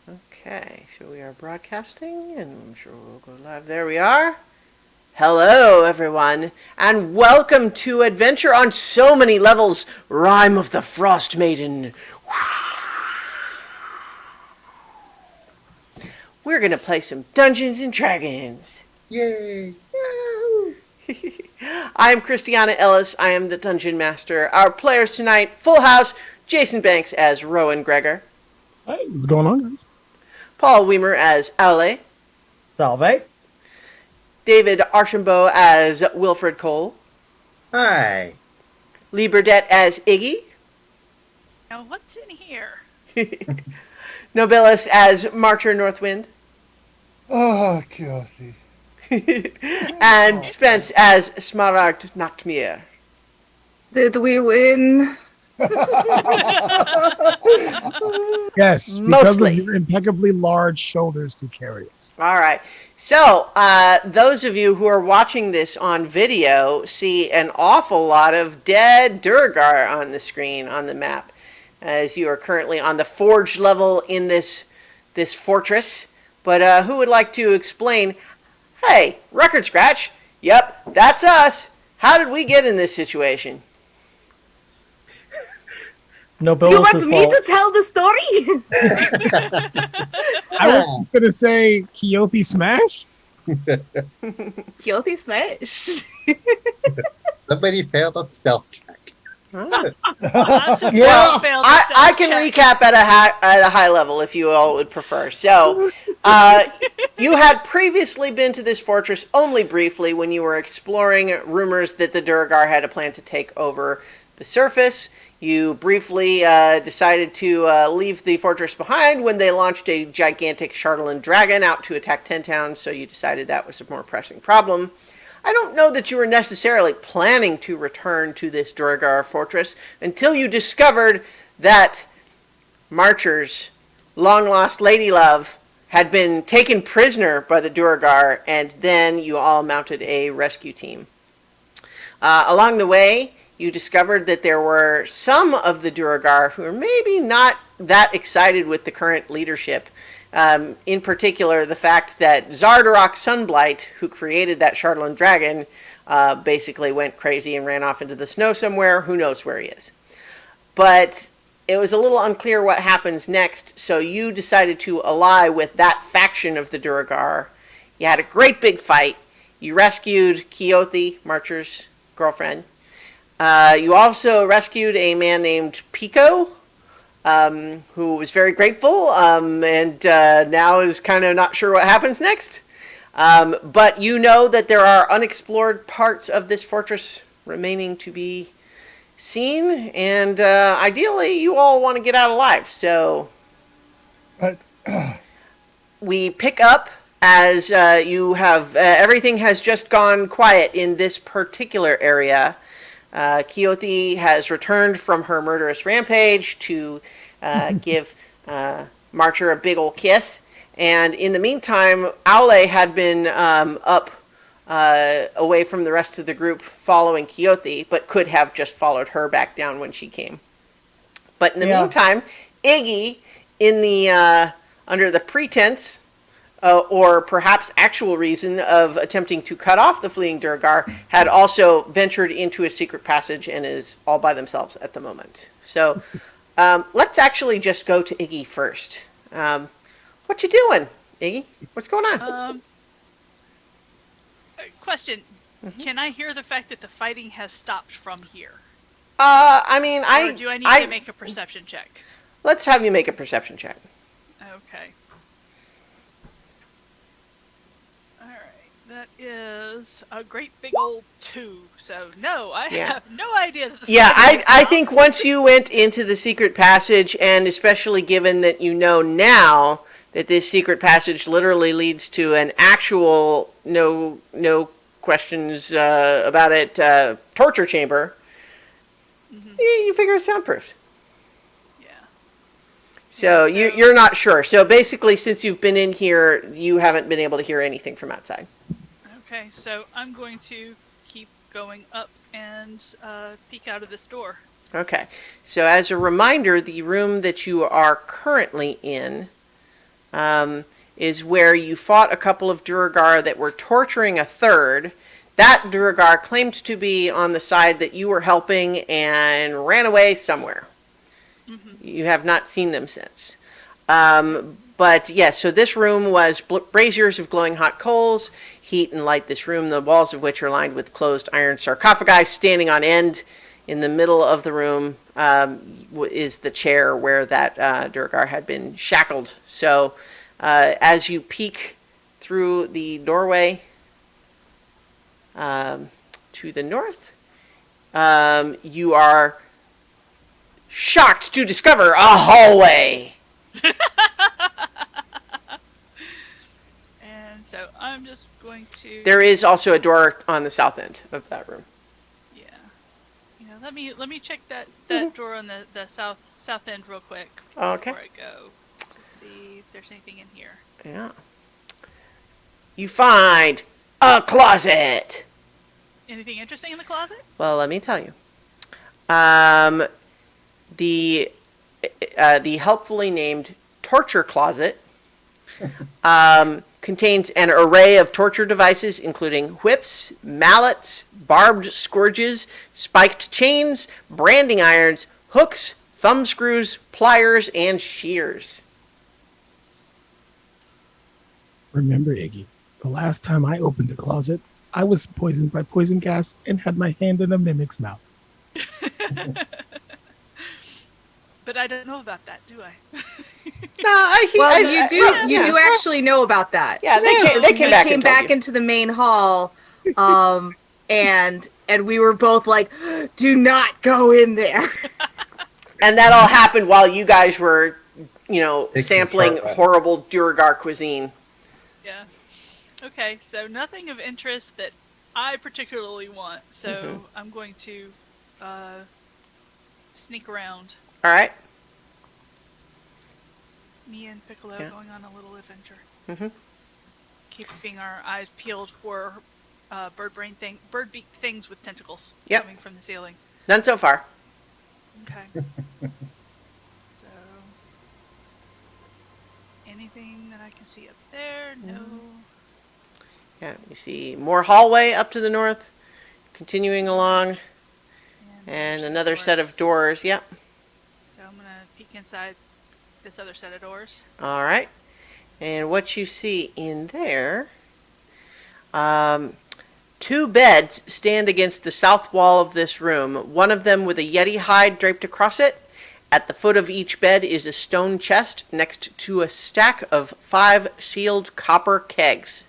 Okay, so we are broadcasting, and I'm sure we'll go live. There we are. Hello, everyone, and welcome to Adventure on So Many Levels, Rime of the Frostmaiden. We're gonna play some Dungeons and Dragons. Yay! I'm Christiana Ellis. I am the Dungeon Master. Our players tonight, full house, Jason Banks as Rowan Gregor. Hey, what's going on, guys? Paul Weimer as Aule. Salve! David Archambault as Wilfred Cole. Hi! Lee Burdett as Iggy. Now, what's in here? Nobilis as Marcher Northwind. Oh, Kelsey. And Spence as Smaragd Nachtmere. Did we win? Yes, because Mostly. of your impeccably large shoulders to carry us. All right. So, those of you who are watching this on video see an awful lot of dead Duergar on the screen on the map, as you are currently on the forge level in this fortress. But who would like to explain? Hey, record scratch. Yep, that's us. How did we get in this situation? You want me to tell the story? I was going to say Keothi Smash. Guilty smash. Somebody failed a stealth check. Ah. Well, I can recap at a high level if you all would prefer. So, you had previously been to this fortress only briefly when you were exploring rumors that the Duergar had a plan to take over the surface. You briefly decided to leave the fortress behind when they launched a gigantic Charlatan dragon out to attack 10 towns, so you decided that was a more pressing problem. I don't know that you were necessarily planning to return to this Duergar fortress until you discovered that Marcher's long-lost lady love had been taken prisoner by the Duergar, and then you all mounted a rescue team. Along the way, you discovered that there were some of the Duergar who are maybe not that excited with the current leadership. In particular, the fact that Zardarok Sunblight, who created that Charlatan dragon, basically went crazy and ran off into the snow somewhere. Who knows where he is? But it was a little unclear what happens next, so you decided to ally with that faction of the Duergar. You had a great big fight. You rescued Keothi, Marcher's girlfriend. You also rescued a man named Pico, who was very grateful, and now is kind of not sure what happens next. But you know that there are unexplored parts of this fortress remaining to be seen, and ideally you all want to get out alive. So we pick up as you have everything has just gone quiet in this particular area. Keothi has returned from her murderous rampage to give Marcher a big ol' kiss. And in the meantime, Aule had been up away from the rest of the group following Keothi, but could have just followed her back down when she came. But in the meantime, Iggy, in the under the pretense or perhaps actual reason of attempting to cut off the fleeing Duergar, had also ventured into a secret passage and is all by themselves at the moment. So let's actually just go to Iggy first. What you doing, Iggy? What's going on? Question. Can I hear the fact that the fighting has stopped from here? I mean, Or do I need to make a perception check? Let's have you make a perception check. Okay. That is a great big old 2. So no, I have no idea that the I think once you went into the secret passage, and especially given that you know now that this secret passage literally leads to an actual no questions about it torture chamber, you figure it's soundproofed. So you're not sure. So basically, since you've been in here, you haven't been able to hear anything from outside. Okay, so I'm going to keep going up and peek out of this door. Okay. So as a reminder, the room that you are currently in is where you fought a couple of Duergar that were torturing a third. That Duergar claimed to be on the side that you were helping and ran away somewhere. You have not seen them since. But yes, so this room was braziers of glowing hot coals, heat and light this room, the walls of which are lined with closed iron sarcophagi standing on end. In the middle of the room is the chair where that Duergar had been shackled. So as you peek through the doorway to the north, you are shocked to discover a hallway. And so I'm just going to. There is also a door on the south end of that room. Yeah. Let me check that door on the south end real quick Okay. before I go to see if there's anything in here. Yeah. You find a closet. Anything interesting in the closet? Well, let me tell you. The helpfully named torture closet contains an array of torture devices, including whips, mallets, barbed scourges, spiked chains, branding irons, hooks, thumb screws, pliers, and shears. Remember, Iggy, the last time I opened a closet, I was poisoned by poison gas and had my hand in a mimic's mouth. But I don't know about that, do I? You do actually know about that. Yeah, they came back into the main hall, and we were both like, "Do not go in there." And that all happened while you guys were, sampling short rest. horrible Duergar cuisine. Yeah. Okay, so nothing of interest that I particularly want, so I'm going to sneak around. All right. Me and Piccolo Yeah. going on a little adventure. Mm-hmm. Keeping our eyes peeled for bird beak things with tentacles Yep. coming from the ceiling. None so far. Okay. So, anything that I can see up there? No. Yeah, you see more hallway up to the north, continuing along, and there's another set of doors. Yep. So I'm gonna peek inside this other set of doors. All right. And what you see in there, two beds stand against the south wall of this room, one of them with a Yeti hide draped across it. At the foot of each bed is a stone chest next to a stack of 5 sealed copper kegs.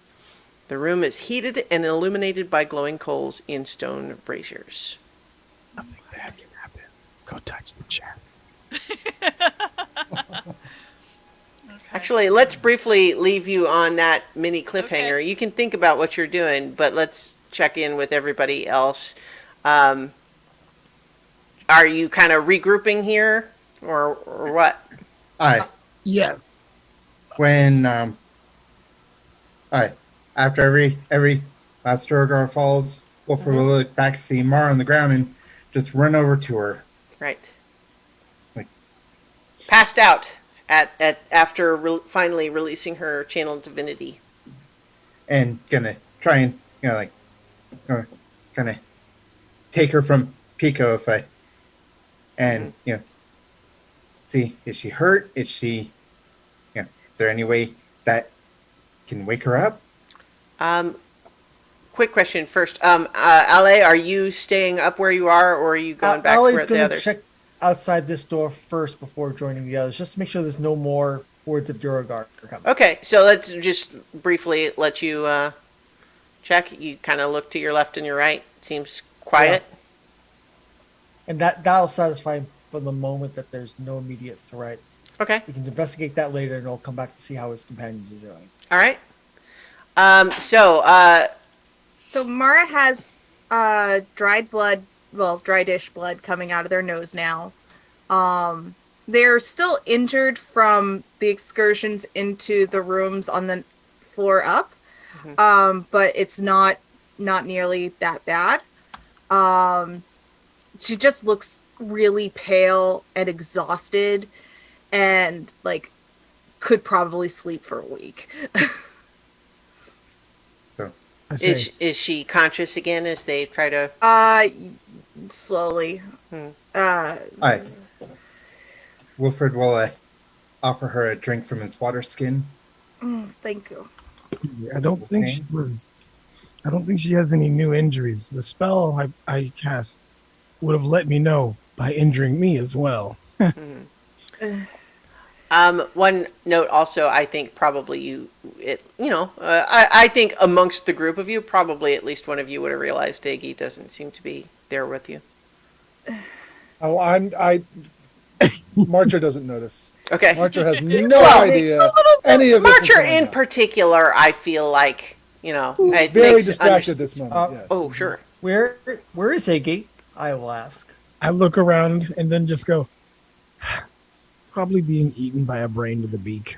The room is heated and illuminated by glowing coals in stone braziers. Nothing bad can happen. Go touch the chest. Okay. Actually, let's briefly leave you on that mini cliffhanger. Okay. You can think about what you're doing, but let's check in with everybody else. Are you kind of regrouping here, or what? Alright, Yes. when alright, after every last Duergar falls, Wolf will look back, see Mara on the ground, and just run over to her. Right. Like- Passed out after finally releasing her channeled divinity. And gonna try and kind of take her from Pico see, is she hurt? Is there any way that can wake her up? Quick question first. Ale, are you staying up where you are, or are you going back Ali's where the gonna others? check outside this door first before joining the others, just to make sure there's no more hordes of Duergar coming. Okay, so let's just briefly let you check. You kind of look to your left and your right. Seems quiet. Yeah. And that'll satisfy him for the moment that there's no immediate threat. Okay. We can investigate that later, and he'll come back to see how his companions are doing. All right. So Mara has dried-ish blood coming out of their nose now. They're still injured from the excursions into the rooms on the floor up, but it's not nearly that bad. She just looks really pale and exhausted, and like could probably sleep for a week. So I say, Is she conscious again as they try to? Slowly. Hmm. I Wilfred will offer her a drink from his water skin. Thank you. I don't think she was. I don't think she has any new injuries. The spell I cast would have let me know by injuring me as well. One note also, I think probably I think amongst the group of you, probably at least one of you would have realized Iggy doesn't seem to be there with you. Oh, Marcher doesn't notice. Okay. Marcher has no Well, idea any of this. is Marcher going in on. particular, I feel like, it Very makes distracted this moment. Yes. Oh, sure. Where is Iggy? I will ask. I look around and then just go, probably being eaten by a brain with a beak.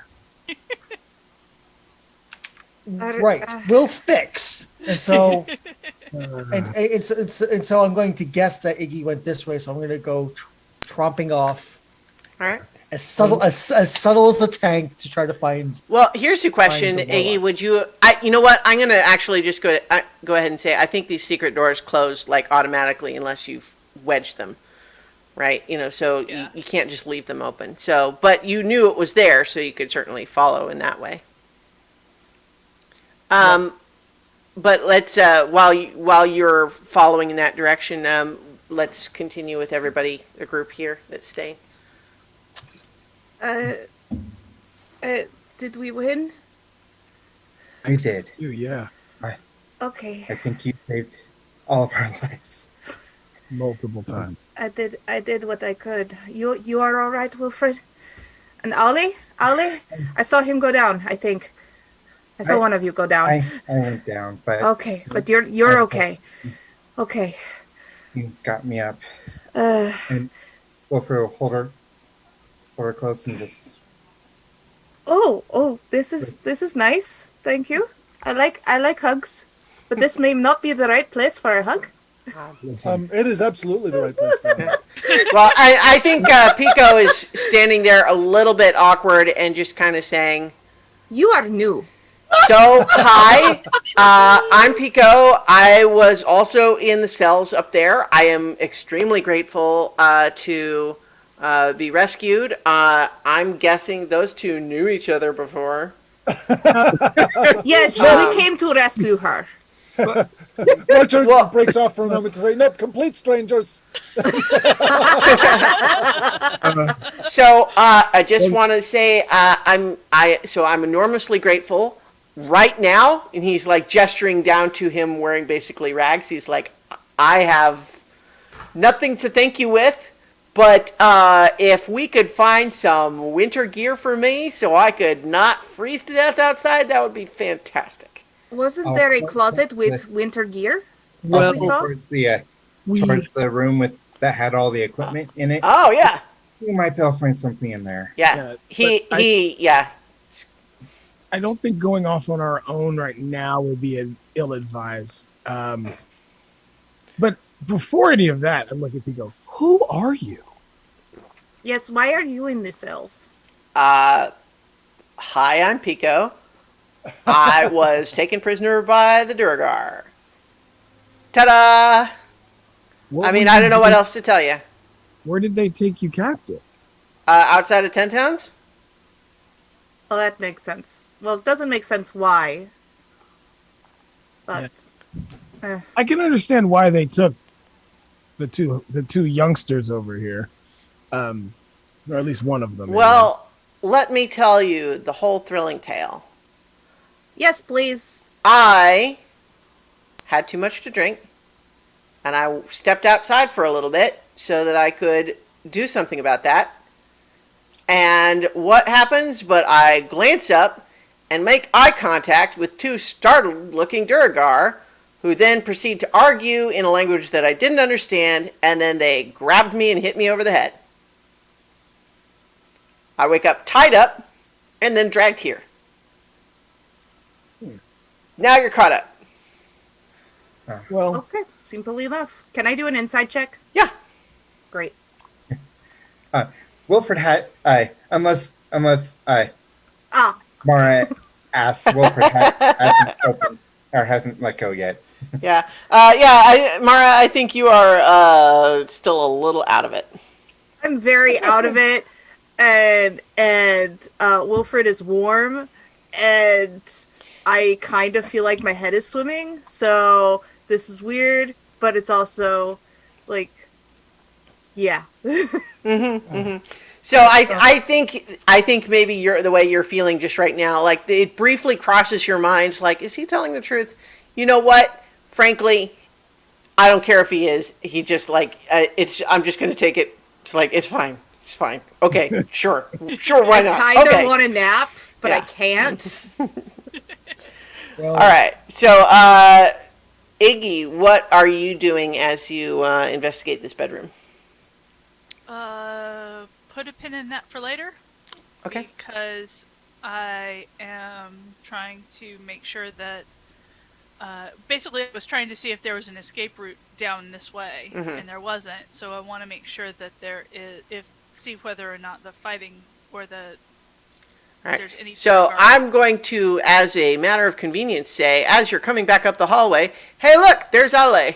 Right. We'll fix. And so and so I'm going to guess that Iggy went this way, so I'm going to go tromping off All right. as subtle as the tank to try to find. Well, here's the question, Find the Iggy. Lola. Would you? You know what? I'm gonna actually just go ahead and say I think these secret doors close like automatically unless you've wedged them, right? So Yeah. you can't just leave them open. So, but you knew it was there, so you could certainly follow in that way. But let's while you're following in that direction, let's continue with everybody, the group here that's staying. Did we win? I did. Yeah, Okay. I think you saved all of our lives. multiple times. I did what I could. You are all right, Wilfred? And Ollie? I saw him go down, I think. I saw one of you go down. I went down, but Okay, but you're okay. Okay. you got me up. Uh, And Wilfred will hold her close and just. oh, this is nice. Thank you. I like hugs, but this may not be the right place for a hug. It is absolutely the right place for him. Well, I think Pico is standing there a little bit awkward and just kind of saying, You are new. "So, hi, I'm Pico. I was also in the cells up there. I am extremely grateful to be rescued. I'm guessing those two knew each other before." Yes, we came to rescue her. Marcher breaks off for a moment to say, "Nope, complete strangers." So I just want to say I'm enormously grateful right now, and he's like gesturing down to him wearing basically rags. He's like, I have nothing to thank you with, but if we could find some winter gear for me so I could not freeze to death outside, that would be fantastic. Wasn't there a closet with winter gear? Well, we saw? towards we the room that had all the equipment in it. Oh yeah, You might be able to find something in there. yeah. Yeah, I don't think going off on our own right now would be ill-advised. But before any of that, I'm looking to go, who are you? Yes, why are you in the cells? Hi, I'm Pico. I was taken prisoner by the Durgar. Ta-da! I don't know what else to tell you. Where did they take you captive? Outside of 10 Towns? Well, that makes sense. Well, it doesn't make sense why. But I can understand why they took the two youngsters over here, or at least one of them. Well, let me tell you the whole thrilling tale. yes, please. I had too much to drink, and I stepped outside for a little bit so that I could do something about that. And what happens but I glance up and make eye contact with two startled-looking Durgar, who then proceed to argue in a language that I didn't understand, and then they grabbed me and hit me over the head. I wake up tied up and then dragged here. Now you're caught up. Well, Okay, simple enough. Can I do an inside check? Yeah. Great. Wilfred had unless Ah, Mara asks. Wilfred hasn't opened or hasn't let go yet. Yeah. Mara, I think you are still a little out of it. I'm very out of it, and Wilfred is warm, and I kind of feel like my head is swimming. So this is weird, but it's also like, yeah. So I think maybe you're the way you're feeling just right now. Like it briefly crosses your mind. Like, is he telling the truth? You know what? Frankly, I don't care if he is. He just like it's. I'm just going to take it. It's like it's fine. It's fine. Okay, sure. Why not? I kind Okay. of want to nap, but I Yeah. can't. Well, All right. So, Iggy, what are you doing as you investigate this bedroom? Put a pin in that for later. Okay. Because I am trying to make sure that. Basically, I was trying to see if there was an escape route down this way, and there wasn't. So I want to make sure that there is, see whether or not the fighting or the All right. there's any. So guard. I'm going to, as a matter of convenience, say, as you're coming back up the hallway, hey, look, there's Ale.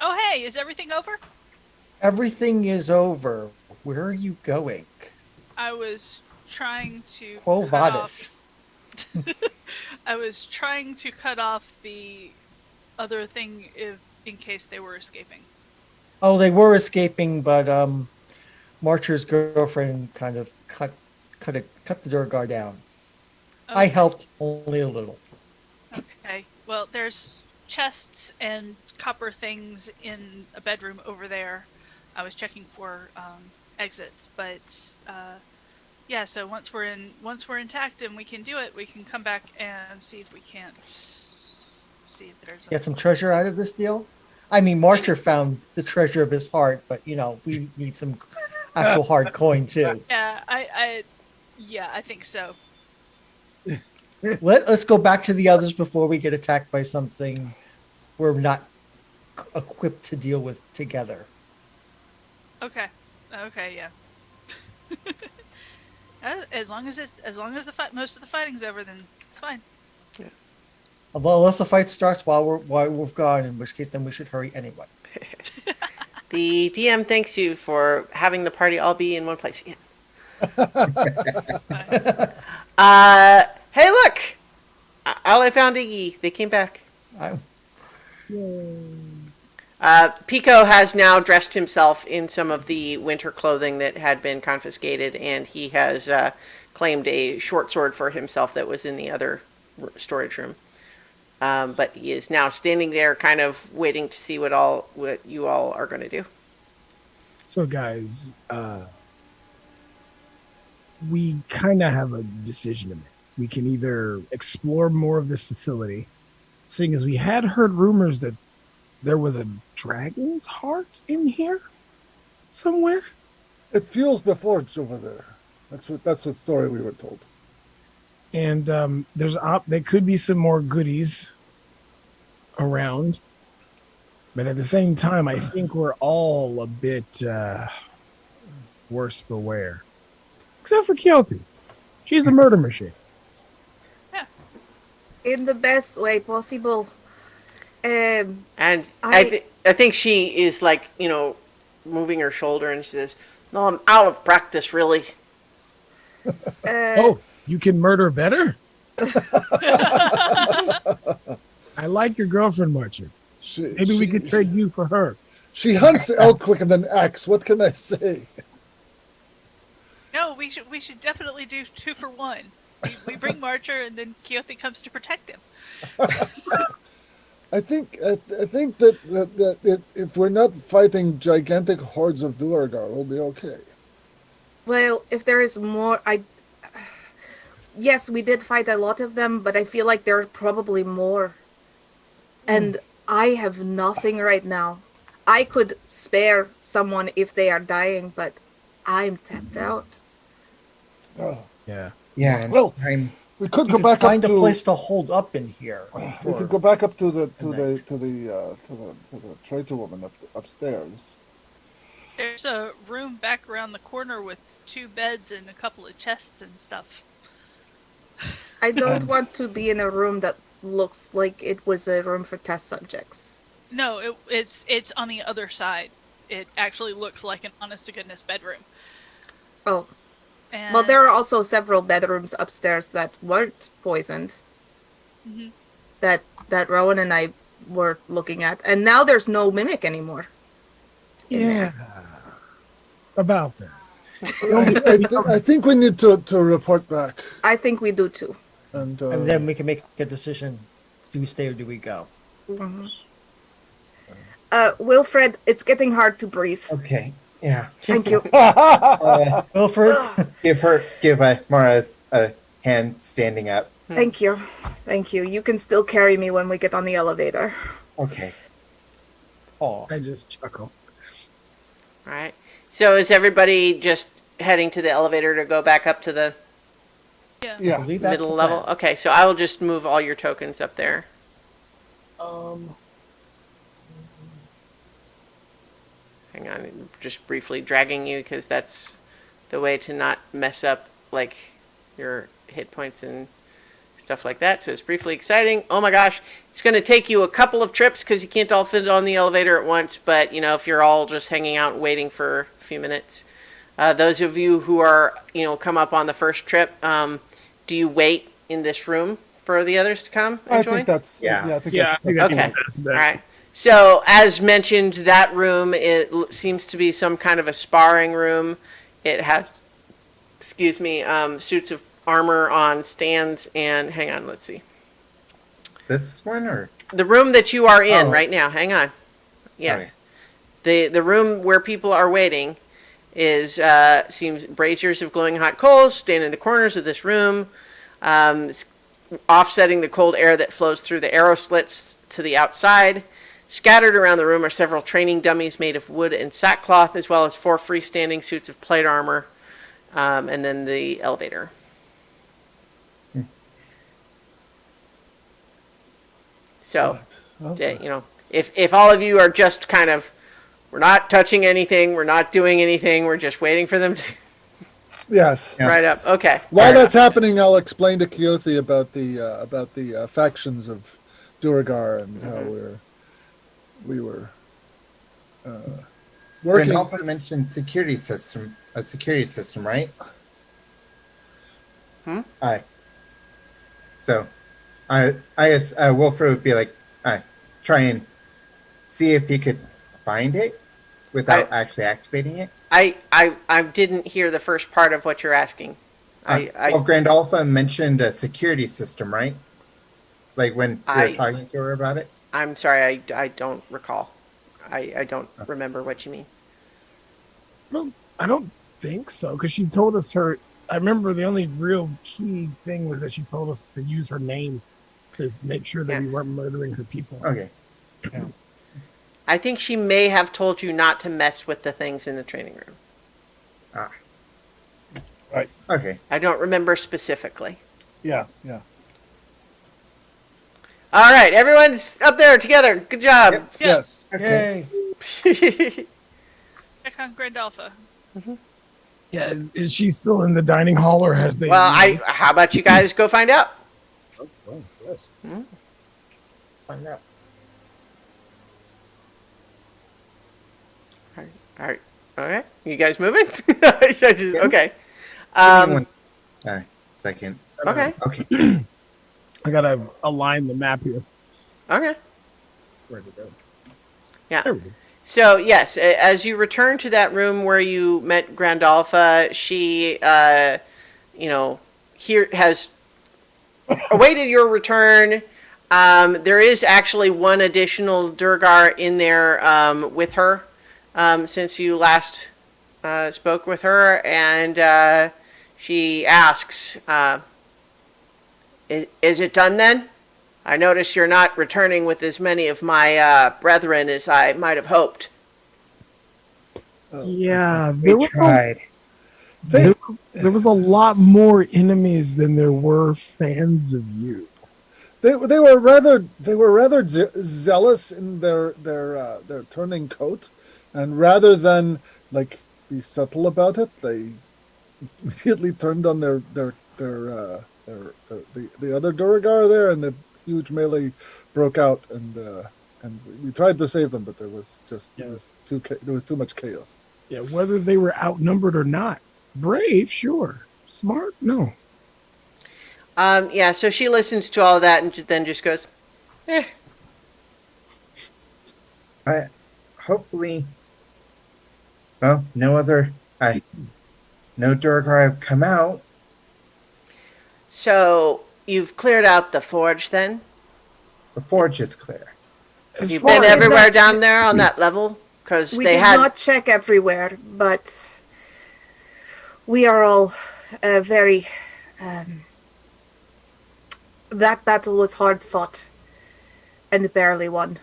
Oh, hey, is everything over? everything is over. Where are you going? I was trying to. Quo cut vadis. I was trying to cut off the other thing in case they were escaping. Oh, they were escaping, but Marcher's girlfriend kind of cut the Durgar down. I helped only a little. Okay. Well, there's chests and copper things in a bedroom over there. I was checking for exits, but yeah. So once we're intact and we can do it, we can come back and see if we can't see if there's Get some treasure out of this deal. I mean, Marcher found the treasure of his heart, but you know we need some actual hard coin too. Yeah, I think so. Let's go back to the others before we get attacked by something we're not equipped to deal with together. Okay, yeah. As long as the most of the fighting's over, then it's fine. Although unless the fight starts while we've gone, in which case then we should hurry anyway. The DM thanks you for having the party all be in one place. Yeah. Hey, look! Ale found Iggy. They came back. Pico has now dressed himself in some of the winter clothing that had been confiscated, and he has claimed a short sword for himself that was in the other storage room. But he is now standing there, kind of waiting to see what you all are going to do. So, guys, we kind of have a decision to make. We can either explore more of this facility, seeing as we had heard rumors that there was a dragon's heart in here somewhere. It fuels the forge over there. That's what story we were told. And there could be some more goodies around, but at the same time, I think we're all a bit worse for wear, except for Keothi. She's a murder machine. In the best way possible. And I think she is like, moving her shoulder and she says, "No, I'm out of practice, really." Oh, you can murder better? I like your girlfriend, Marcher. Maybe we could trade you for her. She hunts elk quicker than axe. What can I say? No, we should definitely do 2 for 1. We bring Marcher, and then Keothi comes to protect him. I think that if we're not fighting gigantic hordes of Duergar, we'll be okay. Well, if there is more, yes, we did fight a lot of them, but I feel like there are probably more. And I have nothing right now. I could spare someone if they are dying, but I'm tapped out. Oh. Yeah. Well, we could go back up find a to place to hold up in here. we could go back up to the traitor woman upstairs. There's a room back around the corner with 2 beds and a couple of chests and stuff. I don't want to be in a room that looks like it was a room for test subjects. No, it's on the other side. It actually looks like an honest to goodness bedroom. Oh, And well, there are also several bedrooms upstairs that weren't poisoned. Mhm. That Rowan and I were looking at, and now there's no mimic anymore. In there. About that. I think we need to report back. I think we do too. And then we can make a decision. Do we stay or do we go? Wilfred, it's getting hard to breathe. Okay. Yeah. Thank you. Wilfred? Give Mara a hand standing up. Thank you. Thank you. You can still carry me when we get on the elevator. Okay. Oh. I just chuckle. All right. So is everybody just heading to the elevator to go back up to the yeah. yeah. I believe that's middle the level? plan. Okay, so I will just move all your tokens up there. Hang on, I'm just briefly dragging you because that's the way to not mess up like your hit points and stuff like that. So it's briefly exciting. Oh my gosh, it's going to take you a couple of trips because you can't all fit on the elevator at once. But you know, if you're all just hanging out and waiting for a few minutes, those of you who are come up on the first trip, do you wait in this room for the others to come and I join? think that's Yeah. I think Yeah, I think that's Okay. that's the best bet. All right. So, as mentioned, that room, seems to be some kind of a sparring room. It has, suits of armor on stands and, hang on, let's see. This one or The room that you are in Oh. right now, hang on. Yeah. Okay. The room where people are waiting is, seems braziers of glowing hot coals stand in the corners of this room, offsetting the cold air that flows through the arrow slits to the outside. Scattered around the room are several training dummies made of wood and sackcloth, as well as 4 freestanding suits of plate armor, and then the elevator. So, if all of you are just kind of, we're not touching anything, we're not doing anything, we're just waiting for them to yes. Yeah. right up. Okay. While that's happening, I'll explain to Keothi about the factions of Duergar and how we were working. Randolph mentioned a security system, right? Aye. So, I guess Wilfred would be like, try and see if he could find it without actually activating it. I didn't hear the first part of what you're asking. Well, Grand Alpha mentioned a security system, right? Like when we were talking to her about it. I'm sorry, I don't recall. I don't remember what you mean. Well, I don't think so, because she told us her. I remember the only real key thing was that she told us to use her name to make sure that we weren't murdering her people. Okay. I think she may have told you not to mess with the things in the training room. Right. Okay. I don't remember specifically. Yeah. All right, everyone's up there together. Good job. Yep. Yeah. Yes. Okay. Yay. Check on Grand Alpha. Yeah, is she still in the dining hall, or has they? Well, how about you guys go find out? Oh, yes. Find out. All right. Okay. You guys moving? Okay. Give me one second. Okay. Okay. I gotta align the map here. Okay. Where to go? Yeah. There we go. So yes, as you return to that room where you met Grandalfa, she, here has awaited your return. There is actually one additional Durgar in there with her since you last spoke with her, and she asks, "Is it done then? I notice you're not returning with as many of my brethren as I might have hoped." Yeah, We tried. there was a lot more enemies than there were fans of you. They were rather zealous in their turning coat, and rather than be subtle about it. They immediately turned on the other Duragar there, and the huge melee broke out, and we tried to save them, but there was too much chaos. Yeah, whether they were outnumbered or not. Brave, sure. Smart, no. Yeah, so she listens to all of that and then just goes, eh. Hopefully, well, no Duragar have come out. So, you've cleared out the forge then? The forge is clear. As You've far been as- everywhere down there on that level? Because We they did had... not check everywhere, but we are all very. That battle was hard fought, and barely won.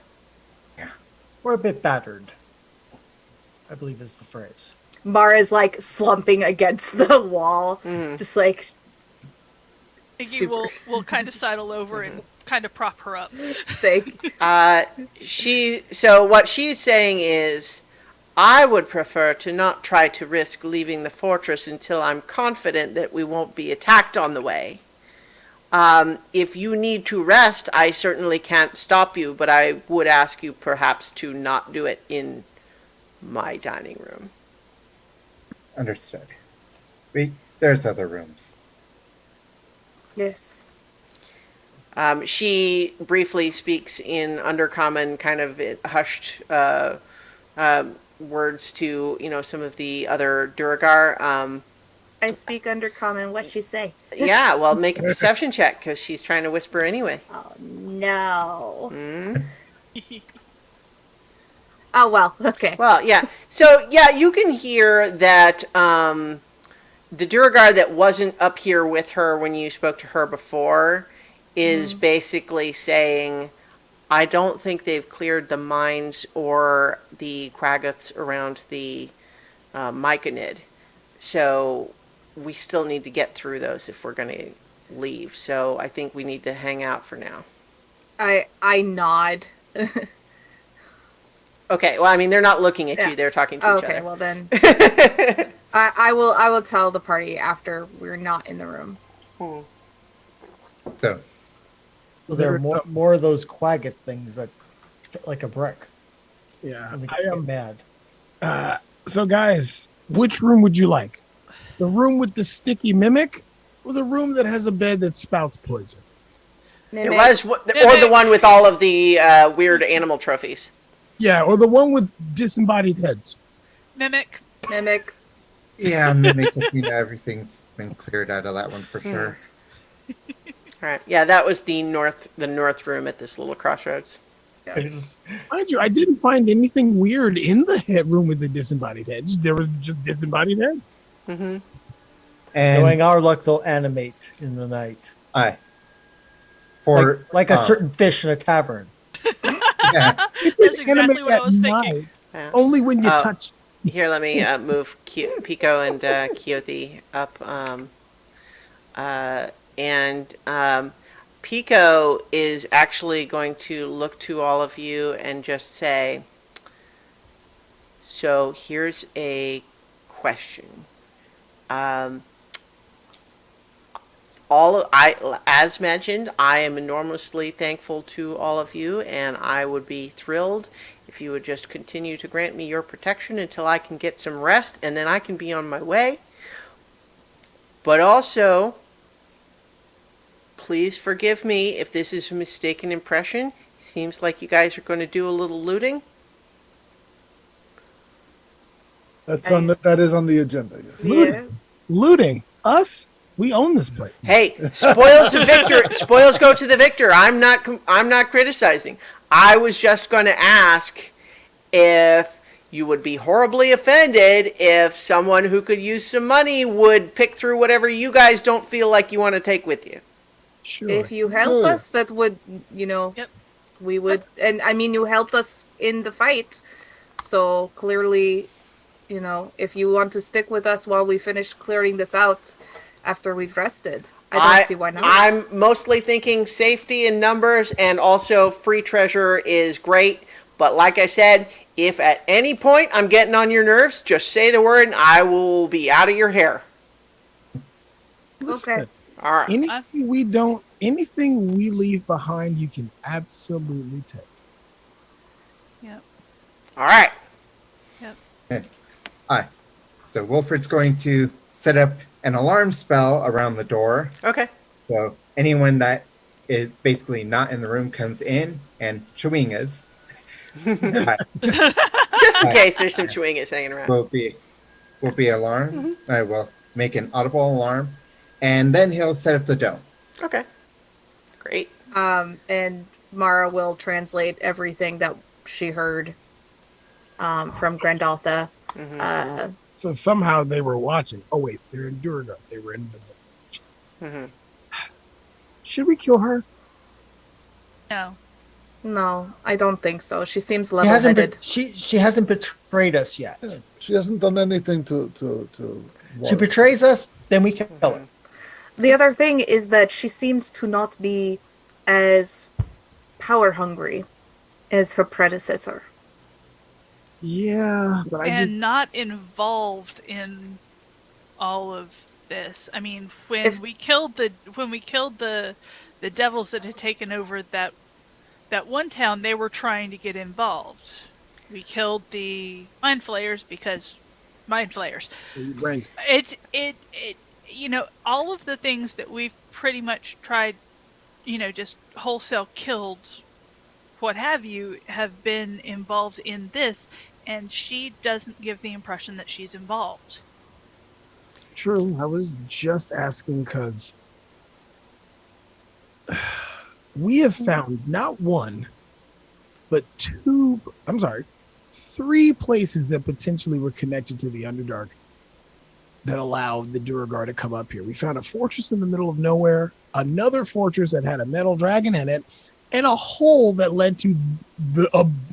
We're a bit battered, I believe is the phrase. Mara's like slumping against the wall, just like Iggy will kind of sidle over and kind of prop her up. think. So what she's saying is, I would prefer to not try to risk leaving the fortress until I'm confident that we won't be attacked on the way. If you need to rest, I certainly can't stop you, but I would ask you perhaps to not do it in my dining room. Understood. There's other rooms. Yes. She briefly speaks in Undercommon, kind of hushed words to, some of the other Duragar. I speak Undercommon. What she say? Yeah, well, make a perception check, because she's trying to whisper anyway. Oh no. Mm. Oh well. Okay. Well, yeah. So, yeah, you can hear that the Duragar that wasn't up here with her when you spoke to her before is basically saying, I don't think they've cleared the mines or the Quaggoths around the Micronid. So we still need to get through those if we're going to leave. So I think we need to hang out for now. I nod. Okay, well, I mean, they're not looking at Yeah. you. They're talking to each Okay. other. Well then, I will tell the party after we're not in the room. So, So there are more of those quaggot things that like a brick. Yeah. And they I get am. mad. So, guys, which room would you like? The room with the sticky mimic, or the room that has a bed that spouts poison? It was, or the one with all of the weird animal trophies. Yeah, or the one with disembodied heads. Mimic. Mimic. yeah, Mimic, everything's been cleared out of that one for sure. All right. Yeah, that was the north room at this little crossroads. Mind you, I didn't find anything weird in the head room with the disembodied heads. There were just disembodied heads. Mm-hmm. And Knowing our luck, they'll animate in the night. Like a certain fish in a tavern. Yeah, That's exactly what I was thinking. Night, Yeah. only when you touch. Here, let me move Pico and Keothi up. Pico is actually going to look to all of you and just say, so here's a question. As mentioned, I am enormously thankful to all of you, and I would be thrilled if you would just continue to grant me your protection until I can get some rest, and then I can be on my way. But also, please forgive me if this is a mistaken impression. Seems like you guys are going to do a little looting. That is on the agenda. Yes. Yeah. Looting us? We own this place. Hey, spoils the victor. Spoils go to the victor. I'm not criticizing. I was just going to ask if you would be horribly offended if someone who could use some money would pick through whatever you guys don't feel like you want to take with you. Sure. If you help Sure. us, that would, Yep. we would. And I mean, you helped us in the fight. So clearly, if you want to stick with us while we finish clearing this out after we've rested, I don't see why not. I'm mostly thinking safety in numbers, and also free treasure is great, But like I said, if at any point I'm getting on your nerves, just say the word and I will be out of your hair. Listen, Okay. All right. anything we leave behind, you can absolutely take. Yep. All right. Yep. Okay. Aye. So Wilfred's going to set up an alarm spell around the door. Okay. So anyone that is basically not in the room comes in, and Chewingas Just in case there's some chewingas hanging around. will be alarmed. I will make an audible alarm, and then he'll set up the dome. Okay. Great. And Mara will translate everything that she heard from Grandaltha. So somehow they were watching. Oh wait, they're in Durga. They were invisible. Mm-hmm. Should we kill her? No. No, I don't think so. She seems She hasn't level-headed. she hasn't betrayed us yet. Yeah, she hasn't done anything to She warrant- betrays us, then we kill her. The other thing is that she seems to not be as power hungry as her predecessor. Yeah, but I And did. not involved in all of this. I mean, when If- we killed the devils that had taken over that one town, they were trying to get involved. We killed the mind flayers because mind flayers. Brains. It all of the things that we've pretty much tried, just wholesale killed, what have you, have been involved in this, and she doesn't give the impression that she's involved. True. I was just asking because we have found not one, but two. I'm sorry, 3 places that potentially were connected to the Underdark that allowed the Duergar to come up here. We found a fortress in the middle of nowhere, another fortress that had a metal dragon in it, and a hole that led to the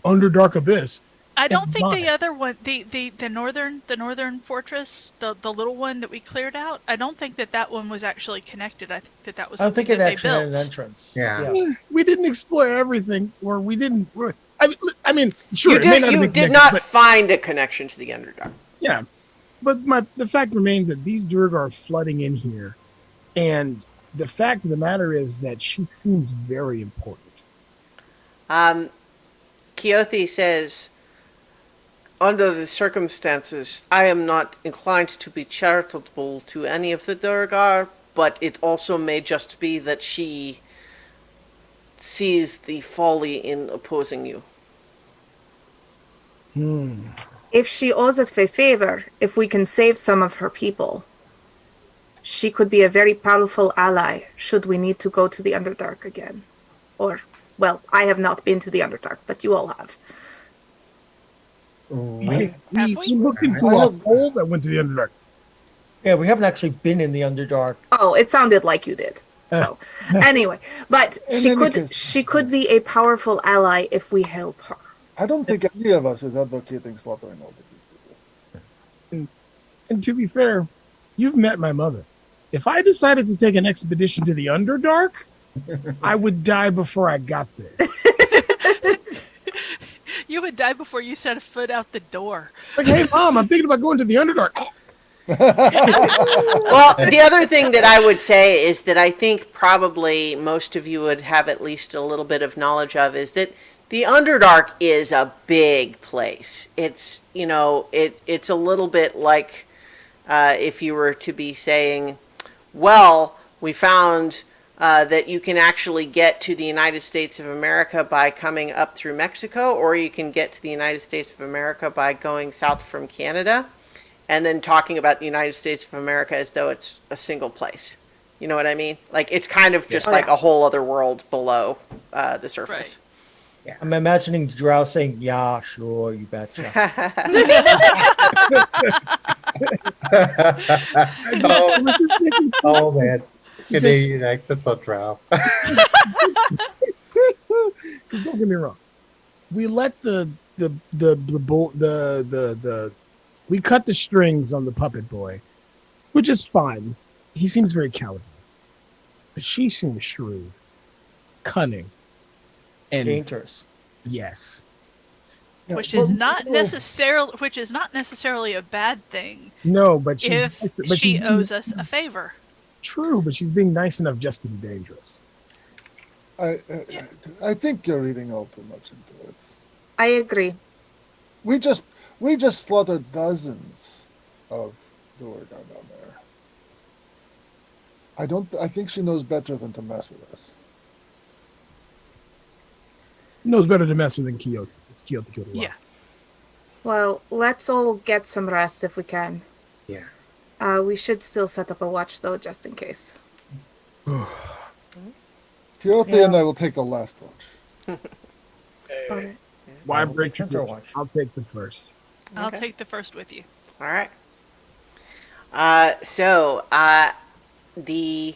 Underdark abyss. I don't think Mine. the other one, the northern fortress, the little one that we cleared out, I don't think that one was actually connected. I think that was I don't something think it that actually they had built. an entrance. Yeah. We didn't explore everything, or we didn't. I mean, sure, You it may did. not have You been did connected, not but find a connection to the Underdark. yeah. But the fact remains that these Duergar are flooding in here, and the fact of the matter is that she seems very important. Keothi says, under the circumstances, I am not inclined to be charitable to any of the Duergar, but it also may just be that she sees the folly in opposing you. If she owes us a favor, if we can save some of her people, she could be a very powerful ally should we need to go to the Underdark again. Or, well, I have not been to the Underdark, but you all have. We Have we? looked into a hole that went to the Underdark. Yeah, we haven't actually been in the Underdark. Oh, it sounded like you did. So, anyway, but In she any could case- be a powerful ally if we help her. I don't think any of us is advocating slaughtering all of these people. And to be fair, you've met my mother. If I decided to take an expedition to the Underdark, I would die before I got there. You would die before you set a foot out the door. Like, hey, Mom, I'm thinking about going to the Underdark. Well, the other thing that I would say is that I think probably most of you would have at least a little bit of knowledge of is that the Underdark is a big place. It's, it's a little bit like if you were to be saying, well, we found that you can actually get to the United States of America by coming up through Mexico, or you can get to the United States of America by going south from Canada, and then talking about the United States of America as though it's a single place. You know what I mean? Like, it's kind of just like a whole other world below the surface. Right. I'm imagining Drow saying, yeah, sure, you betcha. Oh man, Canadian accents on Drow. Because don't get me wrong, we let we cut the strings on the puppet boy, which is fine. He seems very cowardly, but she seems shrewd, cunning, and Dangerous. yes, Yeah, which well, is not necessarily a bad thing No, but if she owes us a favor. true, but she's being nice enough just to be dangerous. I, I think you're reading all too much into it. I agree. We just slaughtered dozens of Duergar down there. I think she knows better than to mess with us. Knows better to mess with than Kyoto. Kyoto killed a lot. Yeah. Well, let's all get some rest if we can. Yeah. We should still set up a watch though, just in case. Kyothi and I will take the last watch. Okay. Why I will break take the center rules? watch. I'll take the first. I'll Okay. take the first with you. All right. The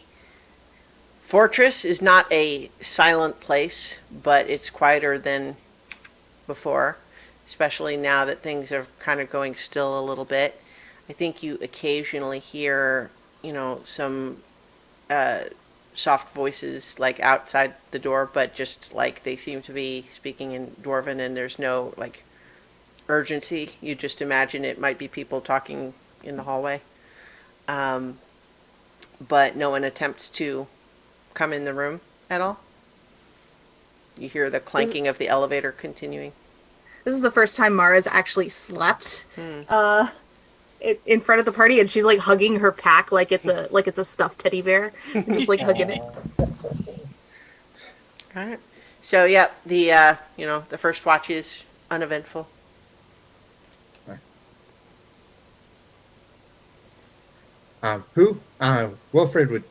fortress is not a silent place, but it's quieter than before, especially now that things are kind of going still a little bit. I think you occasionally hear, some soft voices like outside the door, but just like they seem to be speaking in Dwarven, and there's no like urgency. You just imagine it might be people talking in the hallway. But no one attempts to come in the room at all. You hear the clanking of the elevator continuing. This is the first time Mara's actually slept in front of the party, and she's like hugging her pack like it's a stuffed teddy bear, and just like hugging it. All right. So yeah, the first watch is uneventful. Wilfred would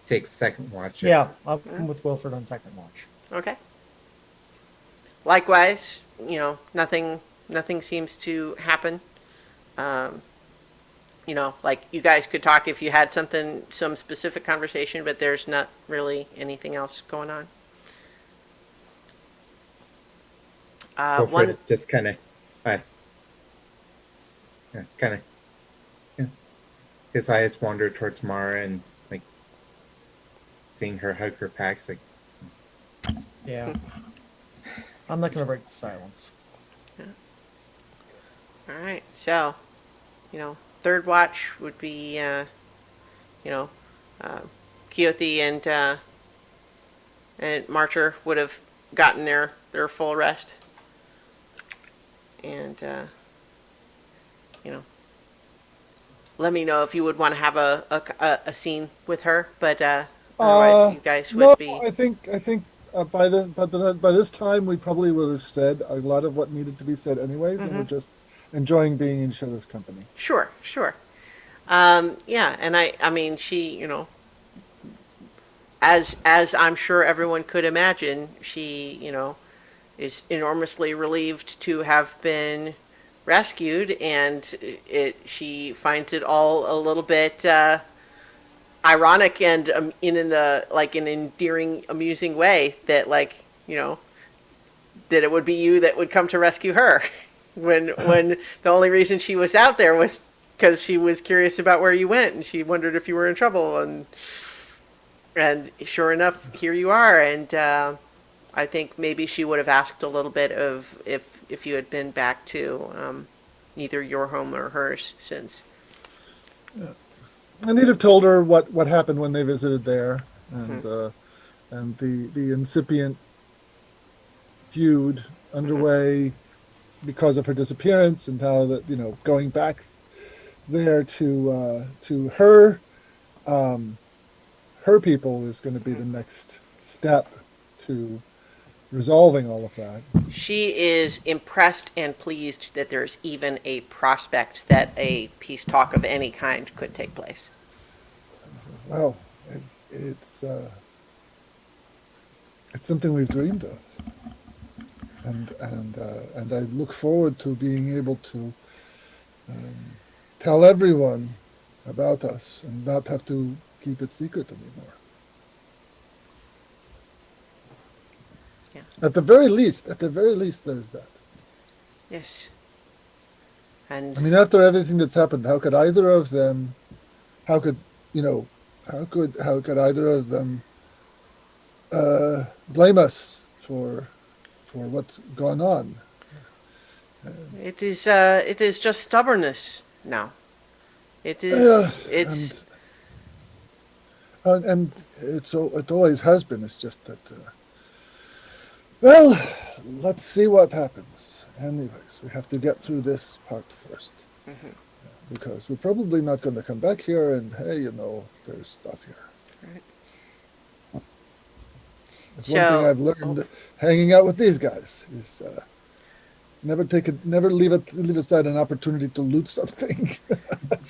take second watch. Yeah, I'm with Wilfred on second watch. Okay. Likewise, nothing seems to happen. Like you guys could talk if you had some specific conversation, but there's not really anything else going on. Wilfred just kind of, his eyes wander towards Mara and like seeing her hug her packs, like Yeah. I'm not going to break the silence. All right. So, third watch would be, Keothi and Marcher would have gotten their full rest, and let me know if you would want to have a scene with her, but otherwise you guys would be. I think by this time we probably would have said a lot of what needed to be said anyways, and we're just enjoying being in each other's company. Sure. Yeah, and I mean, she, as I'm sure everyone could imagine, she, is enormously relieved to have been rescued, and she finds it all a little bit ironic and in an endearing, amusing way that that it would be you that would come to rescue her when the only reason she was out there was because she was curious about where you went, and she wondered if you were in trouble, and sure enough, here you are. And I think maybe she would have asked a little bit of if you had been back to either your home or hers since. And he'd have told her what happened when they visited there, and the incipient feud underway because of her disappearance, and how that going back there to her her people is going to be the next step to resolving all of that. She is impressed and pleased that there's even a prospect that a peace talk of any kind could take place. Well, it's something we've dreamed of, and I look forward to being able to tell everyone about us and not have to keep it secret anymore. Yeah. At the very least, there's that. Yes. And I mean, after everything that's happened, how could either of them blame us for what's gone on? It is just stubbornness now. It Yeah, is. It's. and it always has been. It's just that. Well, let's see what happens. Anyways, we have to get through this part first. Mhm. Because we're probably not going to come back here and, hey, there's stuff here. Right. That's one thing I've learned hanging out with these guys is never leave aside an opportunity to loot something.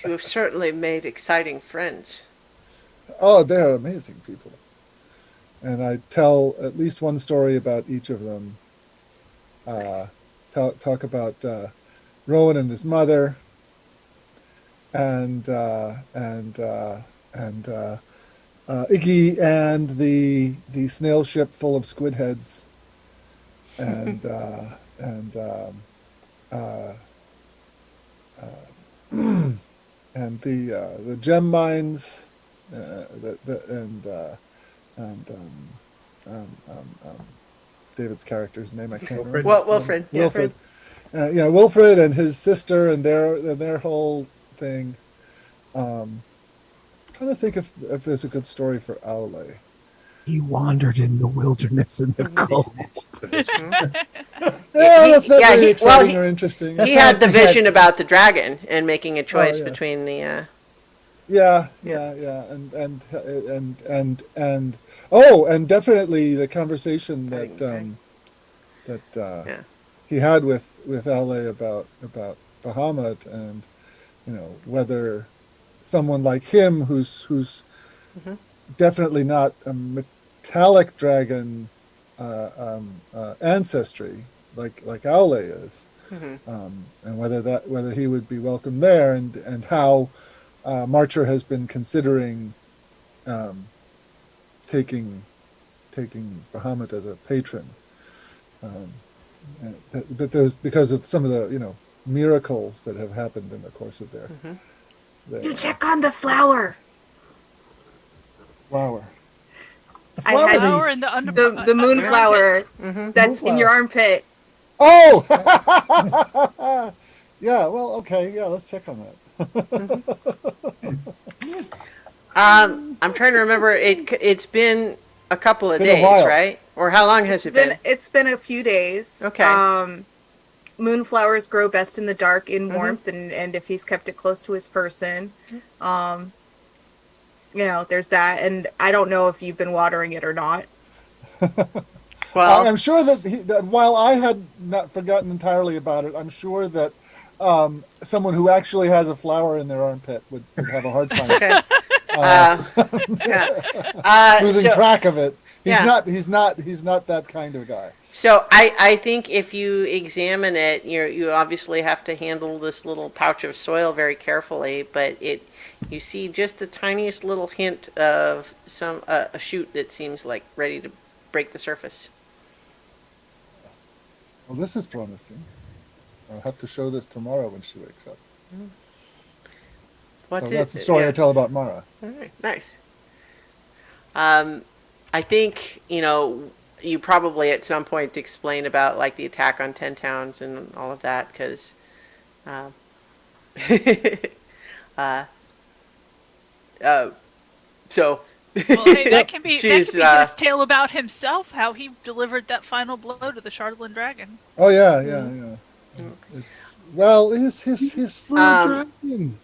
You have certainly made exciting friends. Oh, they're amazing people. And I tell at least one story about each of them. Talk about Rowan and his mother, and Iggy and the snail ship full of squid heads, and and the gem mines, and David's character's name I can't remember. Wilfred. Yeah. Wilfred. Wilfred and his sister and their whole thing. Trying to think if there's a good story for Aule. He wandered in the wilderness in the cold. That's not yeah, very he- exciting well, or interesting. He had the vision about the dragon and making a choice yeah. between the. Yeah, and definitely the conversation that he had with Aule about Bahamut, and whether someone like him who's Mhm. definitely not a metallic dragon ancestry like Aule is, Mhm. and whether he would be welcome there, and how Marcher has been considering taking Bahamut as a patron, but there's because of some of the miracles that have happened in the course of their You check on the flower. flower. The I flower. had Flower in the The moonflower that's in your armpit. Oh. Yeah. Well. Okay. Yeah. Let's check on that. I'm trying to remember. It's been a couple of Been a days, while. right? Or how long has it been? It's been a few days. Okay. Moonflowers grow best in the dark, in warmth, and if he's kept it close to his person. There's that, and I don't know if you've been watering it or not. Well, I'm sure that while I had not forgotten entirely about it, I'm sure that someone who actually has a flower in their armpit would have a hard time okay. Yeah. losing track of it. He's Yeah. not that kind of guy. So I think if you examine it, you obviously have to handle this little pouch of soil very carefully, but you see just the tiniest little hint of a shoot that seems like ready to break the surface. Well, this is promising. I'll have to show this to Mara when she wakes up. What So is that's the it? story Yeah. I tell about Mara. All right, nice. I think you probably at some point explain about like the attack on 10 Towns and all of that, because so Well, hey, that can be she's, his tale about himself, how he delivered that final blow to the Shardland dragon. Oh yeah. It's his Dragon.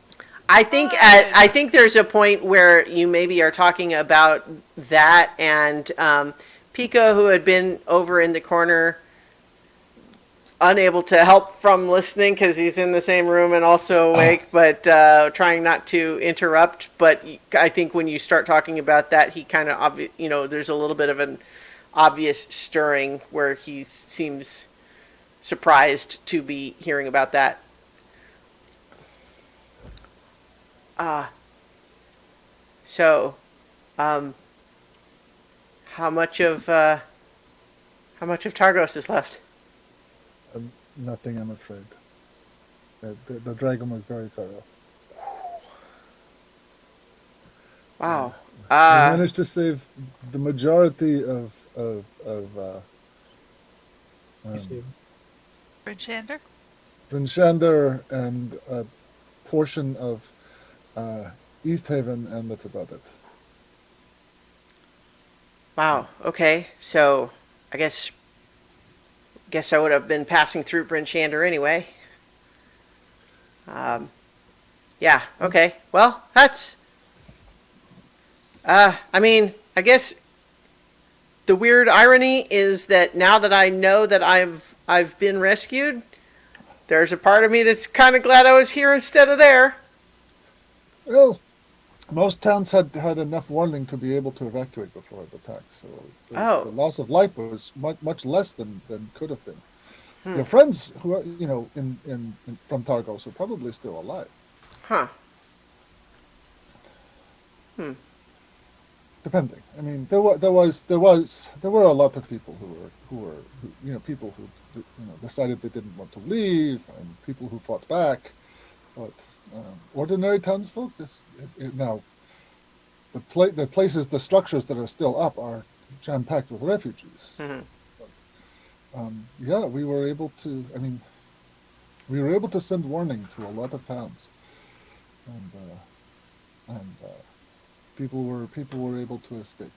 I think there's a point where you maybe are talking about that, and Pico, who had been over in the corner, unable to help from listening because he's in the same room and also awake, but trying not to interrupt. But I think when you start talking about that, he kind of there's a little bit of an obvious stirring where he seems surprised to be hearing about that. So, how much of Targos is left? nothing, I'm afraid. The dragon was very thorough. Wow. We managed to save the majority of Saved. Bridgehander? Brinshander and a portion of East Haven, and that's about it. Wow. Okay. So I guess I would have been passing through Bryn Shander anyway. Yeah. Okay. Well, that's. I mean, I guess the weird irony is that now that I know that I've been rescued, there's a part of me that's kind of glad I was here instead of there. Well, most towns had enough warning to be able to evacuate before the attack, so the loss of life was much less than could have been. Your friends who are in from Targos are probably still alive. Huh. Depending. I mean, there were a lot of people who people who decided they didn't want to leave, and people who fought back. But ordinary townsfolk, now the places, the structures that are still up are jam packed with refugees. Mm-hmm. But, yeah, we were able to. I mean, we were able to send warning to a lot of towns, and people were able to escape.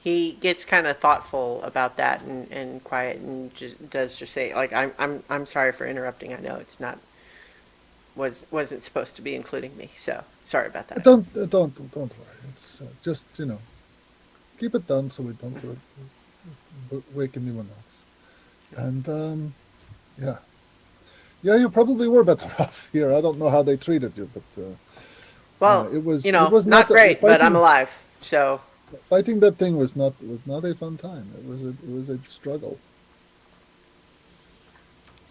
He gets kind of thoughtful about that and quiet and does say like I'm sorry for interrupting. I know it's not wasn't supposed to be including me, so sorry about that. Don't worry. It's just keep it down so we don't wake anyone else. And yeah, you probably were better off here. I don't know how they treated you, but well, it was it was not great, but I'm alive, so fighting that thing was not a fun time. It was a struggle.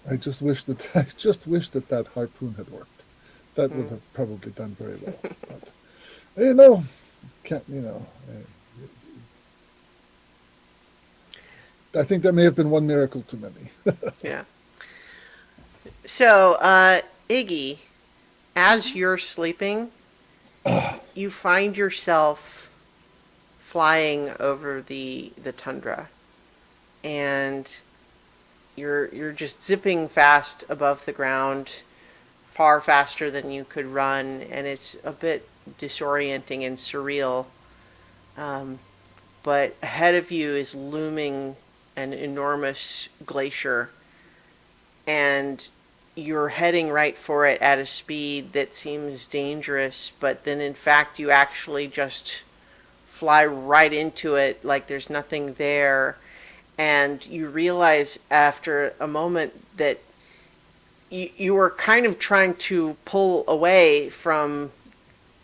I just wish that that harpoon had worked. That would have probably done very well. But can't I think that may have been one miracle too many. Yeah. So, Iggy, as you're sleeping, you find yourself flying over the tundra, and you're just zipping fast above the ground, far faster than you could run, and it's a bit disorienting and surreal. But ahead of you is looming an enormous glacier, and you're heading right for it at a speed that seems dangerous, but then in fact you actually just fly right into it like there's nothing there. And you realize after a moment that you were kind of trying to pull away from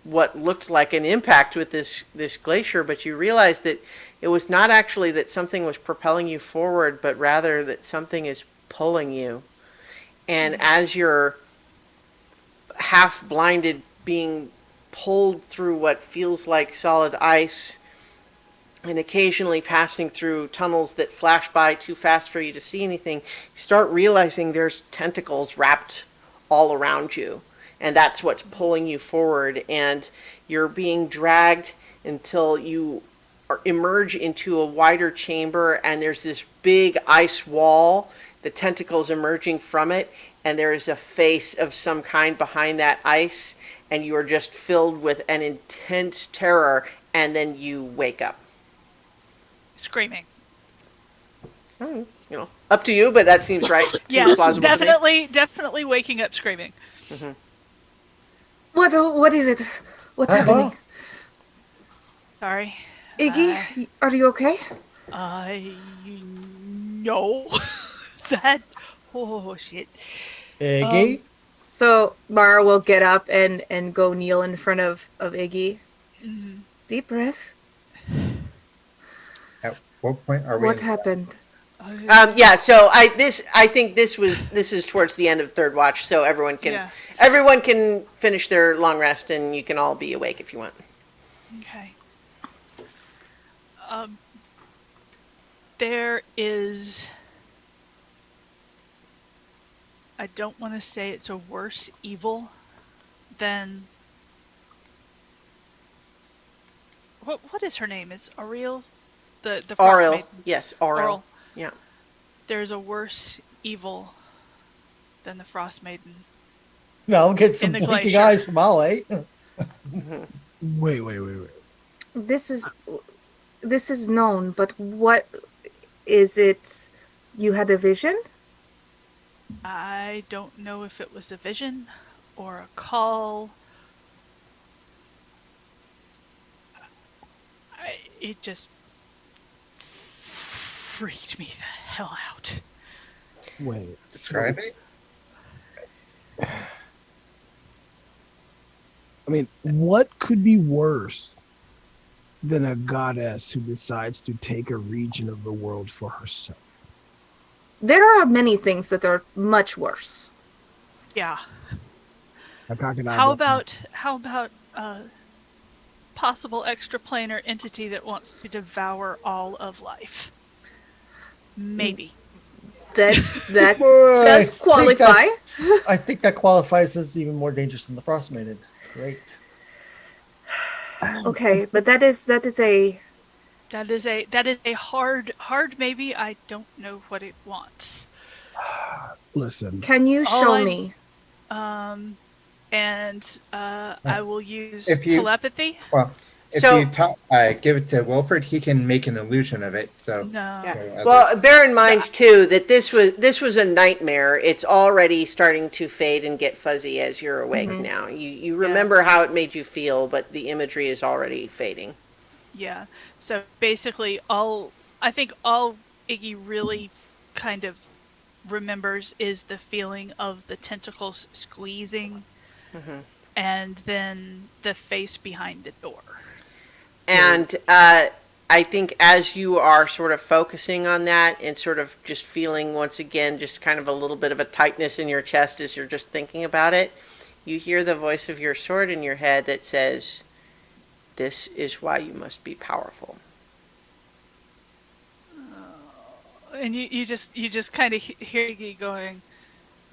what looked like an impact with this glacier, but you realize that it was not actually that something was propelling you forward, but rather that something is pulling you. And as you're half blinded, being pulled through what feels like solid ice, and occasionally passing through tunnels that flash by too fast for you to see anything, you start realizing there's tentacles wrapped all around you. And that's what's pulling you forward. And you're being dragged until you emerge into a wider chamber, and there's this big ice wall, the tentacles emerging from it, and there is a face of some kind behind that ice, and you are just filled with an intense terror, and then you wake up. Screaming. Up to you, but that seems right. Yes, definitely waking up screaming. Mm-hmm. What is it? What's happening? Sorry. Iggy, are you okay? I know that. Oh shit. Iggy? So Mara will get up and go kneel in front of Iggy. Mm-hmm. Deep breath. At what point are we? What happened? Yeah, so I think this is towards the end of third watch, so everyone can finish their long rest, and you can all be awake if you want. Okay. There is. I don't want to say it's a worse evil than. What is her name? Is Ariel the Auril, Frostmaiden? yes, Auril. Yeah. There's a worse evil than the Frostmaiden. No, get some In the blinking glacier. eyes from Ale. Wait. This is known, but what is it? You had a vision? I don't know if it was a vision or a call. It just freaked me the hell out. Wait. Describe it. I mean, what could be worse than a goddess who decides to take a region of the world for herself? There are many things that are much worse. Yeah. How How about a possible extraplanar entity that wants to devour all of life? Maybe. That Boy, does qualify. I think that qualifies as even more dangerous than the Frostmaiden. Great. Okay, but that is a That is a hard maybe. I don't know what it wants. Listen, Can you All show I- me? I will use If you- telepathy. Well, if So- you give it to Wilfred, he can make an illusion of it. So No. Yeah. so Well, others- bear in mind too that this was a nightmare. It's already starting to fade and get fuzzy as you're awake now. You remember how it made you feel, but the imagery is already fading. Yeah. So basically, I think all Iggy really kind of remembers is the feeling of the tentacles squeezing, and then the face behind the door. And I think as you are sort of focusing on that and sort of just feeling once again just kind of a little bit of a tightness in your chest as you're just thinking about it, you hear the voice of your sword in your head that says, "This is why you must be powerful." And you just kind of hear Iggy going,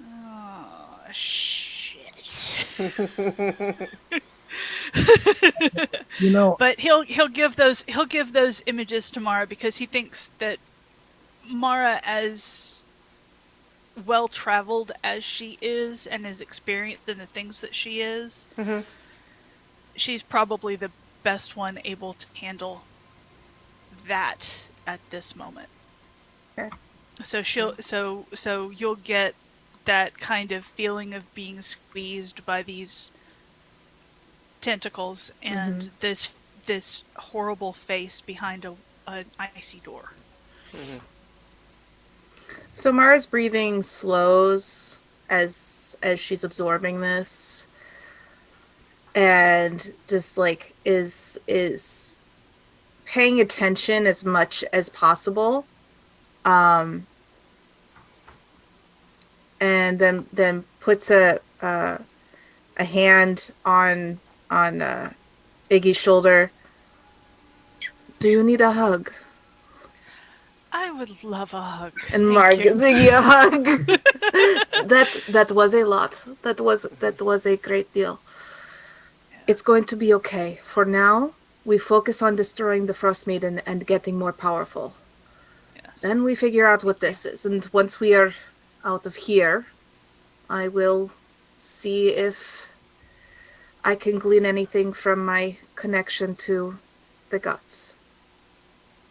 "Oh shit." you know, But he'll give those images to Mara because he thinks that Mara, as well traveled as she is and as experienced in the things that she is, she's probably the best one able to handle that at this moment. Okay. So so you'll get that kind of feeling of being squeezed by these tentacles and this horrible face behind an icy door. So Mara's breathing slows as she's absorbing this, and just like is paying attention as much as possible, and then puts a hand on Iggy's shoulder. Do you need a hug? I would love a hug. And Thank Mara you. gives Iggy a hug. that was a lot. That was a great deal. It's going to be okay. For now, we focus on destroying the Frostmaiden and getting more powerful. Yes. Then we figure out what this is. And once we are out of here, I will see if I can glean anything from my connection to the gods.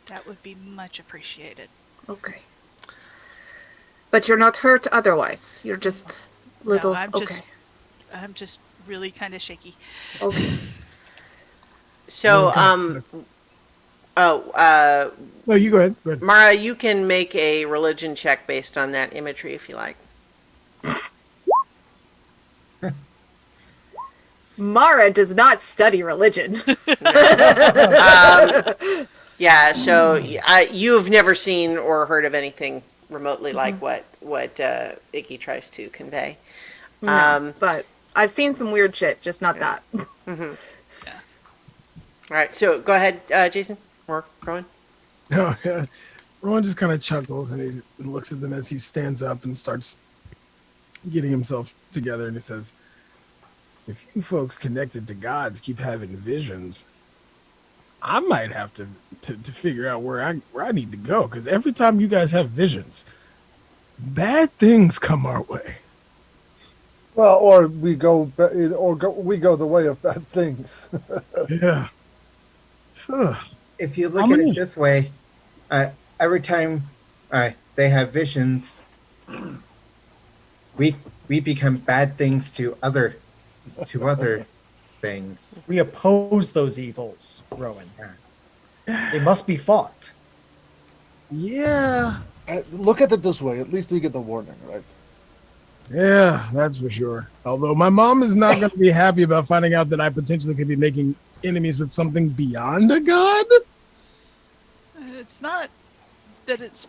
That would be much appreciated. Okay. But you're not hurt otherwise. You're just little. No, okay. I'm just really kind of shaky. Okay. So, no, you go ahead. Go ahead. Mara, you can make a religion check based on that imagery if you like. Mara does not study religion. Yeah, so you have never seen or heard of anything remotely like what Iggy tries to convey. No, but I've seen some weird shit, just not that. All right, so go ahead, Jason or Rowan. No, yeah. Rowan just kind of chuckles and he looks at them as he stands up and starts getting himself together, and he says, "If you folks connected to gods keep having visions, I might have to figure out where I need to go, because every time you guys have visions, bad things come our way." Well, or we go, we go the way of bad things. Yeah. Ugh. If you How look at it many? this way, every time they have visions, we we become bad things to other things. We oppose those evils, Rowan. They must be fought. Yeah. Look at it this way. At least we get the warning, right? Yeah, that's for sure. Although my mom is not going to be happy about finding out that I potentially could be making enemies with something beyond a god. It's not that it's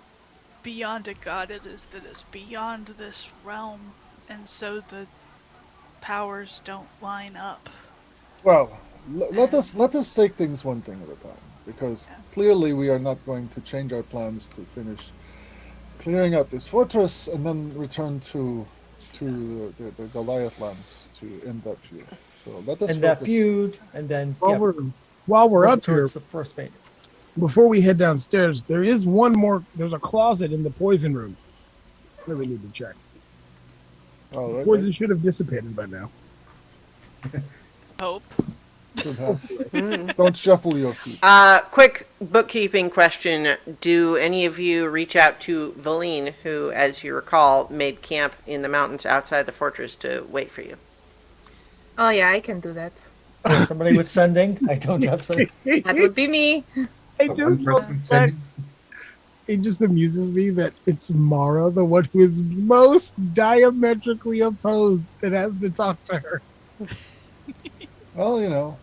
beyond a god, it is that it's beyond this realm, and so the powers don't line up. Well, let us take things one thing at a time, because clearly we are not going to change our plans to finish clearing out this fortress and then return to the Goliath lands to end that feud. So let us And that focus. feud, and then While we're work up here, towards the Frostmaiden. before we head downstairs, there is one more. There's a closet in the poison room that we need to check. All right, Poison should have dissipated by now. Hope. should have. Don't shuffle your feet. Quick bookkeeping question. Do any of you reach out to Valine, who, as you recall, made camp in the mountains outside the fortress to wait for you? Oh yeah, I can do that. Somebody with sending. I don't have sending. That would be me. I But just one love person that. said, It just amuses me that it's Mara, the one who is most diametrically opposed, that has to talk to her. Well, you know,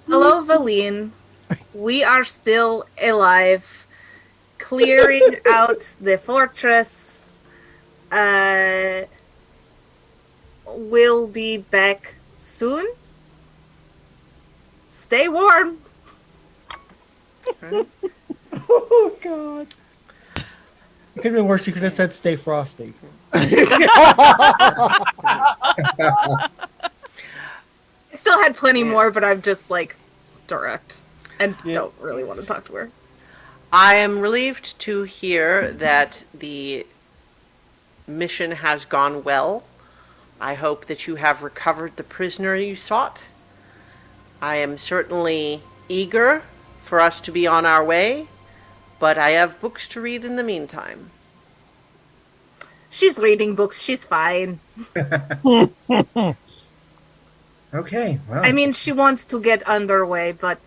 Hello, Valine. We are still alive, clearing out the fortress. We'll be back soon. Stay warm. Oh God! It could have been worse. You could have said "Stay frosty." I still had plenty more, but I'm just like direct and Yeah. don't really want to talk to her. I am relieved to hear that the mission has gone well. I hope that you have recovered the prisoner you sought. I am certainly eager for us to be on our way, but I have books to read in the meantime. She's reading books. She's fine. okay, well, I mean, she wants to get underway, but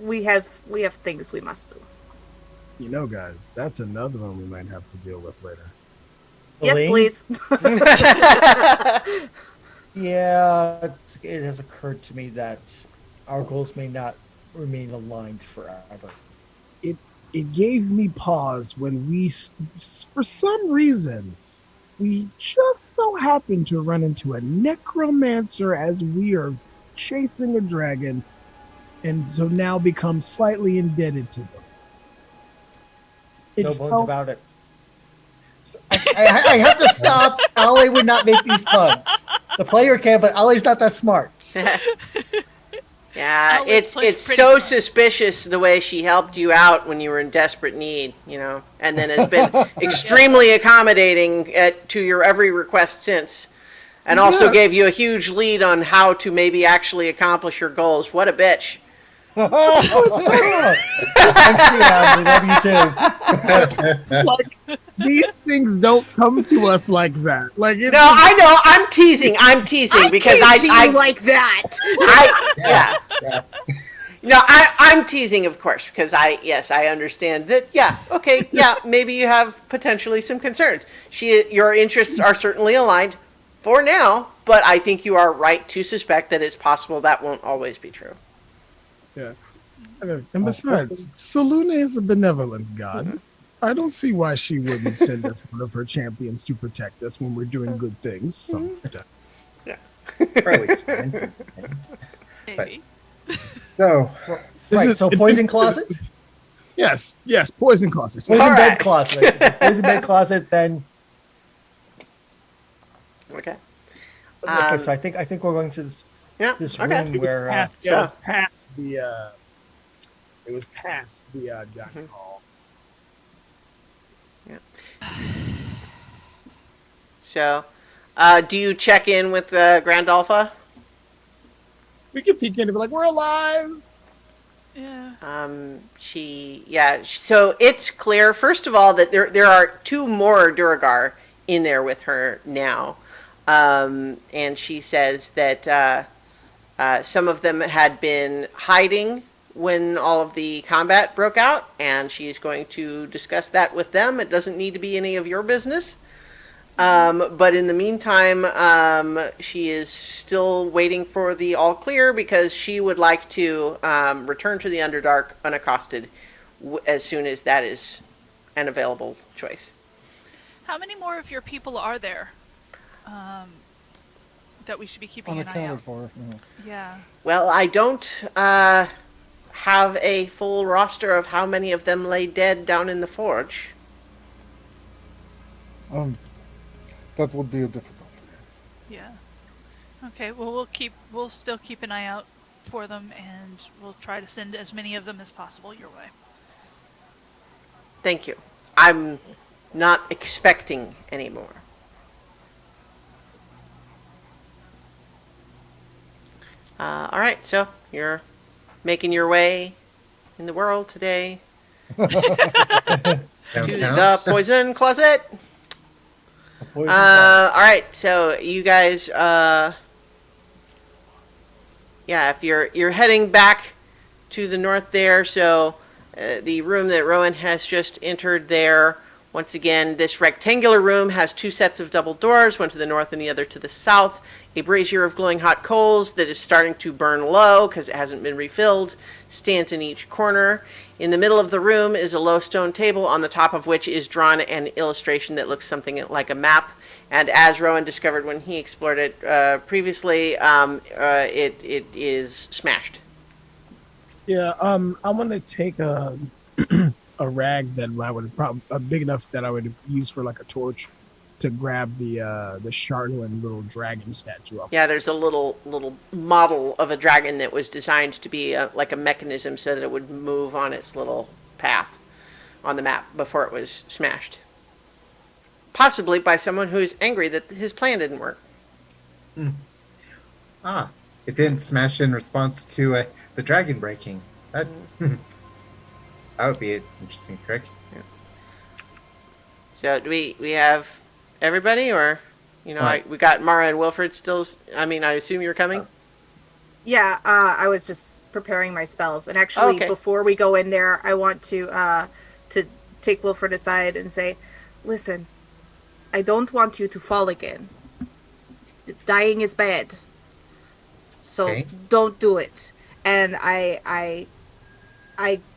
we have things we must do. You know, guys, that's another one we might have to deal with later. Yes, Elaine? please. Yeah, it has occurred to me that our goals may not remain aligned forever. It gave me pause when for some reason, we just so happened to run into a necromancer as we are chasing a dragon, and so now become slightly indebted to them. It No bones felt- about it. I have to stop. Ali would not make these puns. The player can, but Ali's not that smart. Yeah, Always plays it's pretty so smart. suspicious the way she helped you out when you were in desperate need, you know, and then has been extremely accommodating to your every request since, and also Yeah. gave you a huge lead on how to maybe actually accomplish your goals. What a bitch! Thanks, Leon. We love you too. like these things don't come to us like that. Like it's No, I know. I'm teasing. Because came to you I like that. yeah. No, I'm teasing, of course, because I understand that. Yeah, okay, yeah, maybe you have potentially some concerns. Your interests are certainly aligned for now, but I think you are right to suspect that it's possible that won't always be true. Yeah. And besides, Saluna is a benevolent god. I don't see why she wouldn't send us one of her champions to protect us when we're doing good things. Sometimes. or at least fine. Maybe. So, Right, so poison closet? Yes, poison closet. Poison All bed right. closet. Poison bed closet, then... Okay. Okay, so I think we're going to Yeah. this okay. room where... It was past the giant hall. So, Do you check in with Grand Alpha? We can peek in and be like, we're alive. Yeah. So it's clear, first of all, that there are two more Duragar in there with her now. And she says that some of them had been hiding when all of the combat broke out, and she's going to discuss that with them. It doesn't need to be any of your business. But in the meantime, she is still waiting for the all clear because she would like to return to the Underdark unaccosted as soon as that is an available choice. How many more of your people are there that we should be keeping an eye Unaccounted out? for. Yeah. Well, I don't have a full roster of how many of them lay dead down in the forge. That would be a difficulty. Yeah. Okay. Well, we'll still keep an eye out for them, and we'll try to send as many of them as possible your way. Thank you. I'm not expecting any more. All right, so you're making your way in the world today to the poison closet. All right, so you guys, if you're heading back to the north there, so the room that Rowan has just entered there. Once again, this rectangular room has two sets of double doors, one to the north and the other to the south. A brazier of glowing hot coals that is starting to burn low because it hasn't been refilled stands in each corner. In the middle of the room is a low stone table on the top of which is drawn an illustration that looks something like a map. And as Rowan discovered when he explored it previously, it is smashed. Yeah, I want to take a a rag that I would probably big enough that I would use for like a torch to grab the Charlotte little dragon statue up. Yeah, there's a little model of a dragon that was designed to be like a mechanism so that it would move on its little path on the map before it was smashed. Possibly by someone who's angry that his plan didn't work. It didn't smash in response to the dragon breaking. That that would be an interesting trick. Yeah. So do we have everybody, or we got Mara and Wilfred still? I mean, I assume you're coming. Yeah, I was just preparing my spells, and actually, before we go in there, I want to take Wilfred aside and say, "Listen, I don't want you to fall again. Dying is bad, so don't do it." And I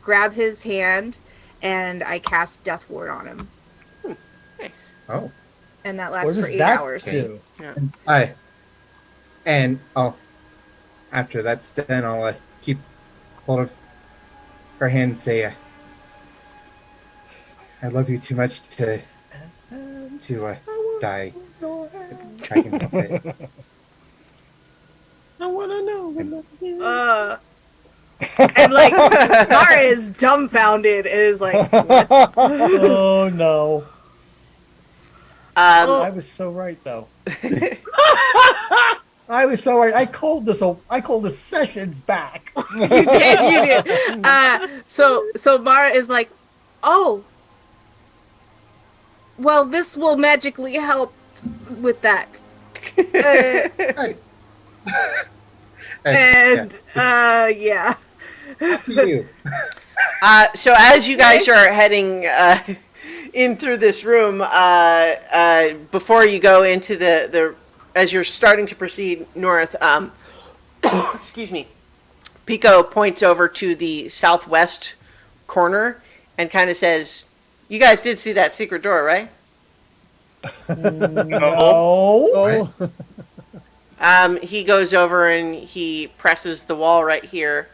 grab his hand and I cast Death Ward on him. Nice. Oh. And that lasts for 8 hours. Do? Yeah. After that's done, I'll keep hold of her hand and say, "I love you too much to die." I want to know. And like Mara is dumbfounded. Is like, what? Oh no! I was so right though. I was so right. I called this sessions back. You did. So Mara is like, oh, well, this will magically help with that. Yeah. After you. So as you guys are heading in through this room, before you go into the as you're starting to proceed north, excuse me, Pico points over to the southwest corner and kind of says, "You guys did see that secret door, right?" No. He goes over and he presses the wall right here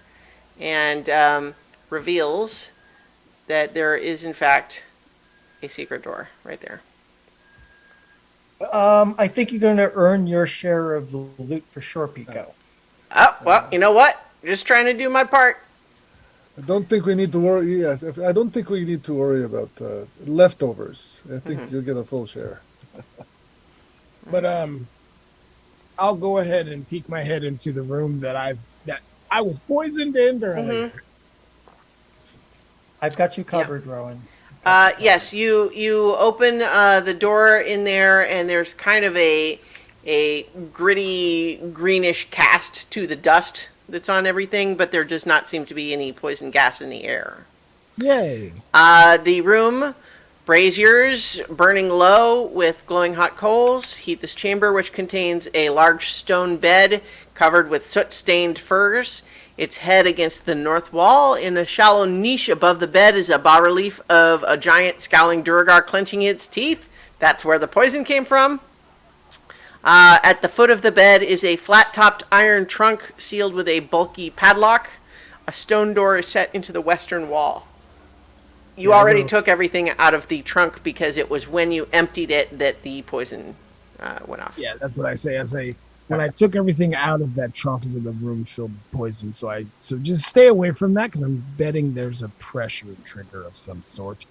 and reveals that there is, in fact, a secret door right there. I think you're going to earn your share of the loot for sure, Pico. Oh, well, you know what? Just trying to do my part. I don't think we need to worry. Yes, I don't think we need to worry about leftovers. I think you'll get a full share. But I'll go ahead and peek my head into the room that I was poisoned in earlier. Mhm. I've got you covered, Rowan. Yes, you open the door in there, and there's kind of a gritty greenish cast to the dust that's on everything, but there does not seem to be any poison gas in the air. Yay! The room, braziers burning low with glowing hot coals, heat this chamber, which contains a large stone bed covered with soot-stained furs. Its head against the north wall. In a shallow niche above the bed is a bas-relief of a giant scowling Duergar clenching its teeth. That's where the poison came from. At the foot of the bed is a flat-topped iron trunk sealed with a bulky padlock. A stone door is set into the western wall. You already took everything out of the trunk because it was when you emptied it that the poison went off. Yeah, that's what I say. I say when I took everything out of that trunk into the room filled with poison. So just stay away from that because I'm betting there's a pressure trigger of some sort.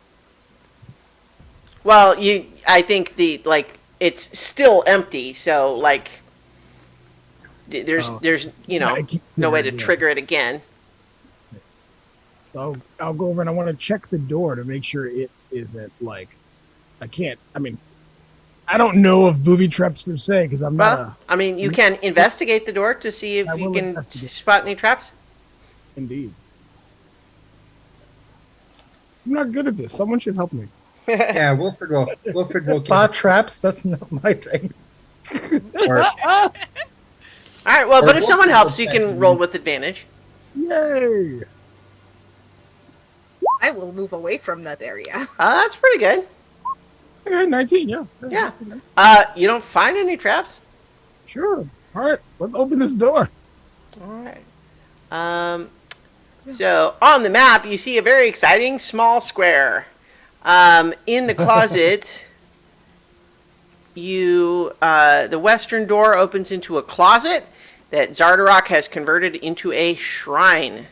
Well, I think it's still empty, so there's no way to trigger it again. So I'll go over and I want to check the door to make sure it isn't I don't know of booby traps per se because I'm not. You can investigate the door to see if you can spot any traps. Indeed. I'm not good at this. Someone should help me. Yeah, Wilfred will Spot traps? That's not my thing. or, All right, well, Or but if someone we'll- helps, you can roll with advantage. Yay! I will move away from that area. That's pretty good. Okay, 19, yeah. Yeah. You don't find any traps? Sure. All right, let's open this door. All right. So on the map, you see a very exciting small square. In the closet, the western door opens into a closet that Zardarok has converted into a shrine.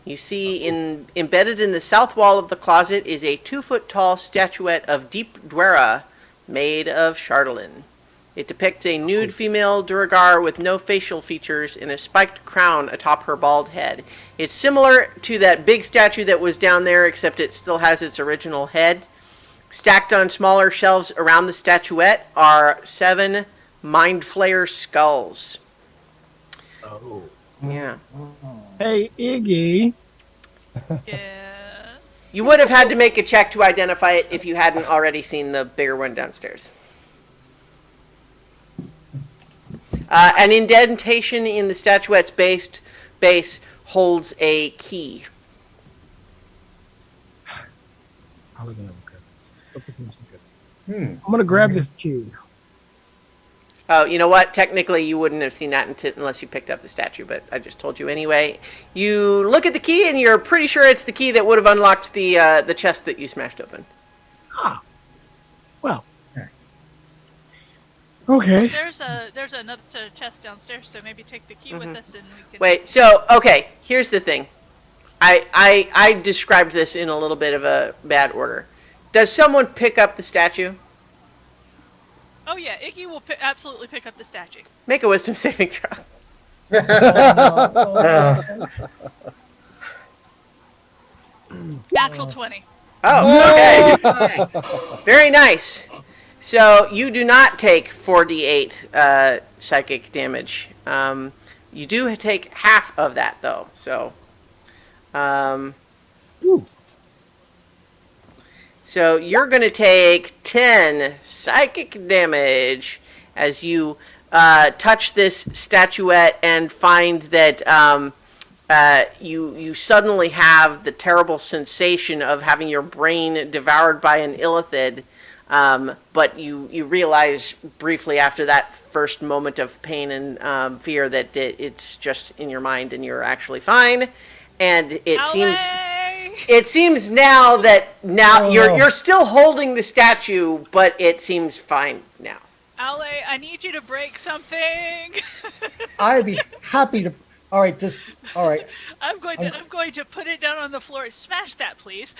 You see, embedded in the south wall of the closet is a 2-foot-tall statuette of Deep Dwera, made of Chardalyn. It depicts a nude female Duergar with no facial features and a spiked crown atop her bald head. It's similar to that big statue that was down there, except it still has its original head. Stacked on smaller shelves around the statuette are 7 Mind Flayer skulls. Oh. Yeah. Hey, Iggy. Yes. You would have had to make a check to identify it if you hadn't already seen the bigger one downstairs. An indentation in the statuette's base holds a key. How are we gonna look at this? Look at this. I'm gonna grab this key. Oh, you know what? Technically, you wouldn't have seen that unless you picked up the statue, but I just told you anyway. You look at the key, and you're pretty sure it's the key that would have unlocked the chest that you smashed open. Ah. Well. Okay. There's another chest downstairs, so maybe take the key with us and we can. Wait, so, okay, here's the thing. I described this in a little bit of a bad order. Does someone pick up the statue? Oh yeah, Iggy will absolutely pick up the statue. Make a wisdom saving throw. Natural 20. Oh, okay. Very nice. So you do not take 4d8 psychic damage. You do take half of that, though. So, so you're going to take 10 psychic damage as you touch this statuette and find that you suddenly have the terrible sensation of having your brain devoured by an illithid. But you realize briefly after that first moment of pain and fear that it's just in your mind and you're actually fine. And it seems now that you're still holding the statue, but it seems fine now. Ale, I need you to break something. I'd be happy to. All right, I'm going to put it down on the floor. Smash that, please.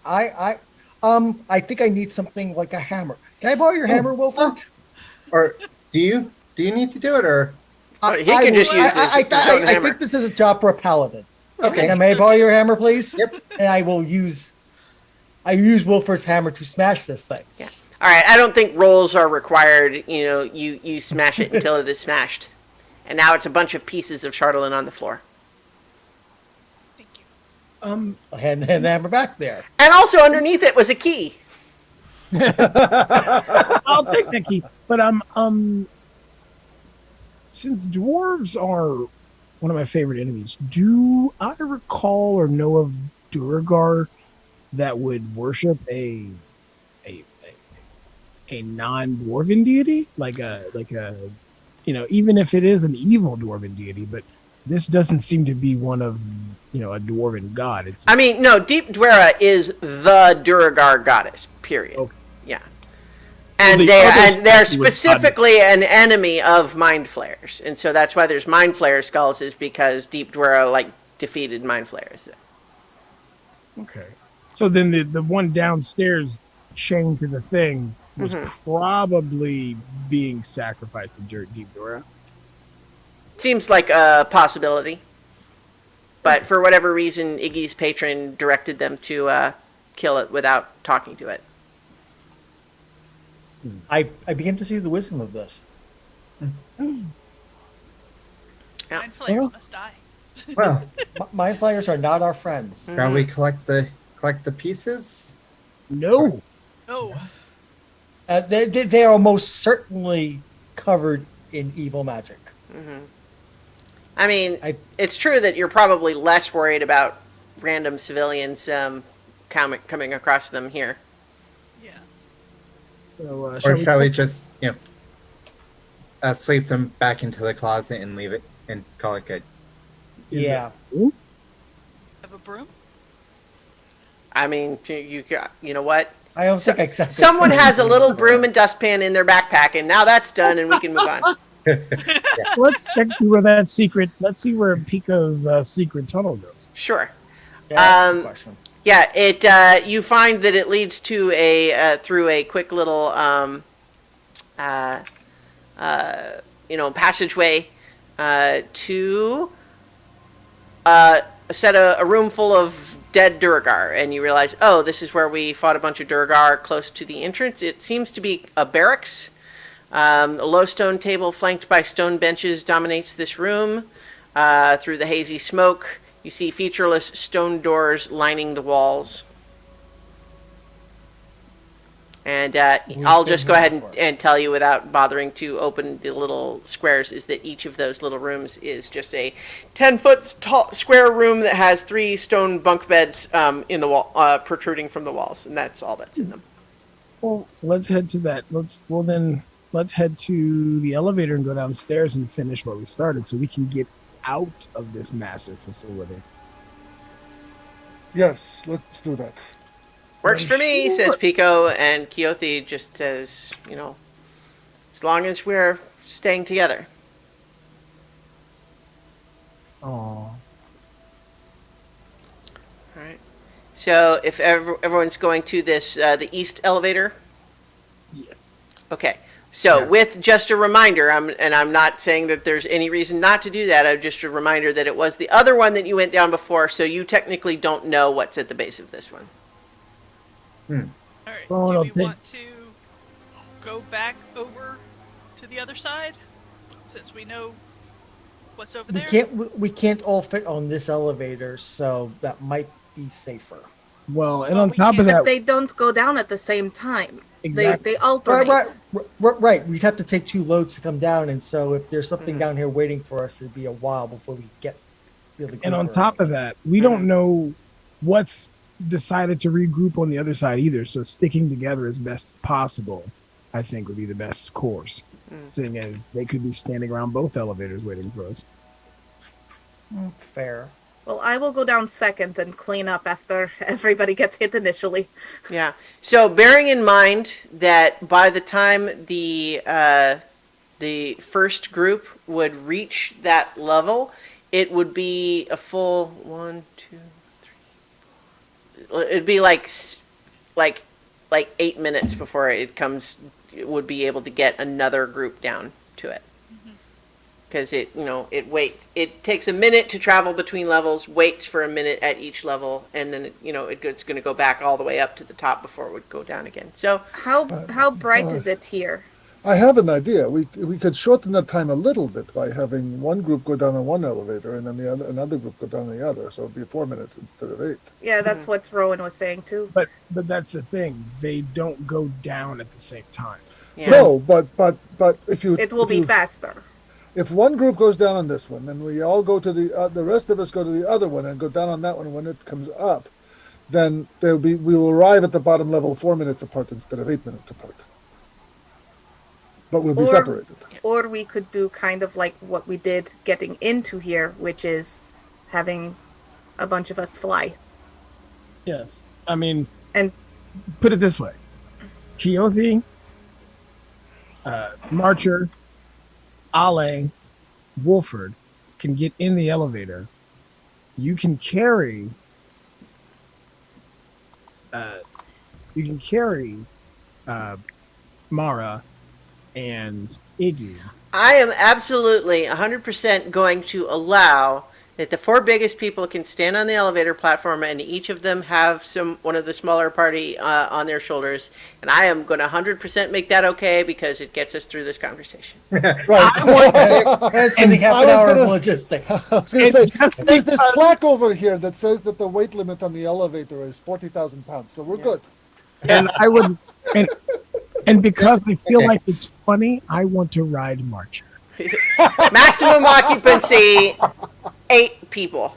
I think I need something like a hammer. Can I borrow your hammer, Wilford? Or do you need to do it, or He could just use his own I hammer. think this is a job for a paladin. okay? Can I borrow your hammer, please? Yep. And I use Wilford's hammer to smash this thing. Yeah. All right. I don't think rolls are required. You know, you smash it until it is smashed, and now it's a bunch of pieces of Chardonnay on the floor. Thank you. I'll hand the hammer back there. And also underneath it was a key. I'll take that key. But since dwarves are one of my favorite enemies, do I recall or know of Duergar that would worship a non-dwarven deity, like a even if it is an evil dwarven deity, but this doesn't seem to be one of a dwarven god. I mean, no, Deep Dwera is the Duergar goddess. Period. Okay. Yeah. And they're specifically an enemy of Mind Flayers, and so that's why there's Mind Flayer skulls, is because Deep Dwera defeated Mind Flayers. Okay. So then the one downstairs chained to the thing was probably being sacrificed to Deep Dora. Seems like a possibility, but for whatever reason, Iggy's patron directed them to kill it without talking to it. I begin to see the wisdom of this. Yeah. Mind Flayer must die. Well, Mind flayers are not our friends. shall we collect the pieces? No. No. They are most certainly covered in evil magic. I mean, it's true that you're probably less worried about random civilians coming across them here. Yeah. So, Or shall we just sweep them back into the closet and leave it and call it good? Yeah. Have a broom? I mean, you know what? I don't think exactly. Someone has a little broom and dustpan in their backpack, and now that's done, and we can move on. Let's check where that secret. Let's see where Pico's secret tunnel goes. Sure. Yeah, that's a good question. Yeah, you find that it leads to through a quick little passageway to a room full of dead Duergar, and you realize, oh, this is where we fought a bunch of Duergar close to the entrance. It seems to be a barracks. A low stone table flanked by stone benches dominates this room. Through the hazy smoke, you see featureless stone doors lining the walls. And I'll just go ahead and tell you without bothering to open the little squares, is that each of those little rooms is just a 10-foot tall square room that has 3 stone bunk beds in the wall, protruding from the walls, and that's all that's in them. Well, let's head to that. Let's head to the elevator and go downstairs and finish what we started, so we can get out of this massive facility. Yes, let's do that. Works for me, Sure. says Pico, and Keothi just says, as long as we're staying together. Aww. All right. So if everyone's going to this, the east elevator? Yes. Okay. So Yeah. with just a reminder, I'm not saying that there's any reason not to do that. Just a reminder that it was the other one that you went down before, so you technically don't know what's at the base of this one. All right. Well, Do I'll we take- want to go back over to the other side, since we know what's over We there? we can't all fit on this elevator, so that might be safer. Well, and Well, on we top of can't- that, But they don't go down at the same time. exactly. They alternate. Right. We'd have to take 2 loads to come down, and so if there's something down here waiting for us, it'd be a while before we get the other group And on around. top of that, we don't know what's decided to regroup on the other side either. So sticking together as best as possible, I think, would be the best course. Seeing as they could be standing around both elevators waiting for us. Fair. Well, I will go down second and clean up after everybody gets hit initially. Yeah. So bearing in mind that by the time the first group would reach that level, it would be a full 1, 2, 3. It'd be like like 8 minutes before it would be able to get another group down to it. Because it takes a minute to travel between levels, waits for a minute at each level, and then it's going to go back all the way up to the top before it would go down again. So How bright is it here? I have an idea. We could shorten the time a little bit by having one group go down on one elevator and then another group go down on the other. So it'd be 4 minutes instead of 8. Yeah, that's what Rowan was saying too. But that's the thing. They don't go down at the same time. yeah. No, but if you It will be faster. if one group goes down on this one, then we all go to the rest of us go to the other one and go down on that one when it comes up. Then we will arrive at the bottom level 4 minutes apart instead of 8 minutes apart. But we'll be separated. Or we could do kind of like what we did getting into here, which is having a bunch of us fly. Yes. I mean, And put it this way. Keothi, Marcher, Ale, Wolford can get in the elevator. You can carry Mara and Iggy. I am absolutely 100% going to allow that the 4 biggest people can stand on the elevator platform and each of them have one of the smaller party on their shoulders. And I am going to 100% make that okay because it gets us through this conversation. Right. And saving half an hour of logistics. I was going to say, just there's this because- plaque over here that says that the weight limit on the elevator is 40,000 pounds. So we're good. And I would, and because I feel like it's funny, I want to ride Marcher. Maximum occupancy, 8 people.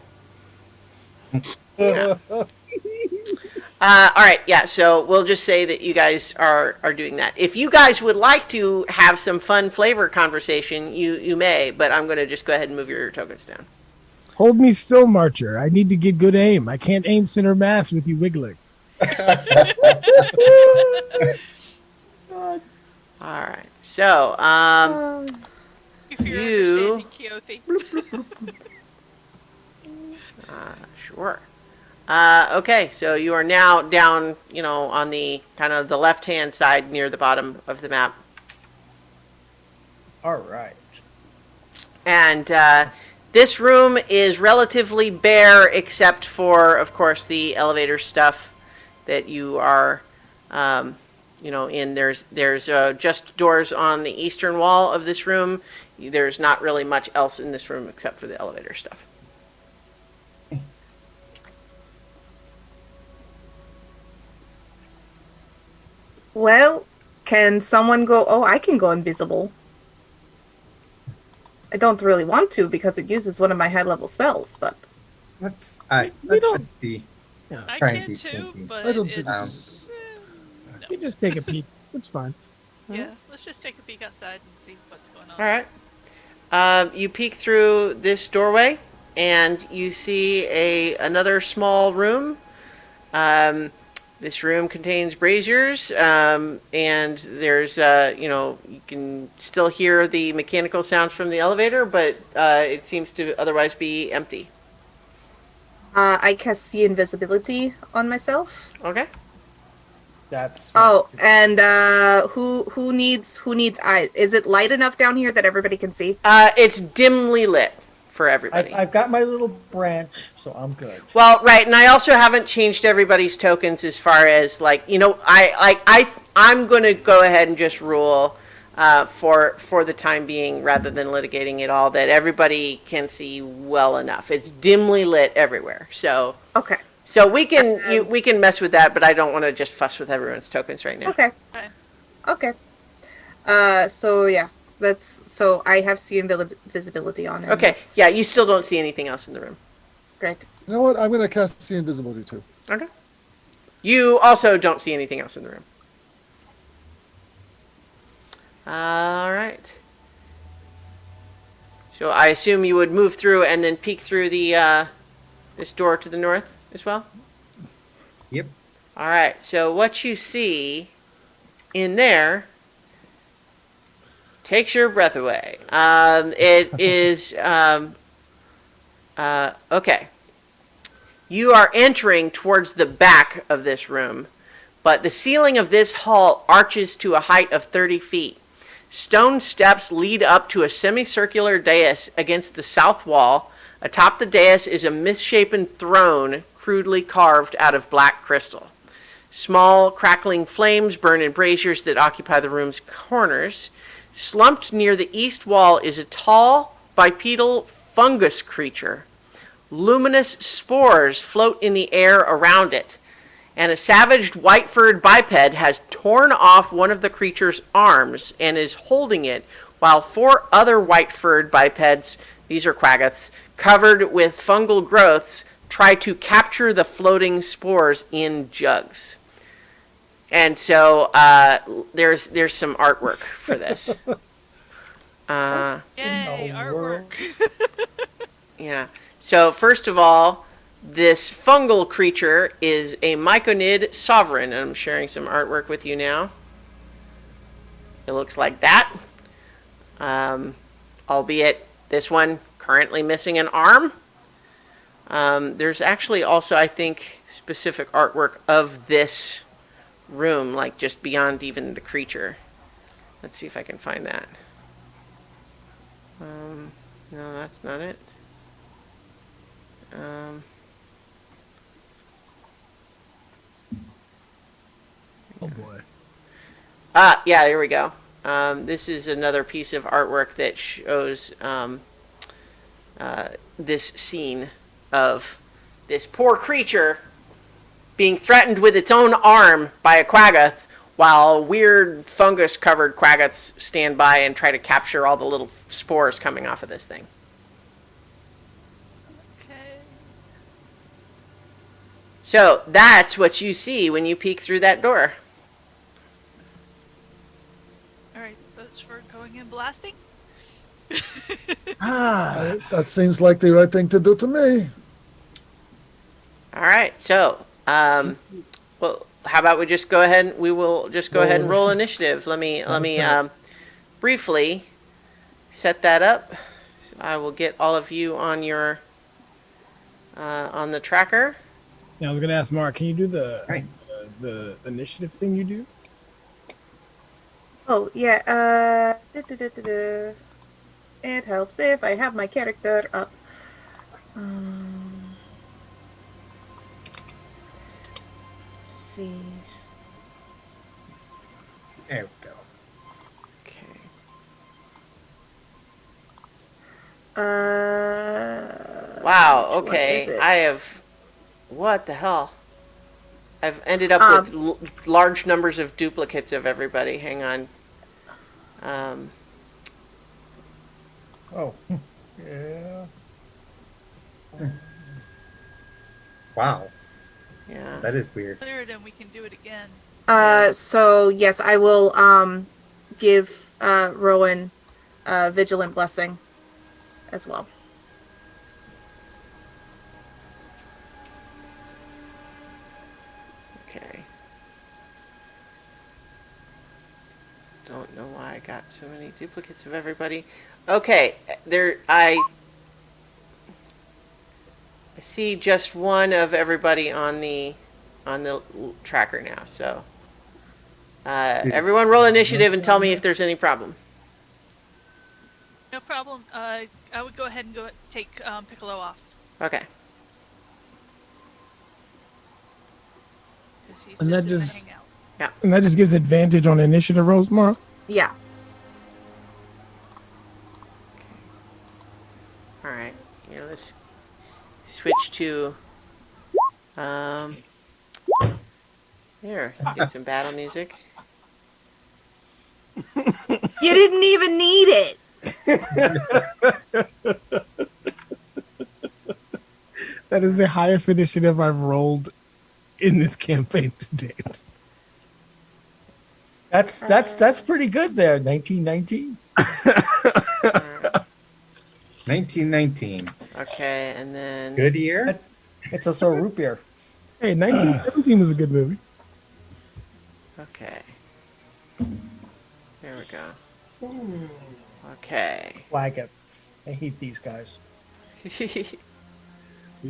Yeah. All right, yeah, so we'll just say that you guys are doing that. If you guys would like to have some fun flavor conversation, you may, but I'm going to just go ahead and move your tokens down. Hold me still, Marcher. I need to get good aim. I can't aim center mass with you wiggling. All right, so, If you're You- understanding Keothi. sure. Okay, so you are now down, on the kind of the left-hand side near the bottom of the map. All right. And this room is relatively bare except for, of course, the elevator stuff that you are, in. There's just doors on the eastern wall of this room. There's not really much else in this room except for the elevator stuff. Well, can someone go? Oh, I can go invisible. I don't really want to because it uses one of my high level spells, but Let's don't- just be. I Trying to can be too, sneaky. but I don't do it's... You just take a peek. It's fine. yeah, let's just take a peek outside and see what's going on. All right. You peek through this doorway, and you see another small room. This room contains braziers, and there's you can still hear the mechanical sounds from the elevator, but it seems to otherwise be empty. I cast see invisibility on myself. Okay. That's Oh, and who needs eyes? Is it light enough down here that everybody can see? It's dimly lit for everybody. I've got my little branch, so I'm good. Well, right, and I also haven't changed everybody's tokens as far as I'm going to go ahead and just rule for the time being, rather than litigating it all, that everybody can see well enough. It's dimly lit everywhere, so Okay. we can mess with that, but I don't want to just fuss with everyone's tokens right now. Okay. Okay. Okay. So yeah, so I have see invisibility on. And Okay, that's yeah, you still don't see anything else in the room. Great. You know what? I'm going to cast see invisibility too. Okay. You also don't see anything else in the room. All right. So I assume you would move through and then peek through the this door to the north as well? Yep. All right. So what you see in there takes your breath away. It is okay. You are entering towards the back of this room, But the ceiling of this hall arches to a height of 30 feet. Stone steps lead up to a semicircular dais against the south wall. Atop the dais is a misshapen throne crudely carved out of black crystal. Small, crackling flames burn in braziers that occupy the room's corners. Slumped near the east wall is a tall, bipedal fungus creature. Luminous spores float in the air around it, and a savaged white-furred biped has torn off one of the creature's arms and is holding it, while 4 other white-furred bipeds, these are quaggoths, covered with fungal growths, try to capture the floating spores in jugs. And so there's some artwork for this. Yay, artwork. Yeah. So first of all, this fungal creature is a Micronid Sovereign. And I'm sharing some artwork with you now. It looks like that. Albeit this one currently missing an arm. There's actually also, I think, specific artwork of this room, like just beyond even the creature. Let's see if I can find that. No, that's not it. Oh boy. Yeah, here we go. This is another piece of artwork that shows this scene of this poor creature being threatened with its own arm by a quaggoth, while weird fungus-covered quaggoths stand by and try to capture all the little spores coming off of this thing. Okay. So that's what you see when you peek through that door. Alright, votes for going and blasting? That seems like the right thing to do to me. All right, so well, how about we just go ahead? We will just go ahead and roll initiative. Let me briefly set that up. So I will get all of you on your on the tracker. Now I was gonna ask Mark, can you do the Right. the initiative thing you do? Oh, yeah. It helps if I have my character up. Let's see. There we go. Okay. Wow. Which one Okay. is it? I have. What the hell? I've ended up with large numbers of duplicates of everybody. Hang on. Oh, yeah. Wow, Yeah. that is weird. Clear it and we can do it again. So yes, I will give Rowan Vigilant Blessing as well. Okay. Don't know why I got so many duplicates of everybody. Okay, I see just one of everybody on the tracker now. So everyone roll initiative and tell me if there's any problem. No problem. I would go ahead and take Piccolo off. Okay. 'Cause he's And that just just- gonna hang out. And that just gives advantage on initiative rolls, Mark. Yeah. All right. Here, let's switch to here. Get some battle music. You didn't even need it. That is the highest initiative I've rolled in this campaign to date. That's pretty good there. 1919. 1919. Okay, and then Good year. It's also root beer. Hey, 1917 was a good movie. okay. There we go. Okay. Wagons. I hate these guys. We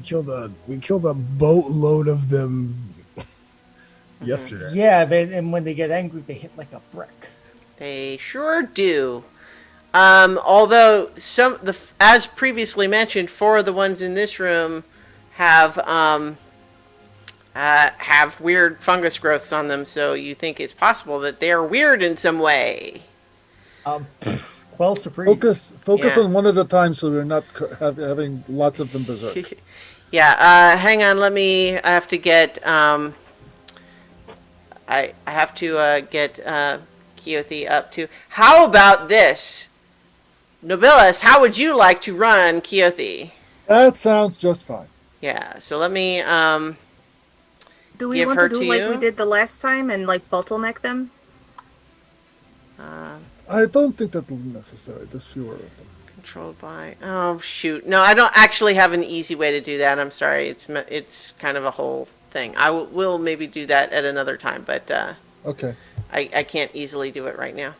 killed a boatload of them yesterday. Yeah, and when they get angry, they hit like a brick. They sure do. Although as previously mentioned, 4 of the ones in this room have weird fungus growths on them, so you think it's possible that they are weird in some way. Quell Surprise. Focus Yeah. on one at a time, so we're not having lots of them berserk. Yeah. Hang on. I have to get. I have to get Keothi up to. How about this, Nobilis? How would you like to run Keothi? That sounds just fine. Yeah. So let me. Do we Give want her to do to like you? we did the last time and like bottleneck them? I don't think that will be necessary. There's fewer of them. Controlled by. Oh shoot! No, I don't actually have an easy way to do that. I'm sorry. It's kind of a whole thing. I will maybe do that at another time, but Okay. I can't easily do it right now.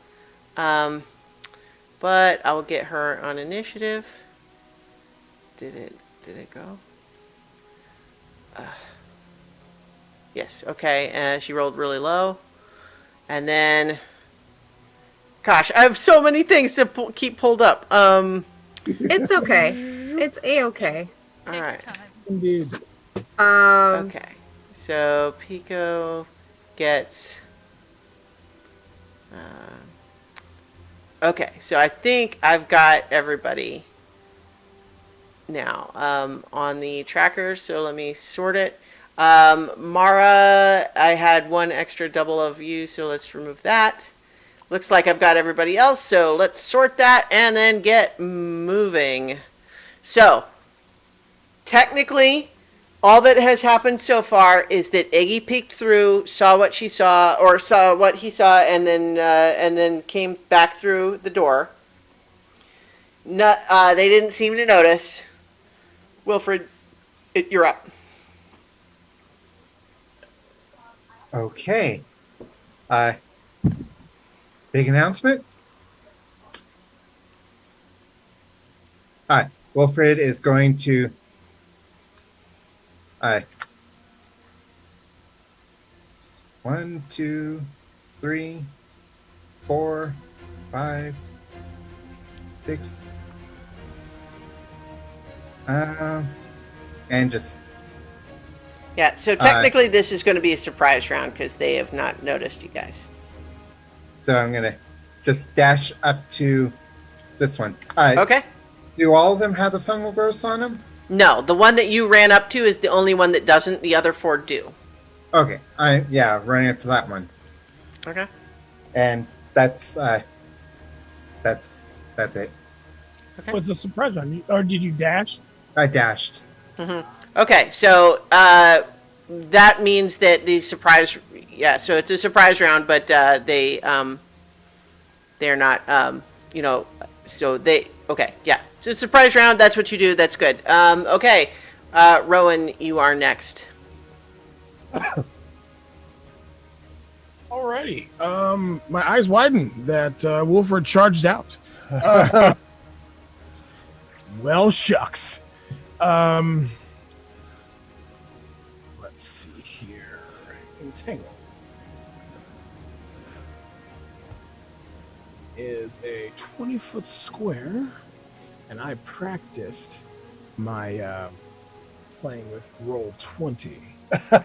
But I will get her on initiative. Did it go? Yes. Okay. She rolled really low, and then. Gosh, I have so many things to keep pulled up. It's okay. It's a-okay. All Take right. your time. Indeed. Okay. So Pico gets. Okay, so I think I've got everybody now on the tracker. So let me sort it. Mara, I had 1 extra double of you, so let's remove that. Looks like I've got everybody else, so let's sort that and then get moving. So, technically, all that has happened so far is that Iggy peeked through, saw what she saw, or saw what he saw, and then came back through the door. No, they didn't seem to notice. Wilfred, you're up. Okay. Big announcement. Wilfred is going to. 1, 2, 3, 4, 5, 6. And just. Yeah, so technically this is going to be a surprise round because they have not noticed you guys. So I'm gonna just dash up to this one. Okay. Do all of them have the fungal growths on them? No, the one that you ran up to is the only one that doesn't. The other 4 do. Okay. Running up to that one. Okay. And that's it. Okay. Well, it's a surprise round. Or did you dash? I dashed. Okay, so that means that the surprise. Yeah, so it's a surprise round, but they're not. So they. Okay, yeah, it's a surprise round. That's what you do. That's good. Okay, Rowan, you are next. Alrighty. My eyes widen that Wolford charged out. Well, shucks. Let's see here. Entangle is a 20-foot square, and I practiced my playing with roll 20.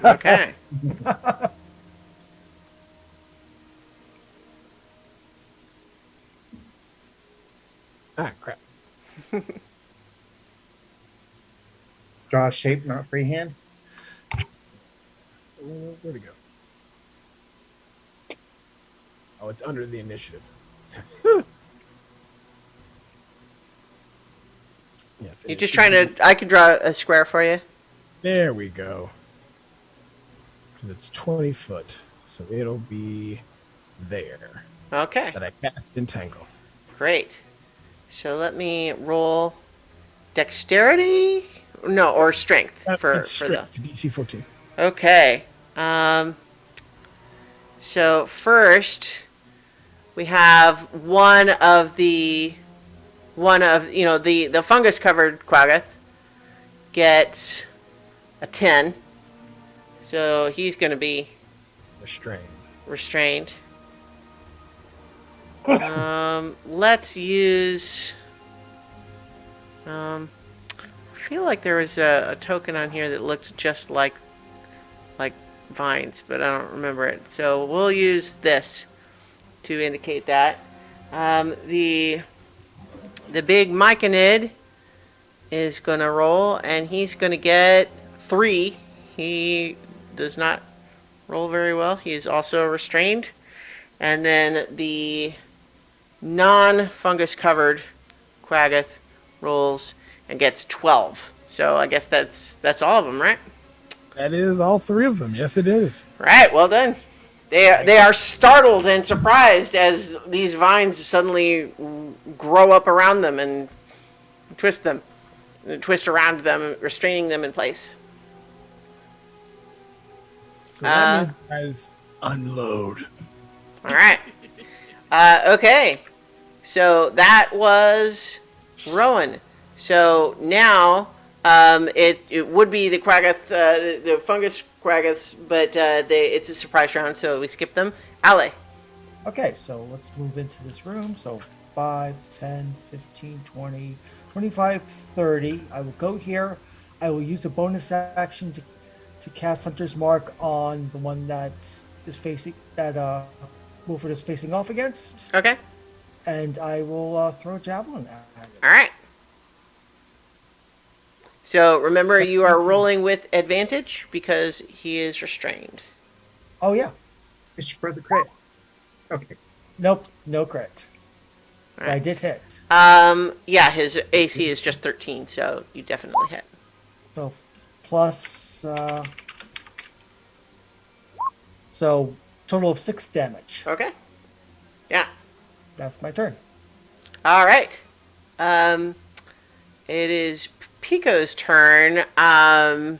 Okay. Ah, crap. Draw a shape, not freehand. Where'd it go? Oh, it's under the initiative. Yeah, You're just trying to. I can draw a square for you. There we go. It's 20 foot, so it'll be there Okay. that I cast Entangle. Great. So let me roll dexterity. No, or strength for It's straight to DC 14. Okay. So first, we have one of the fungus covered Quaggoth gets a 10. So he's going to be Restrained. Let's use. I feel like there was a token on here that looked just like vines, but I don't remember it. So we'll use this to indicate that. The big Micronid is going to roll, and he's going to get 3. He does not roll very well. He is also restrained. And then the non-fungus covered Quaggoth rolls and gets 12. So I guess that's all of them, right? That is all 3 of them. Yes, it is. Right, well done. They are startled and surprised as these vines suddenly grow up around them and twist around them, restraining them in place. So that means, guys, unload. All right. Okay. So that was Rowan. So now it would be the Quaggoth, the fungus Quaggoths, but it's a surprise round, so we skip them. Ale. Okay, so let's move into this room. So 5, 10, 15, 20, 25, 30. I will go here. I will use a bonus action to cast Hunter's Mark on the one that is facing, that Wilfred is facing off against. Okay. And I will throw a javelin at it. All right. So remember, you are rolling with advantage because he is restrained. Oh, yeah. It's for the crit. Okay. Nope, no crit. All right. I did hit. Yeah, his AC is just 13, so you definitely hit. So plus, so total of 6 damage. Okay. Yeah. That's my turn. All right. It is Pico's turn, and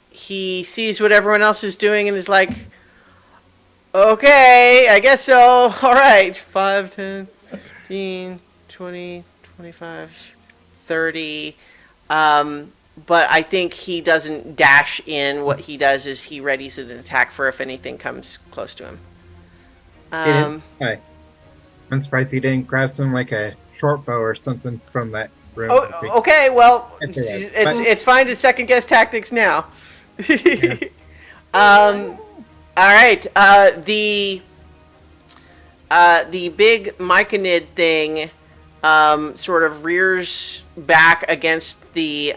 he sees what everyone else is doing and is like, okay, I guess so. All right. 5, 10, 15, 20, 25, 30. But I think he doesn't dash in. What he does is he readies an attack for if anything comes close to him. Hey, I'm surprised he didn't grab some like a short bow or something from that room. Oh, okay. Well, It's it's fine to second guess tactics now. All right. The big Micronid thing sort of rears back against the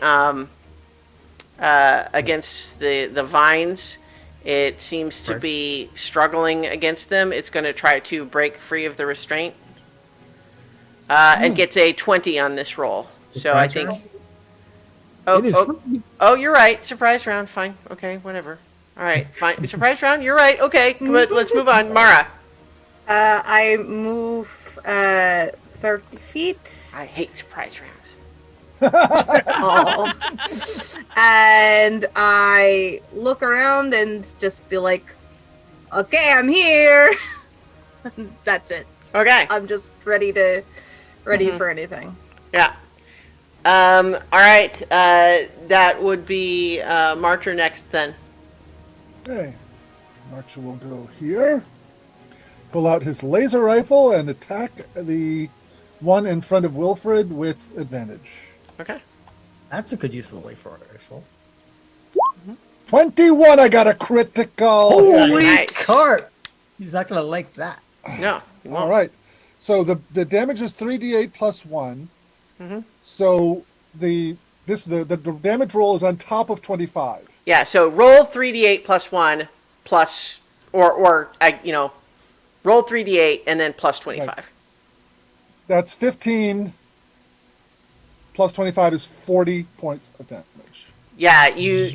vines. It seems to be struggling against them. It's going to try to break free of the restraint. And gets a 20 on this roll. So I think... Oh, you're right. Surprise round. Fine. Okay, whatever. All right, fine. Surprise round. You're right. Okay, but let's move on. Mara. I move 30 feet. I hate surprise rounds. Oh. And I look around and just be like, okay, I'm here. That's it. Okay. I'm just ready for anything. Yeah. All right. That would be Marcher next then. Okay. Marcher will go here. Pull out his laser rifle and attack the one in front of Wilfred with advantage. Okay. That's a good use of the Wayfarer rifle. 21, I got a critical. Holy Nice. cart! He's not gonna like that. No. You won't. All right. So the damage is 3d8 plus 1. Mm-hmm. So the damage roll is on top of 25. Yeah. So roll 3d8 plus 1 plus roll 3d8 and then plus 25. Right. That's 15 plus 25 is 40 points of damage. Yeah. You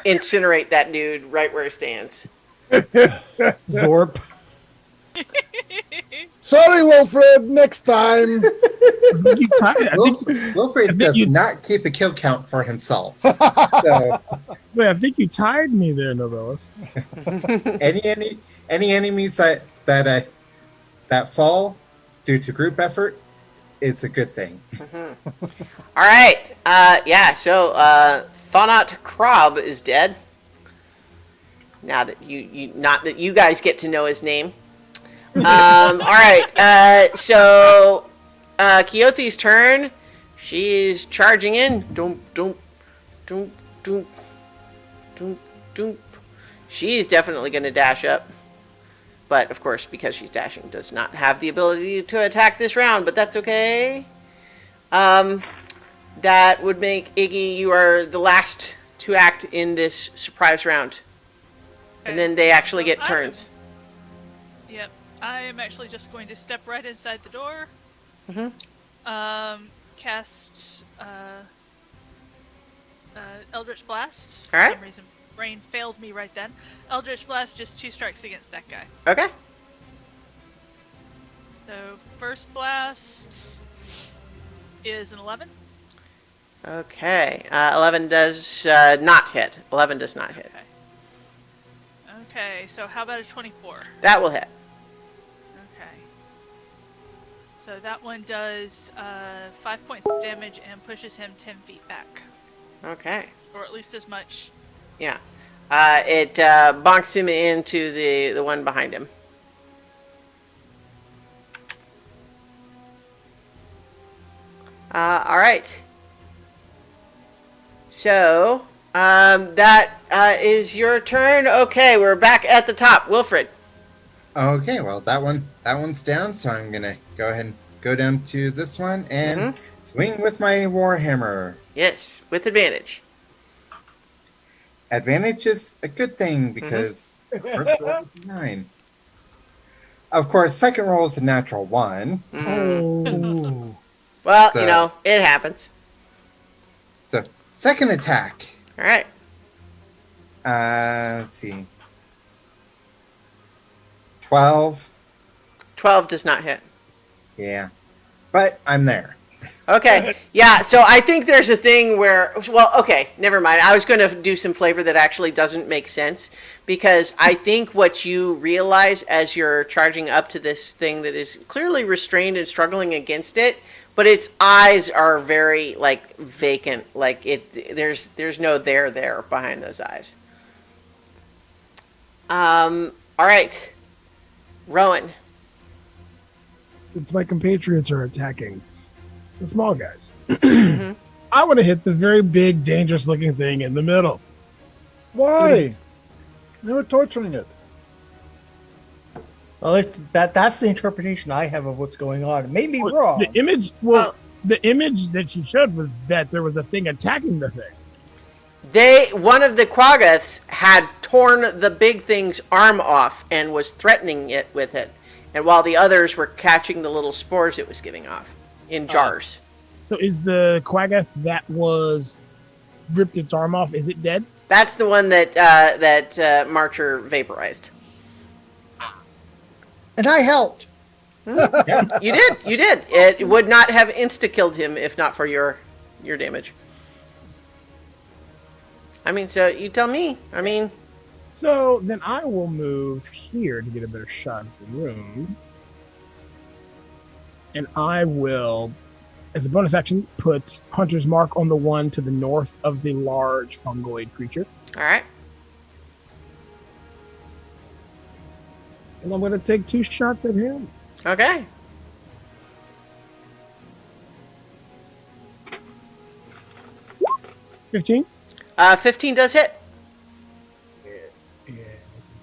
incinerate that dude right where he stands. Zorp. Sorry, Wilfred. Next time. Wilfred does not keep a kill count for himself. So, Wait, I think you tired me there, Novellis. any enemies that fall due to group effort is a good thing. All right. Yeah. So Thonot Krob is dead. Now that not that you guys get to know his name. All right. So Keothi's turn. She's charging in. Doom, doom, doom, doom, doom, doom. She's definitely going to dash up. But, of course, because she's dashing, does not have the ability to attack this round. But that's okay. That would make Iggy, you are the last to act in this surprise round. And then they actually get turns. Yep. I am actually just going to step right inside the door. Cast Eldritch Blast. All right. For some reason, brain failed me right then. Eldritch Blast, just 2 strikes against that guy. Okay. So first blast is an 11. Okay. 11 does not hit. 11 does not hit. Okay, so how about a 24? That will hit. Okay. So that one does 5 points of damage and pushes him 10 feet back. Okay. Or at least as much. Yeah. It bonks him into the one behind him. All right. So, that is your turn. Okay, we're back at the top. Wilfred. Okay, well that one's down, so I'm gonna go ahead and go down to this one and swing with my warhammer. Yes, with advantage. Advantage is a good thing because first roll is a 9. Of course, second roll is a natural 1. Oh. Well, So- it happens. So second attack. All right. Let's see. 12. 12 does not hit. Yeah, but I'm there. Okay. Yeah, so I think there's a thing where, well, okay, never mind. I was going to do some flavor that actually doesn't make sense because I think what you realize as you're charging up to this thing that is clearly restrained and struggling against it, but its eyes are very like vacant, like there's no there behind those eyes. All right. Rowan. Since my compatriots are attacking the small guys, I want to hit the very big, dangerous-looking thing in the middle. Why? They were torturing it. Well, that's the interpretation I have of what's going on. It may be wrong. The image, the image that she showed was that there was a thing attacking the thing. One of the Quaggoths had torn the big thing's arm off and was threatening it with it. And while the others were catching the little spores it was giving off in jars. So is the Quaggoth that was ripped its arm off, is it dead? That's the one that Marcher vaporized. And I helped. You did. It would not have insta-killed him if not for your damage. I mean, so you tell me. I mean... So then I will move here to get a better shot of the room. And I will, as a bonus action, put Hunter's Mark on the one to the north of the large fungoid creature. All right. And I'm going to take 2 shots at him. Okay. $15. 15 does hit. And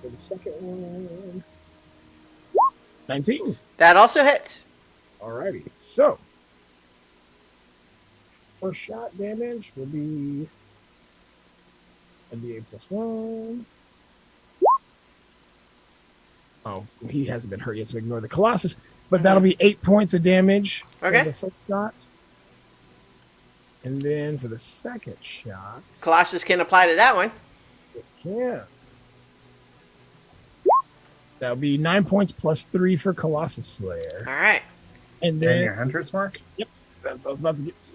for the second one, 19. That also hits. Alrighty. So, first shot damage will be a D8 plus 1. Oh, he hasn't been hurt yet, so ignore the Colossus. But that'll be 8 points of damage Okay. for the first shot. And then for the second shot, Colossus can apply to that one. it can. That'll be 9 points plus 3 for Colossus Slayer. All right. And And then your hunter's mark? that's what I was about to get to.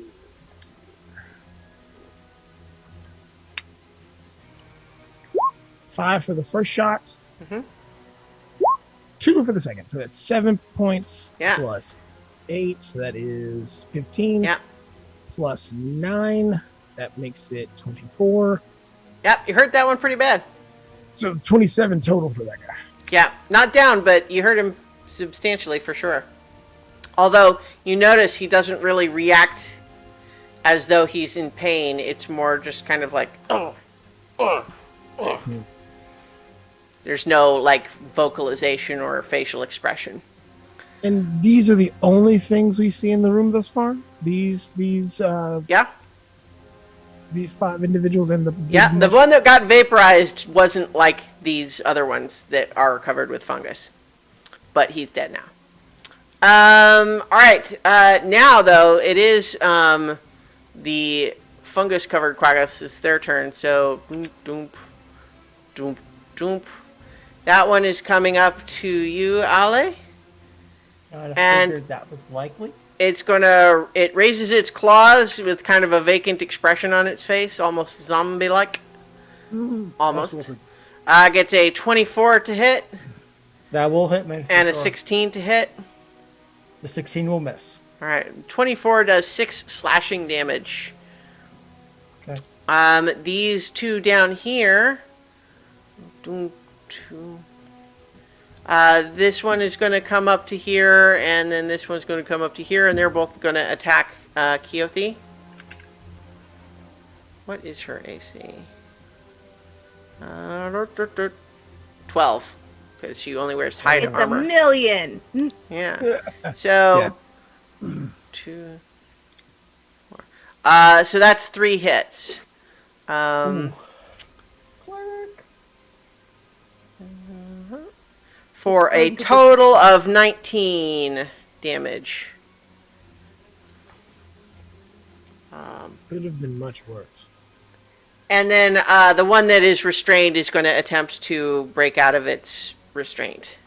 Five for the first shot. Mhm. 2 for the second. So that's 7 points Yeah. plus 8. So that is 15. Yeah. Plus 9. That makes it 24. Yep, you hurt that one pretty bad. So 27 total for that guy. Yeah, not down, but you hurt him substantially for sure. Although you notice he doesn't really react as though he's in pain. It's more just kind of like, There's no like vocalization or facial expression. And these are the only things we see in the room thus far. These Yeah. These 5 individuals and the Yeah, the one that got vaporized wasn't like these other ones that are covered with fungus. But he's dead now. All right. Now, though, it is the fungus-covered Quaggas. It's their turn. So, doomp, doomp, doomp, doomp. That one is coming up to you, Ale. I figured that was likely. It raises its claws with kind of a vacant expression on its face, almost zombie-like. Almost. Gets a 24 to hit. That will hit me. And a 16 to hit. The 16 will miss. Alright, 24 does 6 slashing damage. Okay. These two down here. This one is going to come up to here, and then this one's going to come up to here, and they're both going to attack Keothi. What is her AC? 12, because she only wears hide It's armor. a million. Yeah. So, 2, 4. So that's 3 hits. For a total of 19 damage. Could have been much worse. And then the one that is restrained is going to attempt to break out of its restraint.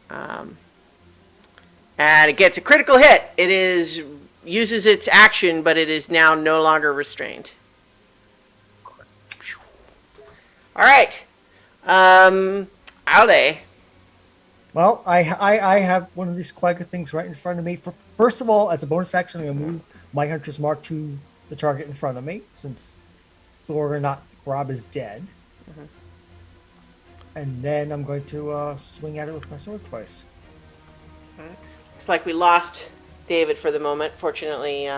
And it gets a critical hit. It uses its action, but it is now no longer restrained. All right. Ale. Well, I have one of these Quagga things right in front of me. First of all, as a bonus action, I'm going to move my Hunter's Mark to the target in front of me, since Thor, not Rob, is dead. And then I'm going to swing at it with my sword twice. Looks like we lost David for the moment. Fortunately,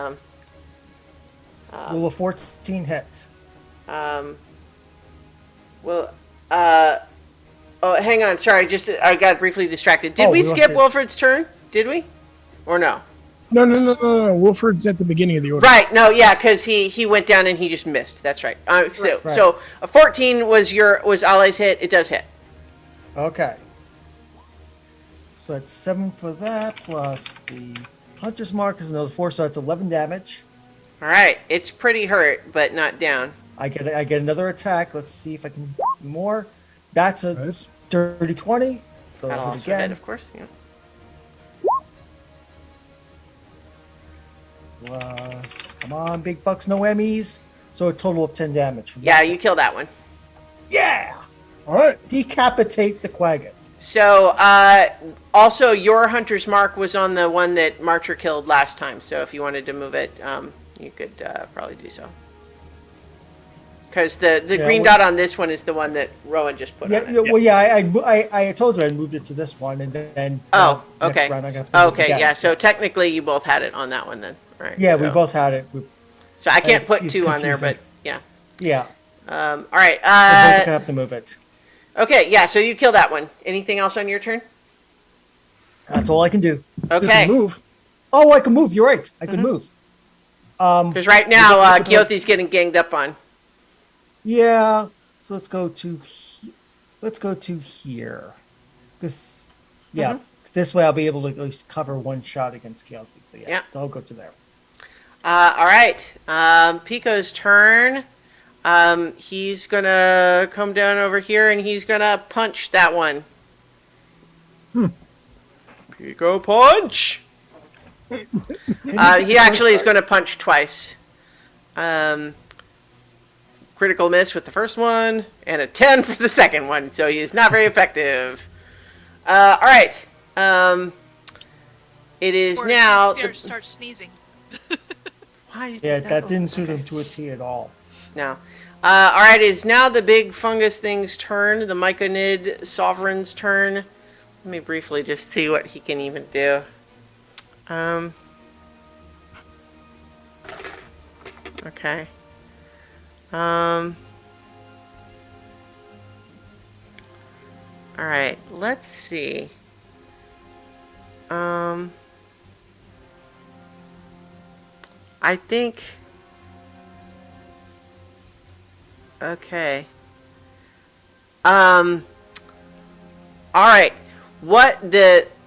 Will a 14 hit? Oh, hang on. Sorry, I got briefly distracted. Did we skip Wilfred's turn? Did we? Or no? No. Wilfred's at the beginning of the order. Right. No. Yeah, because he went down and he just missed. That's right. So a 14 was Ale's hit. It does hit. Okay. So that's 7 for that, plus the Hunter's Mark is another 4, so that's 11 damage. All right. It's pretty hurt, but not down. I get another attack. Let's see if I can do more. That's a Nice. dirty 20. So That'll I'll hit also again. hit, of course. Yeah. Plus, come on, big bucks, no Emmys. So a total of 10 damage. From Yeah, that. you kill that one. Yeah! All right. Decapitate the Quagga. So, also, your Hunter's Mark was on the one that Marcher killed last time. So, if you wanted to move it, you could probably do so. Because the green dot on this one is the one that Rowan just put on it. Well, I told you I moved it to this one, and then Oh, next okay. round I got to move it Okay, again. yeah. So technically, you both had it on that one then, right? Yeah, so, we both had it. So I can't it's put 2 on there, confusing. but yeah. Yeah, All right. we're both gonna have to move it. Okay, yeah. So you kill that one. Anything else on your turn? That's all I can do. You can Okay. move. Oh, I can move. You're right. I can move. Because right now, Gyothi's getting ganged up on. Yeah. So let's go to here. This, yeah. This way I'll be able to at least cover one shot against Kelsey. So yeah. Yeah. So I'll go to there. All right. Pico's turn. He's gonna come down over here and he's gonna punch that one. Pico punch. He actually is gonna punch twice. Critical miss with the first one and a 10 for the second one, so he is not very effective. All right. It is Or now. Start sneezing. Why did Yeah, that didn't suit him to a T at all. No. All right, it's now the big fungus thing's turn, the Micronid Sovereign's turn. Let me briefly just see what he can even do. Okay. All right, let's see. I think. Okay. All right. What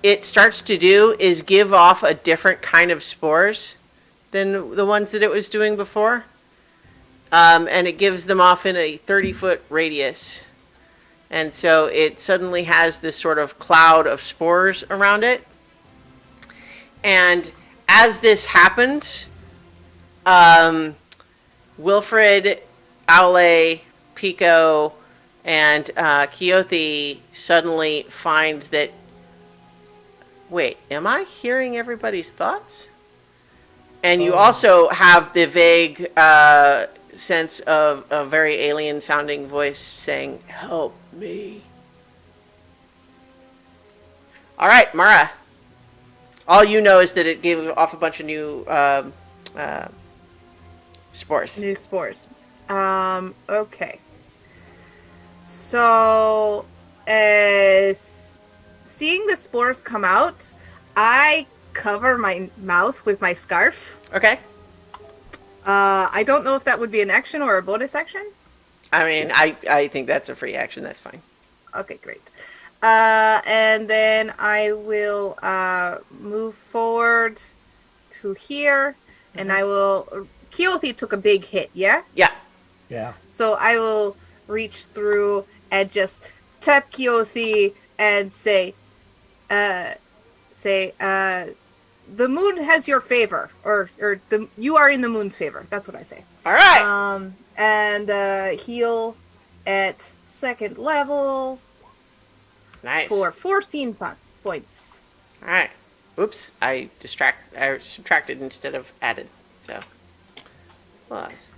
it starts to do is give off a different kind of spores than the ones that it was doing before. And it gives them off in a 30-foot radius. And so it suddenly has this sort of cloud of spores around it. And as this happens, Wilfred, Aule, Pico, and Keothi suddenly find that... Wait, am I hearing everybody's thoughts? And you also have the vague sense of a very alien-sounding voice saying, "Help me." All right, Mara. All you know is that it gave off a bunch of new spores. New spores. Okay. So, as seeing the spores come out, I cover my mouth with my scarf. Okay. I don't know if that would be an action or a bonus action. I mean, I think that's a free action. That's fine. Okay, great. And then I will move forward to here, and I will... Keothi took a big hit, yeah? Yeah. Yeah. So I will reach through and just tap Keothi and say, the moon has your favor, or you are in the moon's favor. That's what I say. All right. And heal at second level Nice. for 14 points. All right. Oops. I subtracted instead of added. So. Plus.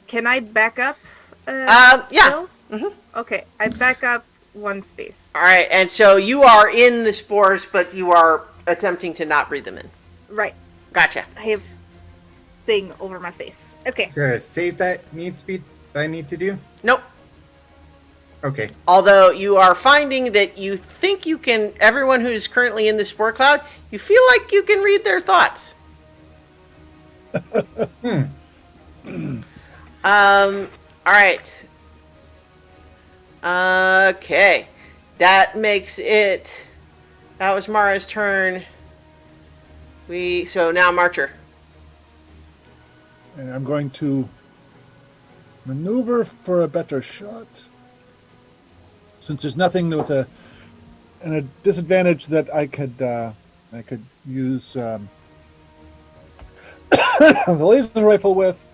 Can I back up? Yeah. Still? Mm-hmm. Okay, I back up one space. All right. And so you are in the spores, but you are attempting to not breathe them in. Right. Gotcha. I have thing over my face. Okay. Is there a save that I need to do? Nope. Okay. Although you are finding that you think you can, everyone who is currently in the spore cloud, you feel like you can read their thoughts. All right. Okay. That makes it... That was Mara's turn. So now Marcher. And I'm going to maneuver for a better shot. Since there's nothing with a disadvantage that I could use the laser rifle with,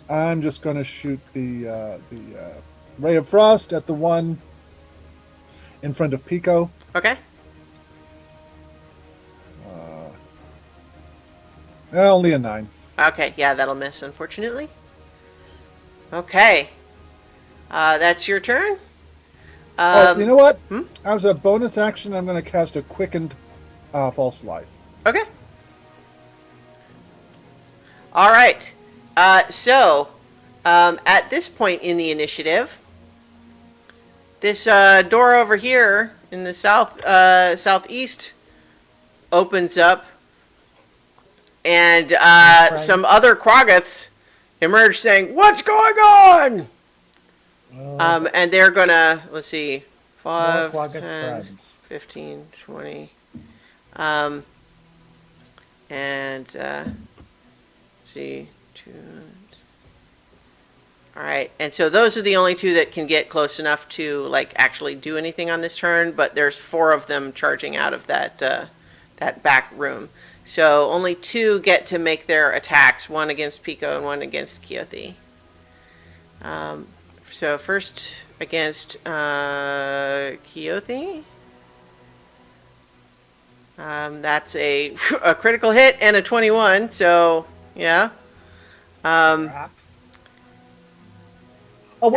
I'm just going to shoot the ray of frost at the one in front of Pico. Okay. Only a 9. Okay, yeah, that'll miss, unfortunately. Okay. That's your turn. You know what? Hmm? As a bonus action, I'm going to cast a quickened false life. Okay. All right. So, at this point in the initiative, this door over here in the southeast opens up, and some other Krogoths emerge saying, "What's going on?" And they're gonna, let's see, 5, More Krogoth 10, friends. 15, 20. See, 2. All right, and so those are the only 2 that can get close enough to like actually do anything on this turn. But there's 4 of them charging out of that back room. So only 2 get to make their attacks. 1 against Pico and 1 against Keothi. So first against Keothi. That's a critical hit and a 21. So yeah. Oh,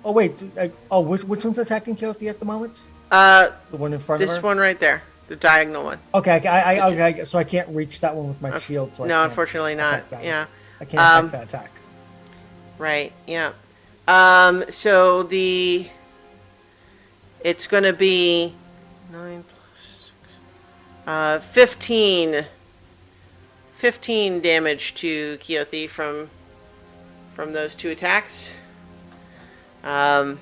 wait. Which one's attacking Keothi at the moment? Uh, The one in front of this her? one right there, the diagonal one. Okay, okay, so I can't reach that one with my shield. So I No, can't unfortunately not. attack that one. Yeah. I can't attack that attack. Right. Yeah. So it's going to be 9 plus 6, 15 damage to Keothi from those two attacks. And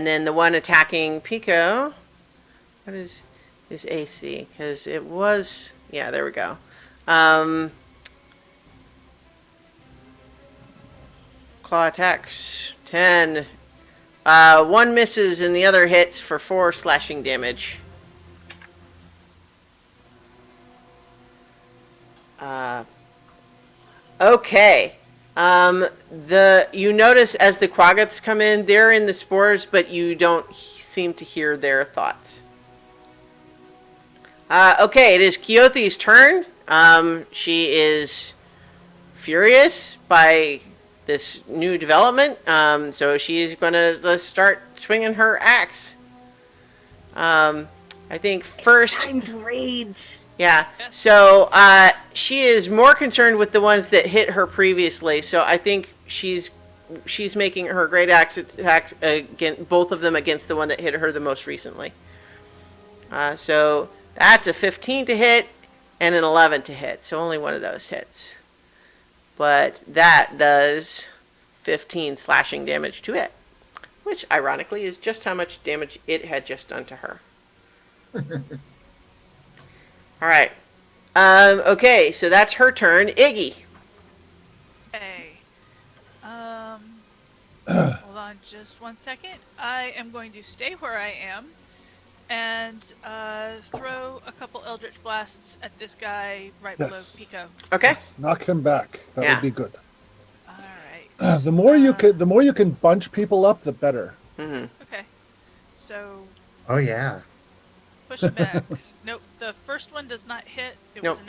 then the one attacking Pico, what is his AC? Because it was, yeah, there we go. Claw attacks, 10. One misses and the other hits for 4 slashing damage. Okay. You notice as the Quaggoths come in, they're in the spores, but you don't seem to hear their thoughts. Okay, it is Keothi's turn. She is furious by this new development, so she is going to start swinging her axe. I think first... Time to rage. Yeah, so she is more concerned with the ones that hit her previously, so I think she's making her great axe attacks against both of them against the one that hit her the most recently. So that's a 15 to hit and an 11 to hit, so only one of those hits. But that does 15 slashing damage to it, which ironically is just how much damage it had just done to her. All right. Okay, so that's her turn. Iggy. Okay. Hold on just 1 second. I am going to stay where I am and throw a couple Eldritch Blasts at this guy right below Yes. Pico. Okay. Yes, knock him back. That Yeah. would be good. All right. The more you can bunch people up, the better. Mm-hmm. Okay. So Oh yeah. push it back. Nope. The first one does not hit. It Nope. was an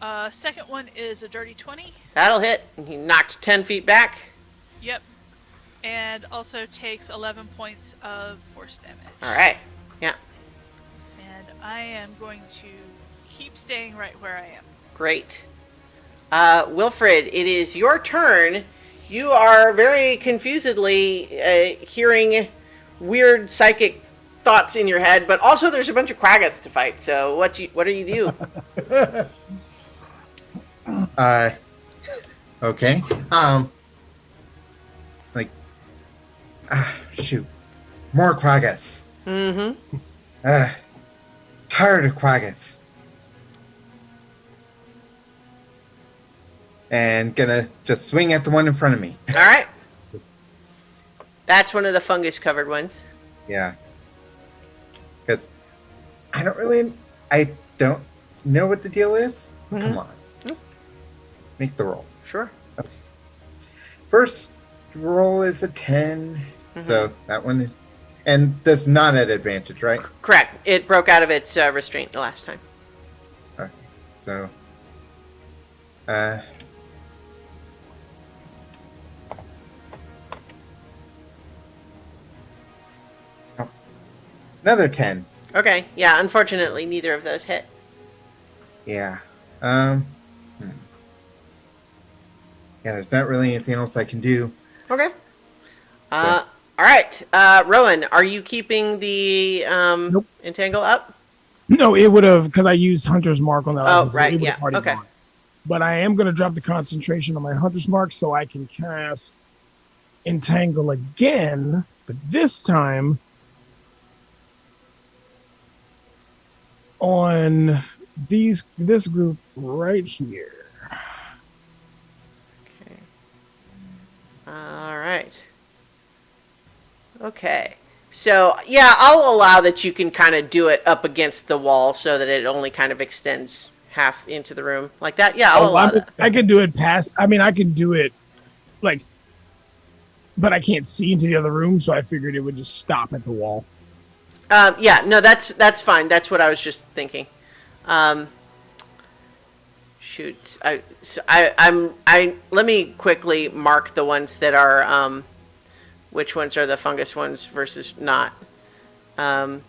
8. Second one is a dirty 20. That'll hit. He knocked 10 feet back. Yep. And also takes 11 points of force damage. All right. Yeah. And I am going to keep staying right where I am. Great. Wilfred, it is your turn. You are very confusedly hearing weird psychic thoughts in your head, but also there's a bunch of Quaggoths to fight. So what do you do? Okay. Like, shoot, more Quaggas. Mm-hmm. Tired of Quaggas. And gonna just swing at the one in front of me. All right. That's one of the fungus-covered ones. Yeah. Because I don't know what the deal is. Come on. Make the roll. Sure. First roll is a 10. So that one is, and does not at advantage, right? Correct. It broke out of its restraint the last time. Okay. So, another 10. Okay. Yeah. Unfortunately, neither of those hit. Yeah. Yeah, there's not really anything else I can do. Okay. All right. Rowan, are you keeping the Nope. entangle up? No, it would have, because I used Hunter's Mark on that. Oh, item, so right, it would yeah, have already okay. gone. But I am going to drop the concentration on my Hunter's Mark so I can cast Entangle again, but this time on this group right here. Okay. All right. Okay. So, yeah, I'll allow that you can kind of do it up against the wall so that it only kind of extends half into the room like that. Yeah, I'll allow that. I can do it past. I mean, I can do it like, but I can't see into the other room, so I figured it would just stop at the wall. Yeah, no, that's fine. That's what I was just thinking. shoot. Let me quickly mark the ones that are, which ones are the fungus ones versus not. I'm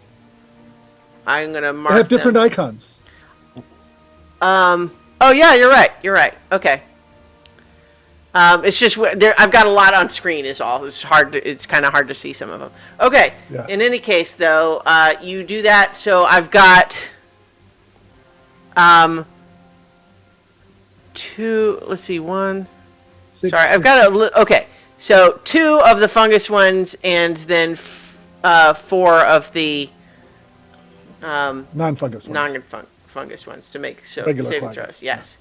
going to mark They have different them. icons. Oh yeah, you're right. Okay. It's just I've got a lot on screen. Is all. It's kind of hard to see some of them. Okay. Yeah. In any case, though, you do that. So I've got two. Let's see, one. Six, Sorry, I've got okay. So 2 of the fungus ones, and then 4 of the Non-fungus ones. non-fungus ones to make Regular saving quaggas, throws. Yes.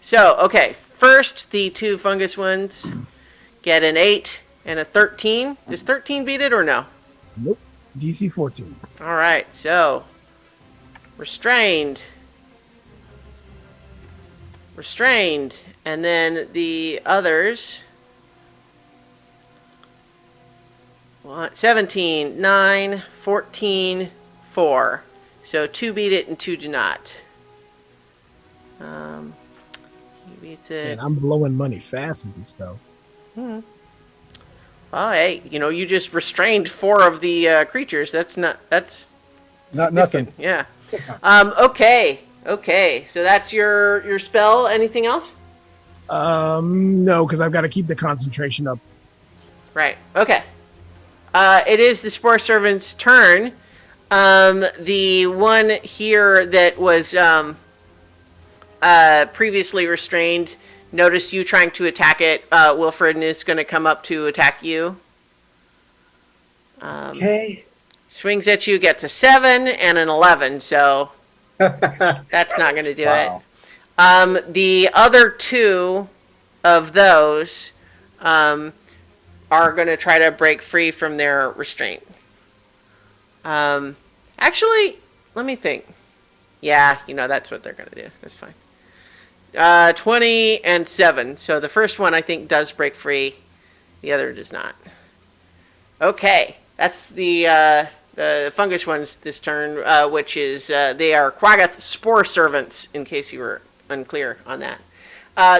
So, okay, first the 2 fungus ones get an 8 and a 13. Does 13 beat it or no? Nope. DC 14. All right, so restrained, and then the others. 17, 9, 14, 4. So 2 beat it and 2 do not. He beats it. And I'm blowing money fast with this spell. Well, hey, you just restrained 4 of the creatures. That's Not significant. nothing. Yeah. Okay. So that's your spell. Anything else? No, because I've got to keep the concentration up. Right. Okay. It is the Spore Servant's turn. The one here that was previously restrained noticed you trying to attack it, Wilfred, and is going to come up to attack you. Okay. Swings at you, gets a 7 and an 11, so that's not going to do Wow. it. The other 2 of those are going to try to break free from their restraint. Actually, let me think. Yeah, that's what they're going to do. That's fine. 20 and 7. So the first one, I think, does break free. The other does not. Okay. That's the fungus ones this turn, which is they are Quaggoth Spore Servants, in case you were unclear on that.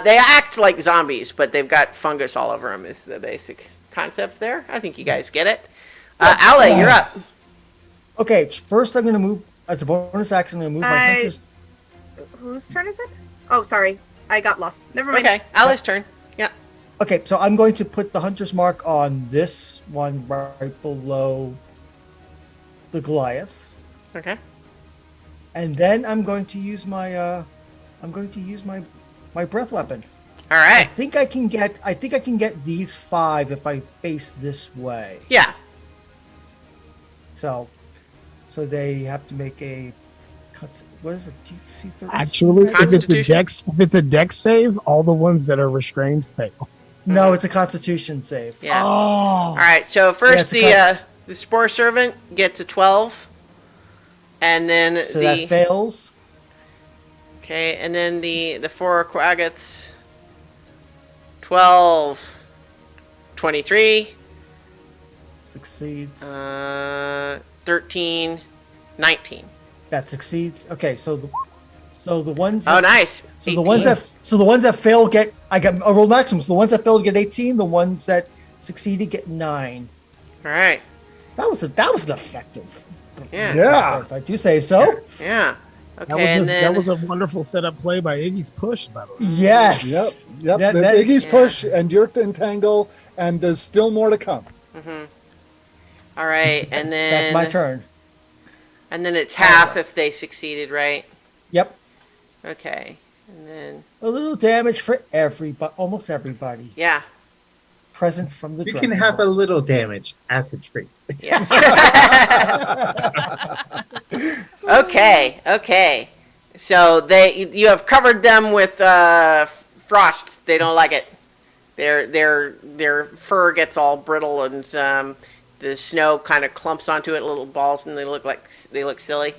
They act like zombies, but they've got fungus all over them is the basic concept there. I think you guys get it. Ale, you're up. Okay, first I'm going to move, as a bonus action, I'm going to move my hunters. Whose turn is it? Oh, sorry. I got lost. Never mind. Okay, Ale's turn. Yeah. Okay, so I'm going to put the hunter's mark on this one right below the Goliath. Okay. And then I'm going to use my my breath weapon. All I right. think I can get these 5 if I face this way. Yeah. So they have to make a what is it? DC 13? Actually, if Constitution? it's a dex save, all the ones that are restrained fail. No, it's a Constitution save. Yeah. Oh. All right. So first Yeah, the Spore Servant gets a 12, and then So that fails. okay, and then the 4 Quaggoths 12, 23, Succeeds. 13, 19. That succeeds. Okay, so the ones. Oh, nice. So the ones that fail get. I roll maximum. So the ones that fail get 18. The ones that succeeded get 9. All right. That was an effective. Yeah. Yeah. If I do say so. Yeah. Okay, That was a wonderful setup play by Iggy's push, by the way. Yes. Yep. That- the that- Iggy's Yeah. push and Yurt entangle, and there's still more to come. All right, and then That's my turn. And then it's half if they succeeded, right? Yep. Okay. And then A little damage for everybody, almost everybody yeah. present from the. You can have a little damage as a treat. Yeah. Okay. So you have covered them with frost. They don't like it. Their fur gets all brittle, and the snow kind of clumps onto it, little balls, and they look silly.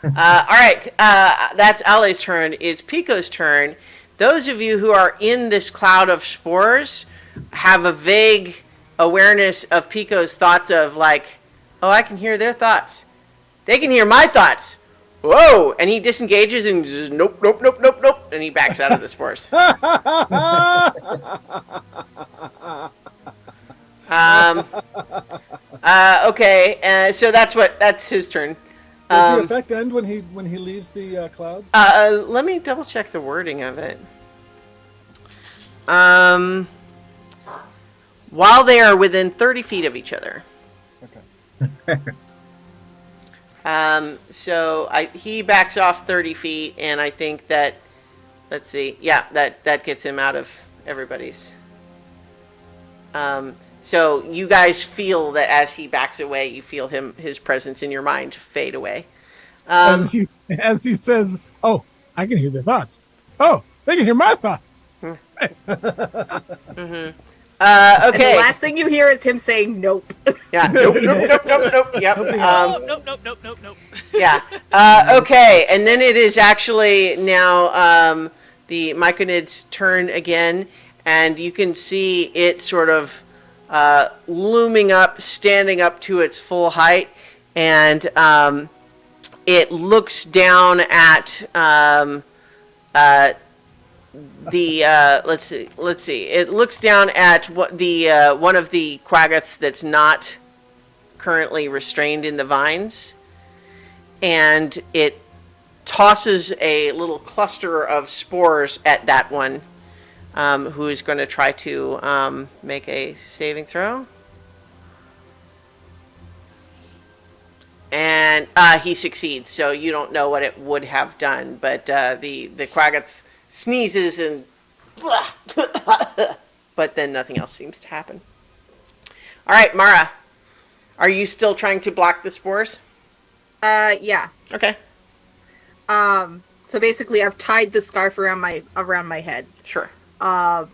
All right, that's Ali's turn. It's Pico's turn. Those of you who are in this cloud of spores have a vague awareness of Pico's thoughts of like, oh, I can hear their thoughts. They can hear my thoughts. Whoa! And he disengages and just nope, nope, nope, nope, nope, and he backs out of the spores. Okay, so that's his turn. Does the effect end when he leaves the cloud? Let me double check the wording of it. While they are within 30 feet of each other. Okay. So he backs off 30 feet, and I think that, let's see, yeah, that gets him out of everybody's. So you guys feel that as he backs away, you feel his presence in your mind fade away. As he says, "Oh, I can hear their thoughts. Oh, they can hear my thoughts." Okay. And the last thing you hear is him saying nope. Yeah. Nope. Nope. Nope. Nope. Nope. Yep. Nope. Yeah. Okay. And then it is actually now the Micronid's turn again, and you can see it sort of looming up, standing up to its full height, and it looks down at let's see. It looks down at what the one of the quaggoths that's not currently restrained in the vines, and it tosses a little cluster of spores at that one, who is going to try to make a saving throw. And he succeeds, so you don't know what it would have done, but the quaggoth sneezes and but then nothing else seems to happen. All right, Mara, are you still trying to block the spores? Yeah. Okay. So basically, I've tied the scarf around my head. Sure. And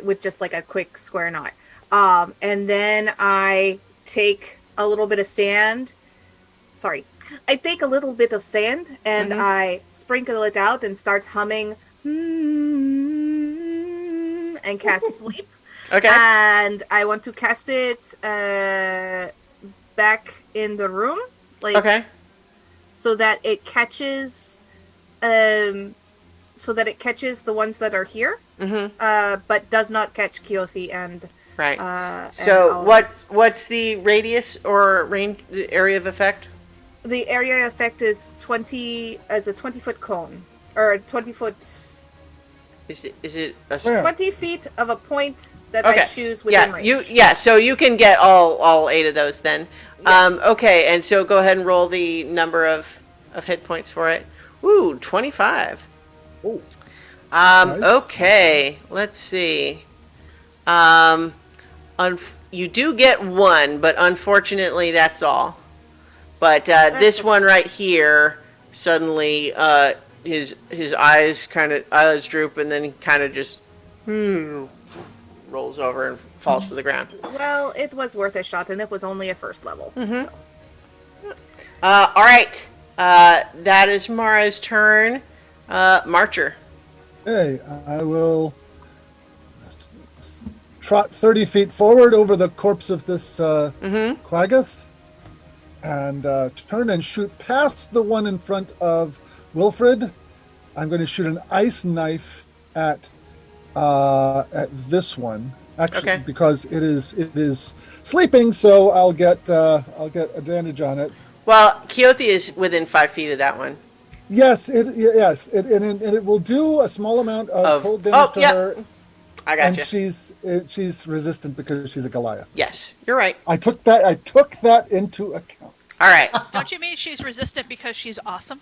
with just like a quick square knot. And then I take a little bit of sand. Sorry. I take a little bit of sand and I sprinkle it out and start humming and cast sleep. Okay. And I want to cast it back in the room, like Okay. so that it catches the ones that are here, but does not catch Keothi and Right. So what's the radius or range, the area of effect? the area effect is 20-foot cone, or 20-foot. Is it a Where? 20 feet of a point that I choose within range. So you can get all 8 of those then. Yes. Okay, and so go ahead and roll the number of hit points for it. Ooh, 25. Oh. Nice. Okay, let's see. You do get 1, but unfortunately that's all. But this one right here, suddenly his eyelids droop, and then he kind of just rolls over and falls to the ground. Well, it was worth a shot, and it was only a first level. So. All right, that is Mara's turn. Marcher. Hey, I will trot 30 feet forward over the corpse of this quaggoth and turn and shoot past the one in front of Wilfred. I'm going to shoot an ice knife at this one, actually, because it is sleeping, so I'll get advantage on it. Well, Keothi is within 5 feet of that one. Yes, and it will do a small amount of cold damage to her. I got you. And she's resistant because she's a Goliath. Yes, you're right. I took that into account. All right. Don't you mean she's resistant because she's awesome?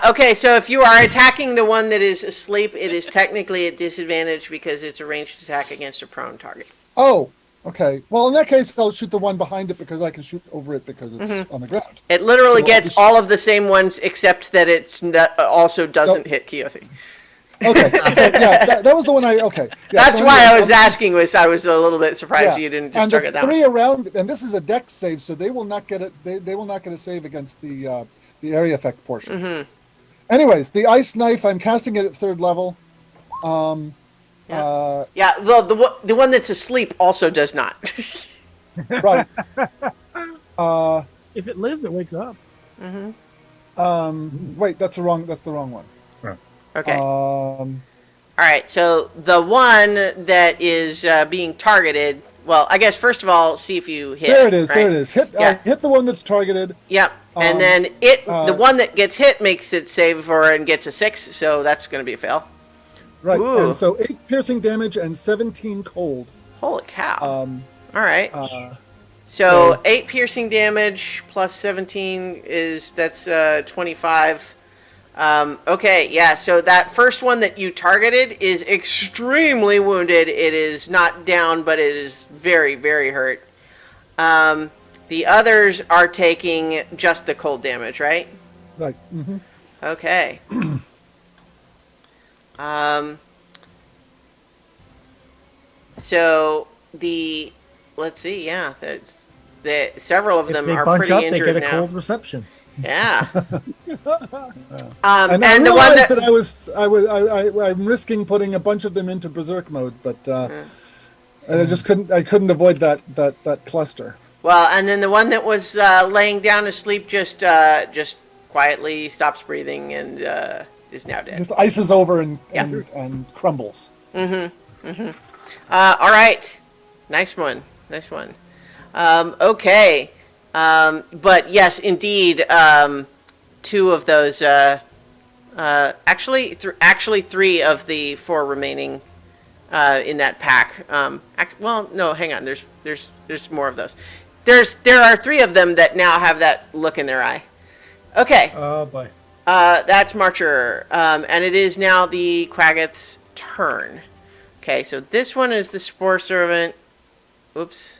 Okay, so if you are attacking the one that is asleep, it is technically at disadvantage because it's a ranged attack against a prone target. Oh, okay. Well, in that case, I'll shoot the one behind it because I can shoot over it because it's on the ground. It literally gets all of the same ones except that it also doesn't hit Keothi. Okay, so yeah, that was the one okay. Yeah, That's so why anyway, I was asking. I was a little bit surprised you didn't just target that and the one. 3 around, and this is a dex save, so they will not get it. They will not get a save against the area effect portion. Anyways, the ice knife, I'm casting it at 3rd level. The one that's asleep also does not. Right. If it lives, it wakes up. Wait, that's the wrong one. Okay. Um, All right, so the one that is being targeted. Well, I guess first of all, see if you hit. there it is. Right? There it is. Yeah. Hit the one that's targeted. Yep. And Um, then the one that gets hit makes it save for and gets a 6, so that's going to be a fail. Right. Ooh. And so 8 piercing damage and 17 cold. Holy cow! Um, All right. so- 8 piercing damage plus 17 that's 25. Okay, yeah, so that first one that you targeted is extremely wounded. It is not down, but it is very, very hurt. The others are taking just the cold damage, right? Right. Mm-hmm. Okay. So let's see, yeah, several of If them they are bunch pretty up, they injured get a now. cold reception. Yeah. And I and the one realized that I'm risking putting a bunch of them into berserk mode, but and I just couldn't avoid that cluster. well, and then the one that was laying down asleep just quietly stops breathing and is now dead. Just ices over and Yeah. and crumbles. All right, nice one. Okay, but yes, indeed, 2 of those. Actually, 3 of the 4 remaining in that pack. Well, no, hang on. There's more of those. There are 3 of them that now have that look in their eye. Okay. Oh boy. That's Marcher, and it is now the Quaggoth's turn. Okay, so this one is the Spore Servant. Oops.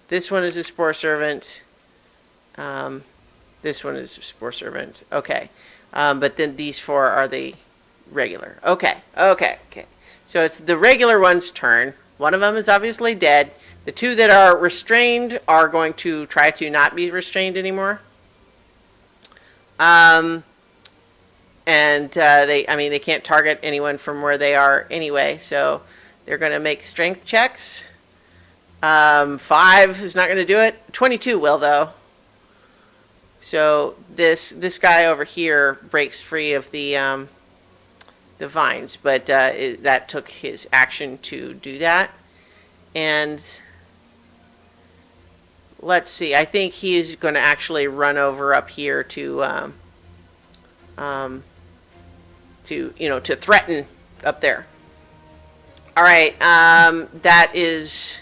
This one is a Spore Servant. This one is a Spore Servant. Okay. But then these 4 are the regular. Okay. So it's the regular one's turn. One of them is obviously dead. The 2 that are restrained are going to try to not be restrained anymore. And they can't target anyone from where they are anyway, so they're going to make strength checks. 5 is not going to do it. 22 will, though. So this guy over here breaks free of the vines, but that took his action to do that. And let's see. I think he is going to actually run over up here to threaten up there. All right. That is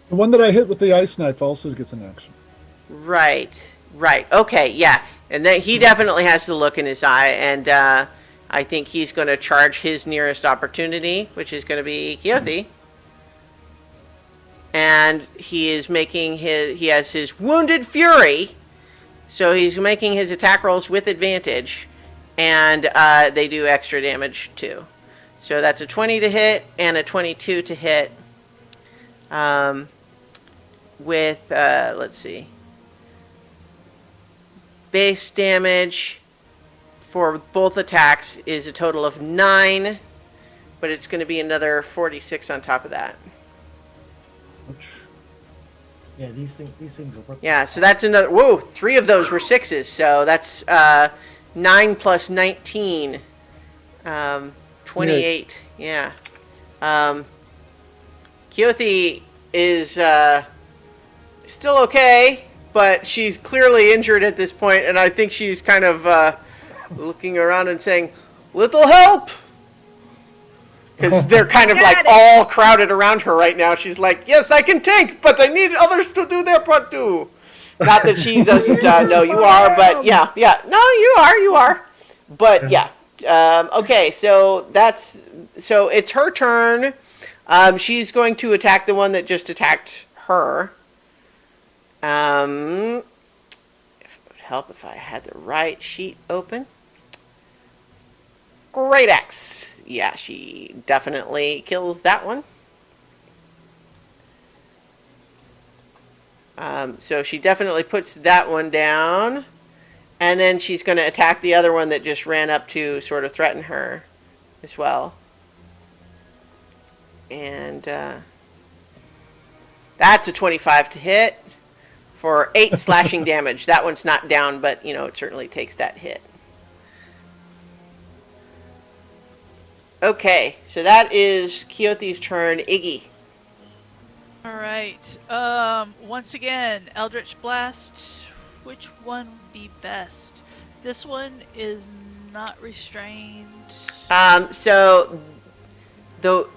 The one that I hit with the ice knife also gets an action. right. Okay. Yeah. And then he definitely has the look in his eye, and I think he's going to charge his nearest opportunity, which is going to be Keothi. And he has his Wounded Fury, so he's making his attack rolls with advantage, and they do extra damage too. So that's a 20 to hit and a 22 to hit. With let's see, base damage for both attacks is a total of 9, but it's going to be another 46 on top of that. Yeah, these things are working. Yeah, so that's another. Whoa, 3 of those were 6s, so that's 9 plus 19, 28. Yeah. Keothi is still okay, but she's clearly injured at this point, and I think she's kind of looking around and saying, "Little help!" Because they're kind of like all crowded around her right now. She's like, "Yes, I can tank, but I need others to do their part too." Not that she doesn't know you are, but yeah. No, you are. But yeah. Okay, so it's her turn. She's going to attack the one that just attacked her. If it would help if I had the right sheet open. Great axe. Yeah, she definitely kills that one. So she definitely puts that one down. And then she's going to attack the other one that just ran up to sort of threaten her as well. And that's a 25 to hit for 8 slashing damage. That one's not down, but it certainly takes that hit. Okay, so that is Keothi's turn. Iggy. All right. Once again, Eldritch Blast. Which one would be best? This one is not restrained. So the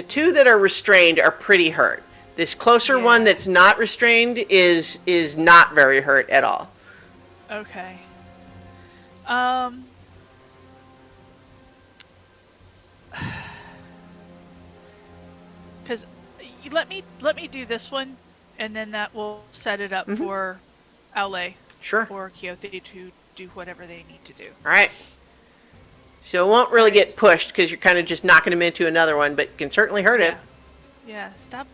two that are restrained are pretty hurt. This closer one that's not restrained is not very hurt at all. Okay. Because let me do this one, and then that will set it up for Aule Sure. or Keothi to do whatever they need to do. All right. So it won't really get pushed because you're kind of just knocking him into another one, but can certainly hurt it. Yeah. Stop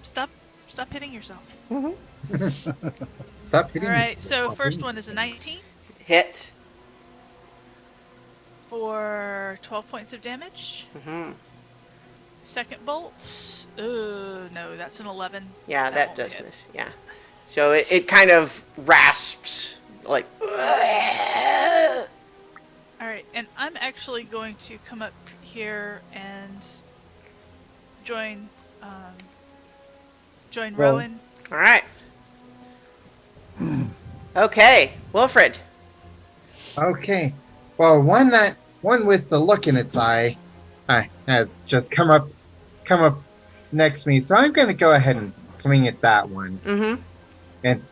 hitting yourself. Stop hitting All me. right. So first one is a 19 Hits. for 12 points of damage. Mm-hmm. Second bolt. No, that's an 11. Yeah, that won't does hit. miss. Yeah. So it kind of rasps like. Alright, and I'm actually going to come up here and join Rowan. All right. Okay, Wilfred. Okay. Well, one with the look in its eye has just come up next to me, so I'm going to go ahead and swing at that one. Mm-hmm. And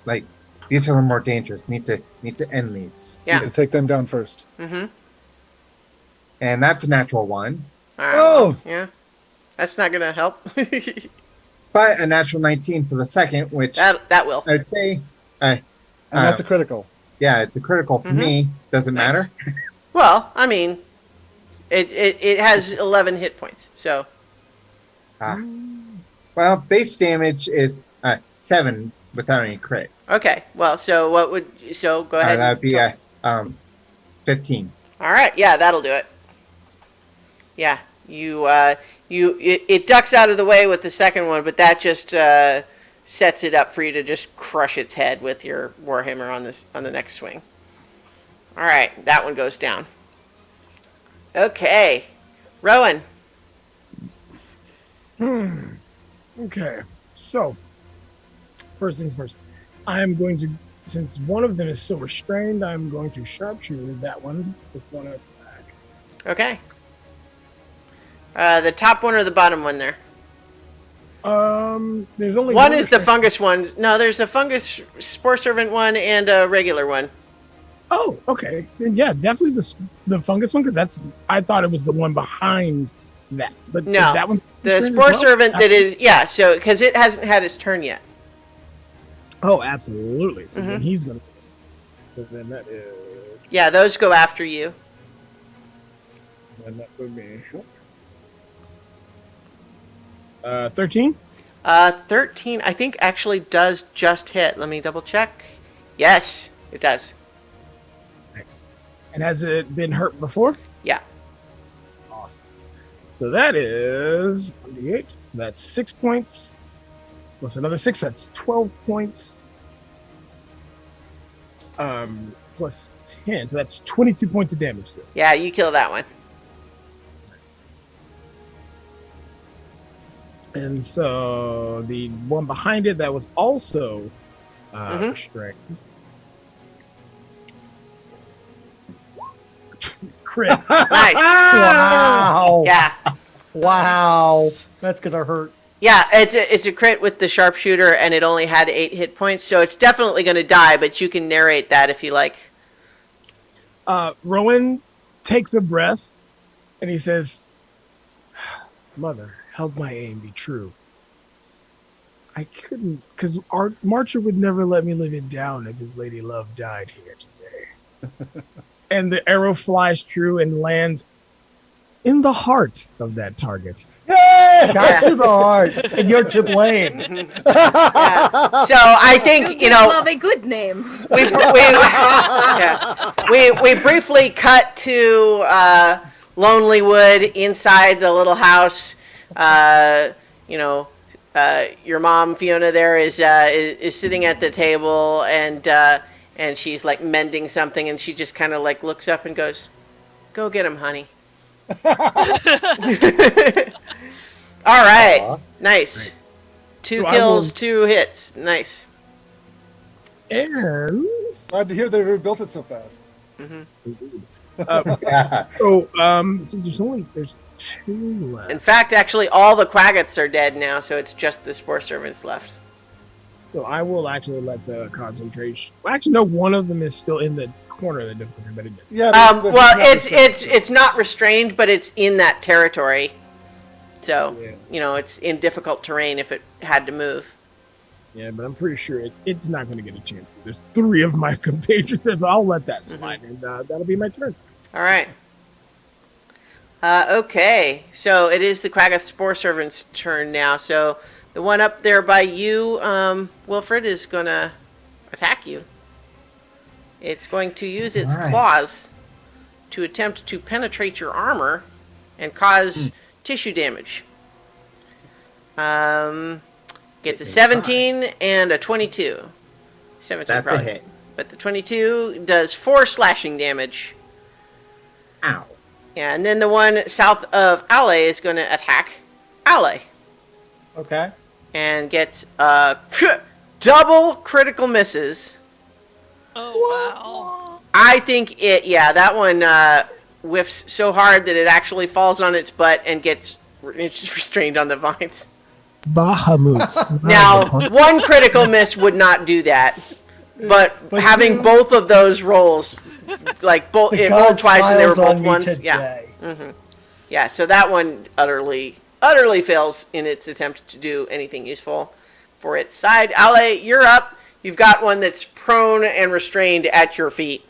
these are more dangerous. Need to end these. Yeah. Need to take them down first. Mm-hmm. And that's a natural one, All right, Oh! well, yeah. That's not gonna help. but a natural 19 for the second, which that will. I'd say, And that's a critical. yeah, it's a critical for me. Doesn't Nice. matter. Well, I mean, it has 11 hit points, so. Well, base damage is 7 without any crit. Okay. Well, so go ahead. That'd be 15. All right. Yeah, that'll do it. Yeah, it ducks out of the way with the second one, but that just sets it up for you to just crush its head with your warhammer on the next swing. All right, that one goes down. Okay, Rowan. Okay, so first things first. I'm going to, since one of them is still restrained, I'm going to sharpshooter that one with one attack. Okay. The top one or the bottom one there? There's only One is the restrained- fungus one. No, there's a fungus spore servant one and a regular one. Oh, okay. Then yeah, definitely the fungus one, because I thought it was the one behind that. But No, that one's The restrained as spore well? servant that is, yeah, so, because it hasn't had its turn yet. Oh, absolutely. So Mhm. then he's gonna. So then that is. Yeah, those go after you. Then that would be. 13. 13, I think, actually does just hit. Let me double check. Yes, it does. Nice. And has it been hurt before? Yeah. Awesome. So that is 8. So that's 6 points. Plus another 6. That's 12 points. Plus 10. So that's 22 points of damage. There. Yeah, you kill that one. And so the one behind it that was also restrained. Crit. Nice. Wow. Yeah. Wow. That's gonna hurt. Yeah, it's a crit with the sharpshooter, and it only had 8 hit points, so it's definitely going to die, but you can narrate that if you like. Rowan takes a breath and he says, Mother, help my aim be true. I couldn't, because Marcher would never let me live it down if his lady love died here today. And the arrow flies true and lands in the heart of that target. Shot to the heart, and you're to blame. Yeah. So I think, love a good name. we briefly cut to Lonelywood inside the little house, your mom Fiona there is sitting at the table, and she's like mending something, and she just kind of like looks up and goes, "Go get him, honey." All right, Aw. nice. Two So I kills, will- 2 hits. Nice. And Glad to hear they rebuilt it so fast. Yeah. so since there's 2 left. In fact, actually, all the Quaggoths are dead now, so it's just the Spore Servants left. So I will actually let the concentration. Well, actually, no. One of them is still in the corner of the difficulty, but it did. Yeah. but Well, not restricted. it's not restrained, but it's in that territory. So, Yeah. it's in difficult terrain if it had to move. Yeah, but I'm pretty sure it's not going to get a chance. There's 3 of my compatriots, so I'll let that slide, and that'll be my turn. All right. Okay, so it is the Quaggoth Spore Servant's turn now. So the one up there by you, Wilfred, is going to attack you. It's going to use its Alright. claws to attempt to penetrate your armor and cause tissue damage. Gets a 17 and a 22. 17 That's a probably. hit. But the 22 does 4 slashing damage. Ow. Yeah, and then the one south of Ale is going to attack Ale Okay. and gets double critical misses. Oh, wow. I think that one whiffs so hard that it actually falls on its butt and gets restrained on the vines. Bahamut. Now, one critical miss would not do that, but having both of those rolls, like both, it rolled twice and they were both ones. Yeah. Yeah, so that one utterly fails in its attempt to do anything useful for its side. Ale, you're up. You've got one that's prone and restrained at your feet.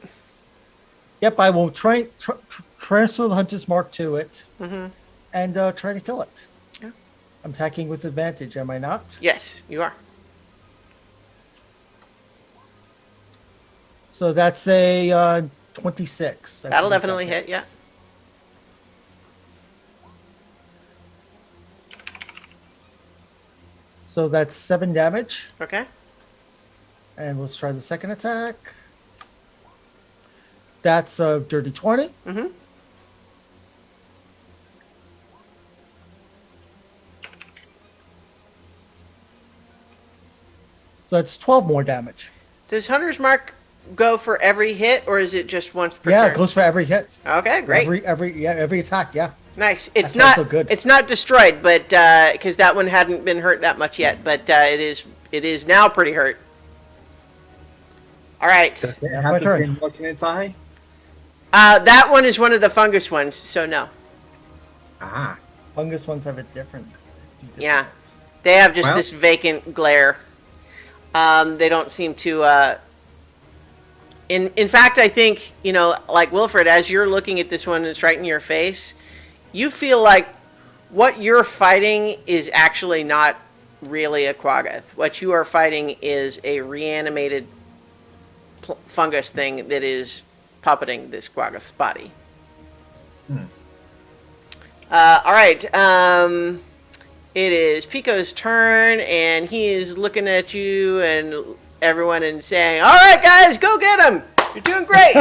Yep, I will transfer the Hunter's Mark to it and try to kill it. Yeah. I'm attacking with advantage, am I not? Yes, you are. So that's a 26. That'll definitely hit, yeah. So that's 7 damage. Okay. And let's try the second attack. That's a dirty 20. Mm-hmm. So that's 12 more damage. Does Hunter's Mark go for every hit, or is it just once per Yeah, turn? it goes for every hit. Okay, great. Every attack, yeah. Nice. It's That's not also good. It's not destroyed, but because that one hadn't been hurt that much yet, but it is now pretty hurt. All right. Does it That's have my the turn. same look in its eye? That one is one of the fungus ones, so no. Ah. Fungus ones have a different. Yeah. They have just Well- this vacant glare. They don't seem to. In fact, I think, like Wilfred, as you're looking at this one and it's right in your face, you feel like what you're fighting is actually not really a Quaggoth. What you are fighting is a reanimated fungus thing that is puppeting this Quaggoth's body. All right. It is Pico's turn, and he is looking at you and everyone and saying, "All right, guys, go get him! You're doing great."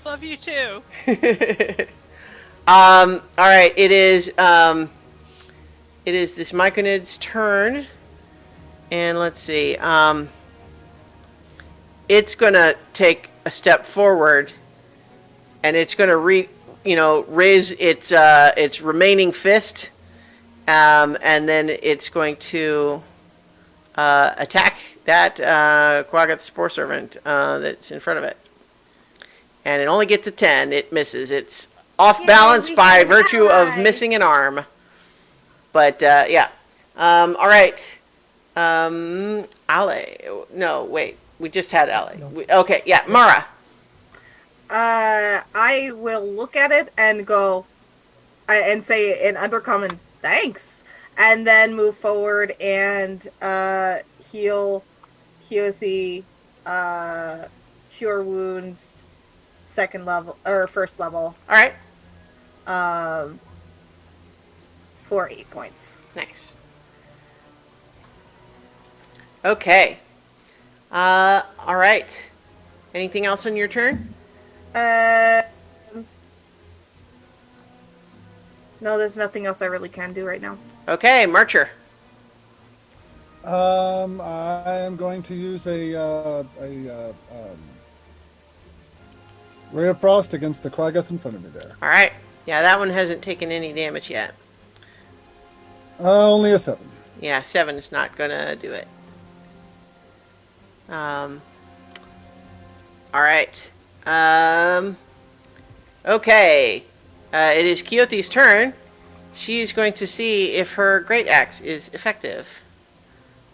Love you too. All right. It is this Micronid's turn, and let's see. It's gonna take a step forward, and it's gonna raise its remaining fist, and then it's going to attack that Quaggoth Spore Servant that's in front of it. And it only gets a 10. It misses. It's off balance we by can virtue of hide. missing an arm. But yeah. All right. Ale. No, wait. We just had Ale. Okay. Yeah. Mara. I will look at it and go, and say in undercommon, thanks, and then move forward and heal the cure wounds second level or first level. All right. for 8 points. Nice. Okay. All right. Anything else on your turn? No, there's nothing else I really can do right now. Okay, Marcher. I am going to use a ray of frost against the Quaggoth in front of me there. All right. Yeah, that one hasn't taken any damage yet. Only a 7. Yeah, 7 is not gonna do it. All right. Okay. It is Keothi's turn. She's going to see if her great axe is effective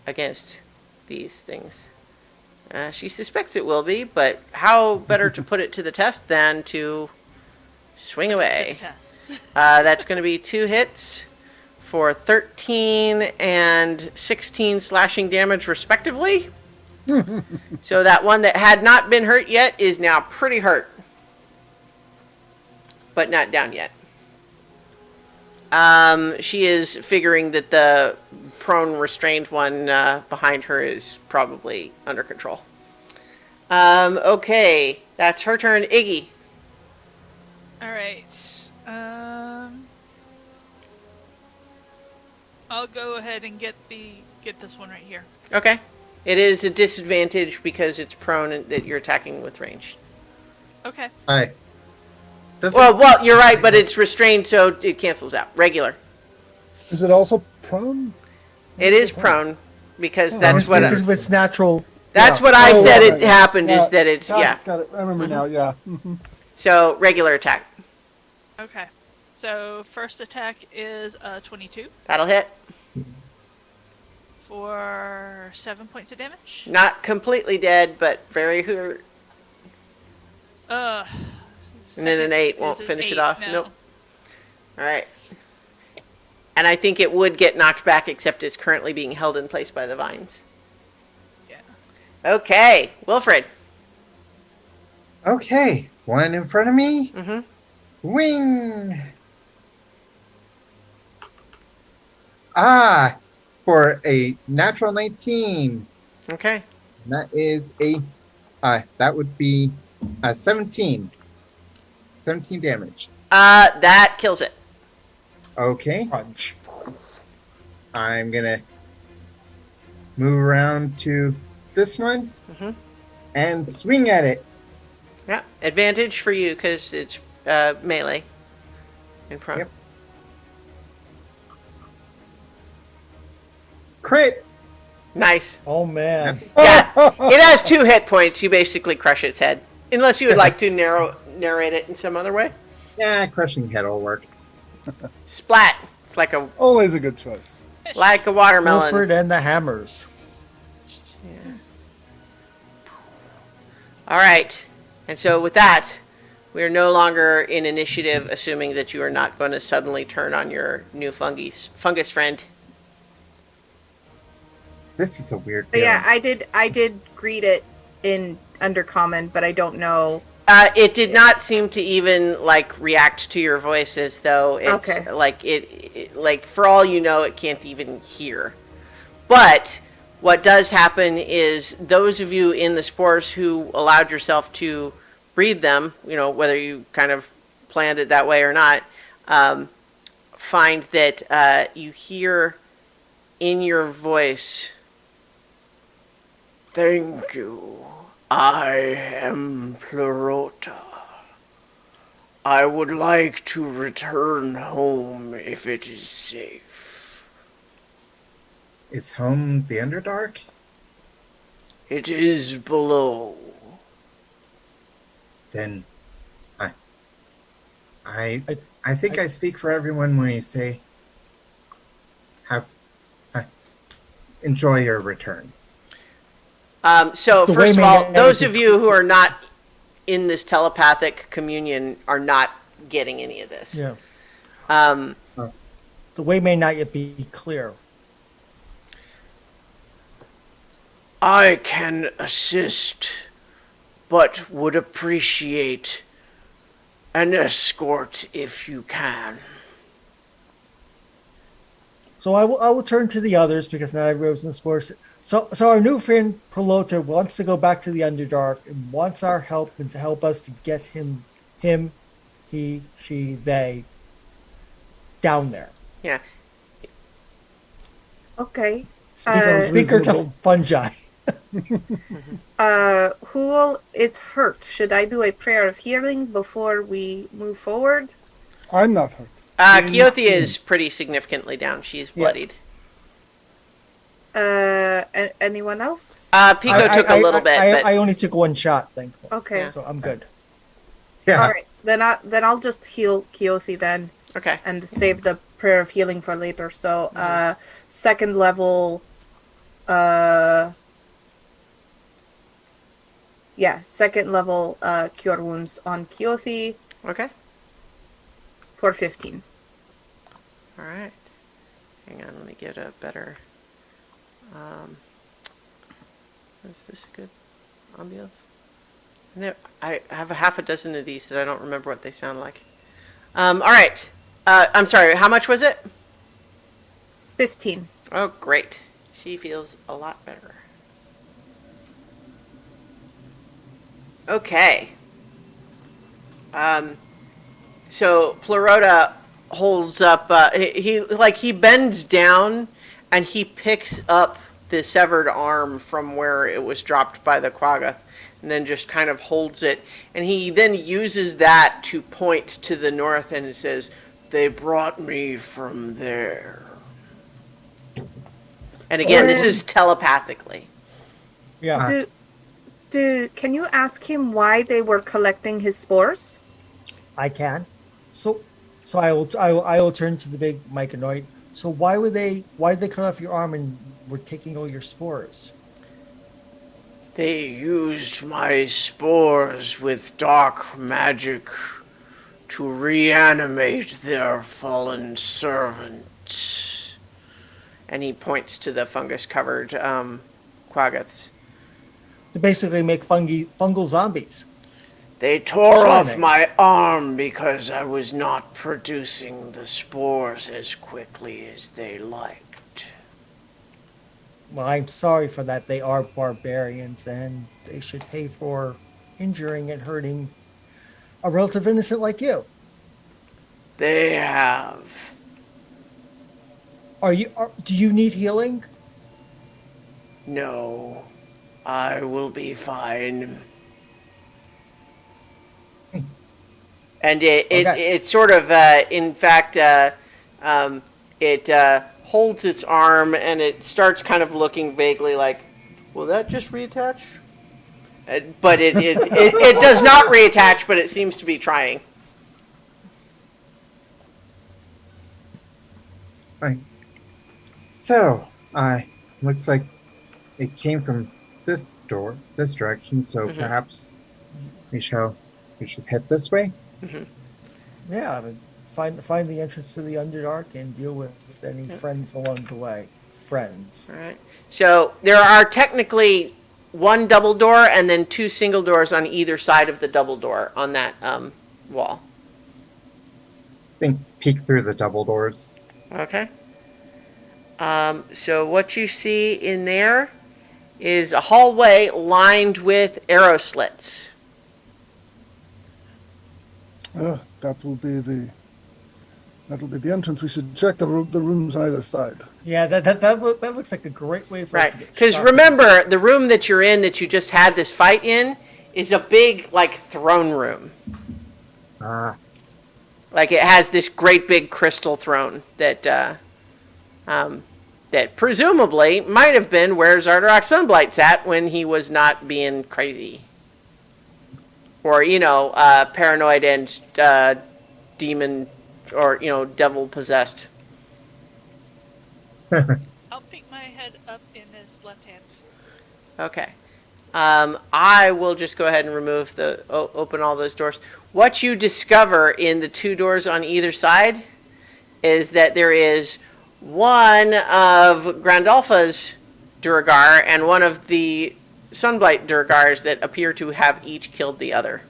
against these things. She suspects it will be, but how better to put it to the test than to swing away? Test. That's going to be 2 hits for 13 and 16 slashing damage, respectively. So that one that had not been hurt yet is now pretty hurt, but not down yet. She is figuring that the prone restrained one behind her is probably under control. Okay, that's her turn. Iggy. All right. I'll go ahead and get this one right here. Okay. It is a disadvantage because it's prone and that you're attacking with range. Okay. Hi. Well, you're right, but it's restrained, so it cancels out. Regular. Is it also prone? It is prone because that's what because of its natural. that's yeah. what I said. right. It happened Yeah, is that it's got it. I remember now. Yeah. So regular attack. Okay. So first attack is 22 That'll hit. for 7 points of damage. Not completely dead, but very hurt. Uh. And then an 8 is won't an finish it 8, off. no. Nope. All right. And I think it would get knocked back, except it's currently being held in place by the vines. Yeah. Okay, Wilfred. Okay, one in front of me. Mm-hmm. Wing. Ah, for a natural 19. Okay. That is that would be 17. 17 damage. That kills it. Okay. Punch. I'm gonna move around to this one and swing at it. Yeah, advantage for you because it's melee and prone. Yep. Crit. Nice. Oh man. Yeah, it has 2 hit points. You basically crush its head, unless you would like to narrate it in some other way. Yeah, crushing head will work. Splat. It's like a Always a good choice. watermelon. Wilford and the Hammers. All right. And so with that, we are no longer in initiative, assuming that you are not going to suddenly turn on your new fungus friend. This is a weird But feeling. yeah, I did greet it in Undercommon, but I don't know. It did not seem to even react to your voice as though it's Okay. like for all you know, it can't even hear. But what does happen is those of you in the spores who allowed yourself to breathe them, whether you kind of planned it that way or not, find that you hear in your voice, "Thank you. I am Plurota. I would like to return home if it is safe." Is home the Underdark? It is below. Then I think I speak for everyone when you say enjoy your return. So The first of way all, may those be- of you who are not in this telepathic communion are not getting any of this. Yeah. Um, The way may not yet be clear. I can assist, but would appreciate an escort if you can. So I will turn to the others because now I've risen the spores. So our new friend Perlota wants to go back to the Underdark and wants our help and to help us to get him, he, she, they down there. Yeah. Okay. Sounds Speaker to reasonable. fungi. Who is hurt? Should I do a prayer of healing before we move forward? I'm not hurt. Keothea is pretty significantly down. She's bloodied. Anyone else? Pico took a little bit, but I only took one shot, thankfully. Okay. So I'm good. Yeah. All right. Then I'll just heal Keothi then, okay. and save the prayer of healing for later. So, second level. Second level cure wounds on Keothi Okay. for 15. All right. Hang on, let me get a better. Is this good ambiance? No, I have a half a dozen of these that I don't remember what they sound like. All right. I'm sorry. How much was it? 15. Oh, great. She feels a lot better. Okay. So Plurota holds up. He bends down and he picks up the severed arm from where it was dropped by the Quagga, and then just kind of holds it. And he then uses that to point to the north, and it says, "They brought me from there." And again, this is telepathically. Yeah. Can you ask him why they were collecting his spores? I can. So I will turn to the big Micronid. So why did they cut off your arm and were taking all your spores? They used my spores with dark magic to reanimate their fallen servant. And he points to the fungus-covered quaggoths. To basically make fungal zombies. They tore off Charming. my arm because I was not producing the spores as quickly as they liked. Well, I'm sorry for that. They are barbarians, and they should pay for injuring and hurting a relative innocent like you. They have. Do you need healing? No, I will be fine. And it sort of, in fact, it holds its arm and it starts kind of looking vaguely like, will that just reattach? But it does not reattach, but it seems to be trying. Right. So, looks like it came from this direction. So perhaps we should head this way. Yeah, I mean, find the entrance to the Underdark and deal with any friends along the way. Friends. All right. So there are technically one double door and then two single doors on either side of the double door on that wall. Think peek through the double doors. Okay. So what you see in there is a hallway lined with arrow slits. That will be the entrance. We should check the rooms on either side. Yeah, that looks like a great way for us Right. to get Because started. remember, the room that you're in that you just had this fight in is a big, like, throne room. Like, it has this great big crystal throne that that presumably might have been where Zardorak Sunblight sat when he was not being crazy. Or, paranoid and demon or, devil possessed. I'll peek my head up in his left hand. Okay. I will just go ahead and remove open all those doors. What you discover in the two doors on either side is that there is one of Grandalfa's Duragar and one of the Sunblight Durgars that appear to have each killed the other.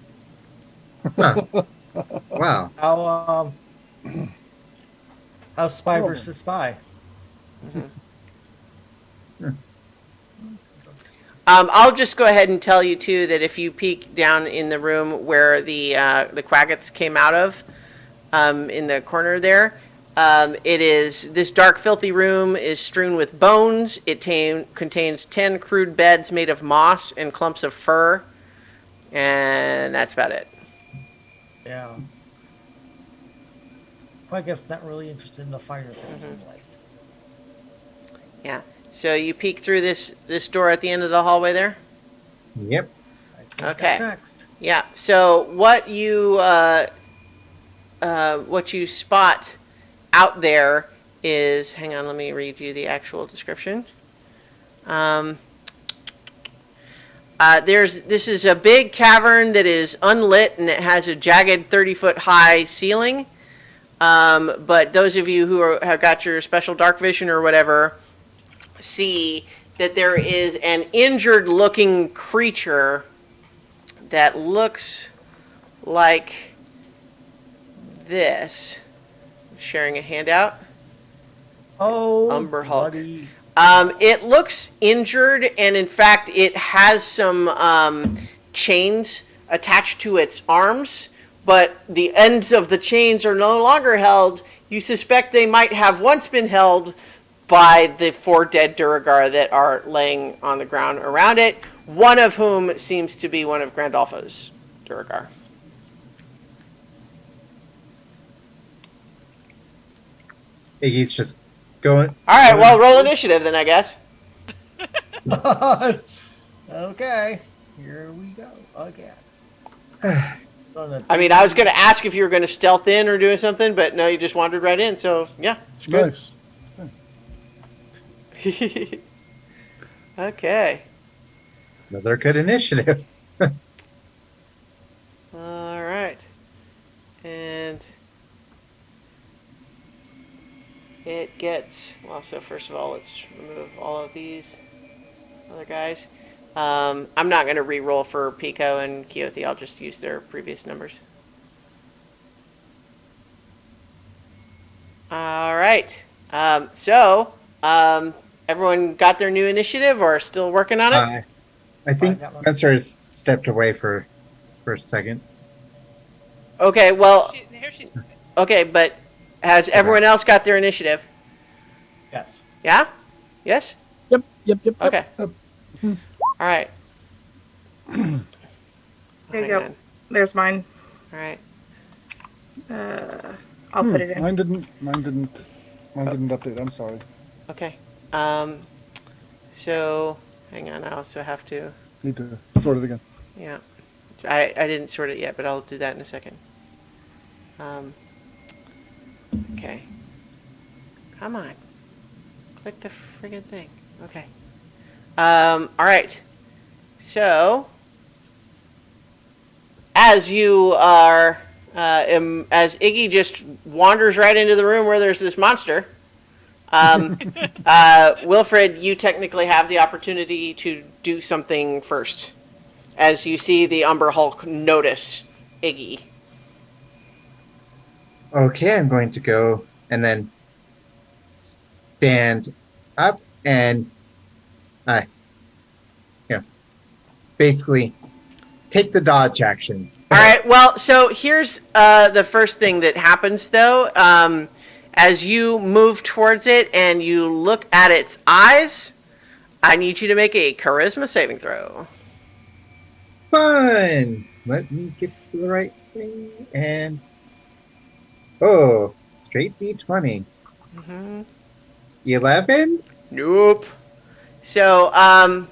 Huh. Wow. How's spy versus spy? I'll just go ahead and tell you too that if you peek down in the room where the quaggots came out of, in the corner there, it is this dark, filthy room is strewn with bones. It contains 10 crude beds made of moss and clumps of fur, and that's about it. Yeah. Well, I guess not really interested in the fire things in life. Yeah. So you peek through this door at the end of the hallway there. Yep. I think Okay. that's next. Yeah. So what you spot out there is, hang on, let me read you the actual description. This is a big cavern that is unlit and it has a jagged 30-foot high ceiling. But those of you who have got your special dark vision or whatever see that there is an injured looking creature that looks like this. Sharing a handout. Oh, Umber Hulk. bloody. It looks injured, and in fact, it has some chains attached to its arms, but the ends of the chains are no longer held. You suspect they might have once been held by the 4 dead Duragar that are laying on the ground around it, one of whom seems to be one of Grandolpha's Duragar. Iggy's just going. All right, well, roll initiative then, I guess. Okay, here we go again. I mean, I was going to ask if you were going to stealth in or doing something, but no, you just wandered right in, so yeah, it's good. Nice. Okay. Another good initiative. All right. And it gets, well, so first of all, let's remove all of these other guys. I'm not going to re-roll for Pico and Quixote. I'll just use their previous numbers. All right. Everyone got their new initiative or still working on it? I think Spencer has stepped away for a second. Okay, well, Here she's. okay, but has everyone else got their initiative? Yes. Yeah? Yes? Yep. Okay. All right. There you Hang go. on. There's mine. All right. I'll put it in. Mine didn't update. I'm sorry. Okay. So, hang on. I also have to, Need to sort it again. yeah. I didn't sort it yet, but I'll do that in a second. Okay. Come on. Click the friggin' thing. Okay. All right. So, as you are, as Iggy just wanders right into the room where there's this monster, Wilfred, you technically have the opportunity to do something first, as you see the Umber Hulk notice Iggy. Okay, I'm going to go and then stand up and basically take the dodge action. All right. Well, so here's the first thing that happens, though. As you move towards it and you look at its eyes, I need you to make a charisma saving throw. Fun! Let me get to the right thing and... straight D20. 11? Nope. So,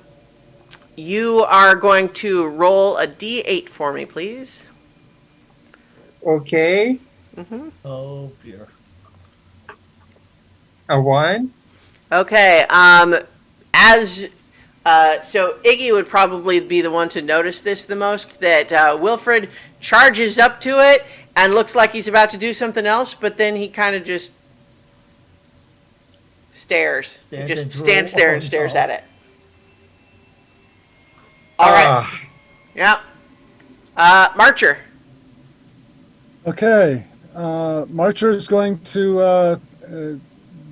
you are going to roll a D8 for me, please. Okay. Oh dear. A 1? Okay. So Iggy would probably be the one to notice this the most, that Wilfred charges up to it and looks like he's about to do something else, but then he kind of just stares. He just stands there and stares at it. All right. Yeah. Marcher. Okay. Marcher is going to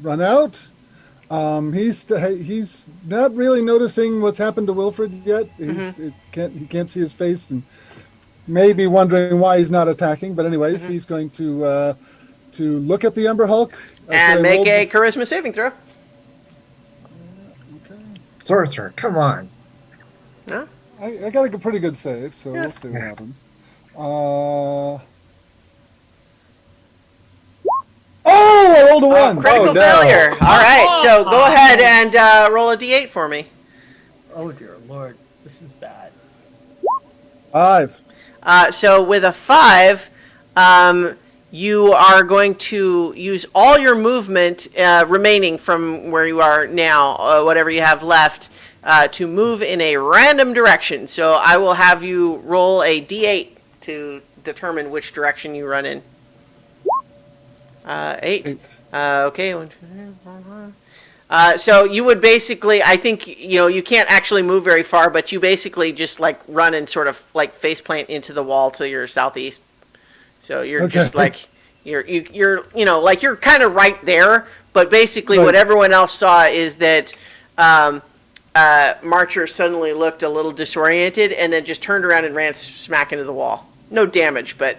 run out He's not really noticing what's happened to Wilfred yet. He can't see his face, and maybe wondering why he's not attacking. But anyways, he's going to look at the Ember Hulk And make a charisma saving throw. Okay. Sorcerer, come on. No? I got a pretty good save, so we'll see what happens. Oh, I rolled a 1. Critical no. failure. All right, so go ahead and roll a d8 for me. Oh dear lord, this is bad. 5. So with a 5, you are going to use all your movement remaining from where you are now, whatever you have left, to move in a random direction. So I will have you roll a d8 to determine which direction you run in. 8. Okay. 1, 2, 3, 4, 5. So you would basically, I think, you can't actually move very far, but you basically just like run and sort of like faceplant into the wall to your southeast. So you're just like, you're like you're kind of right there, but basically what everyone else saw is that Marcher suddenly looked a little disoriented and then just turned around and ran smack into the wall. No damage, but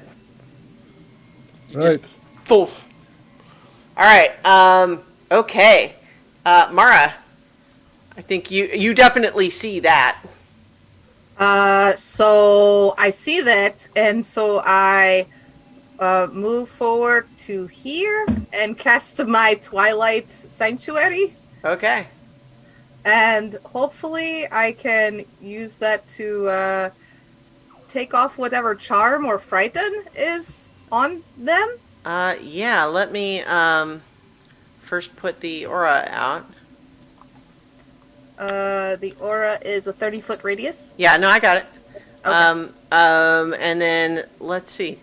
Right. poof. All right. Okay. Mara, I think you definitely see that. So I see that, and so I move forward to here and cast my Twilight Sanctuary, Okay. and hopefully I can use that to take off whatever charm or frighten is on them. Yeah, let me first put the aura out. The aura is a 30-foot radius. Yeah, no, I got it. Okay. And then let's see.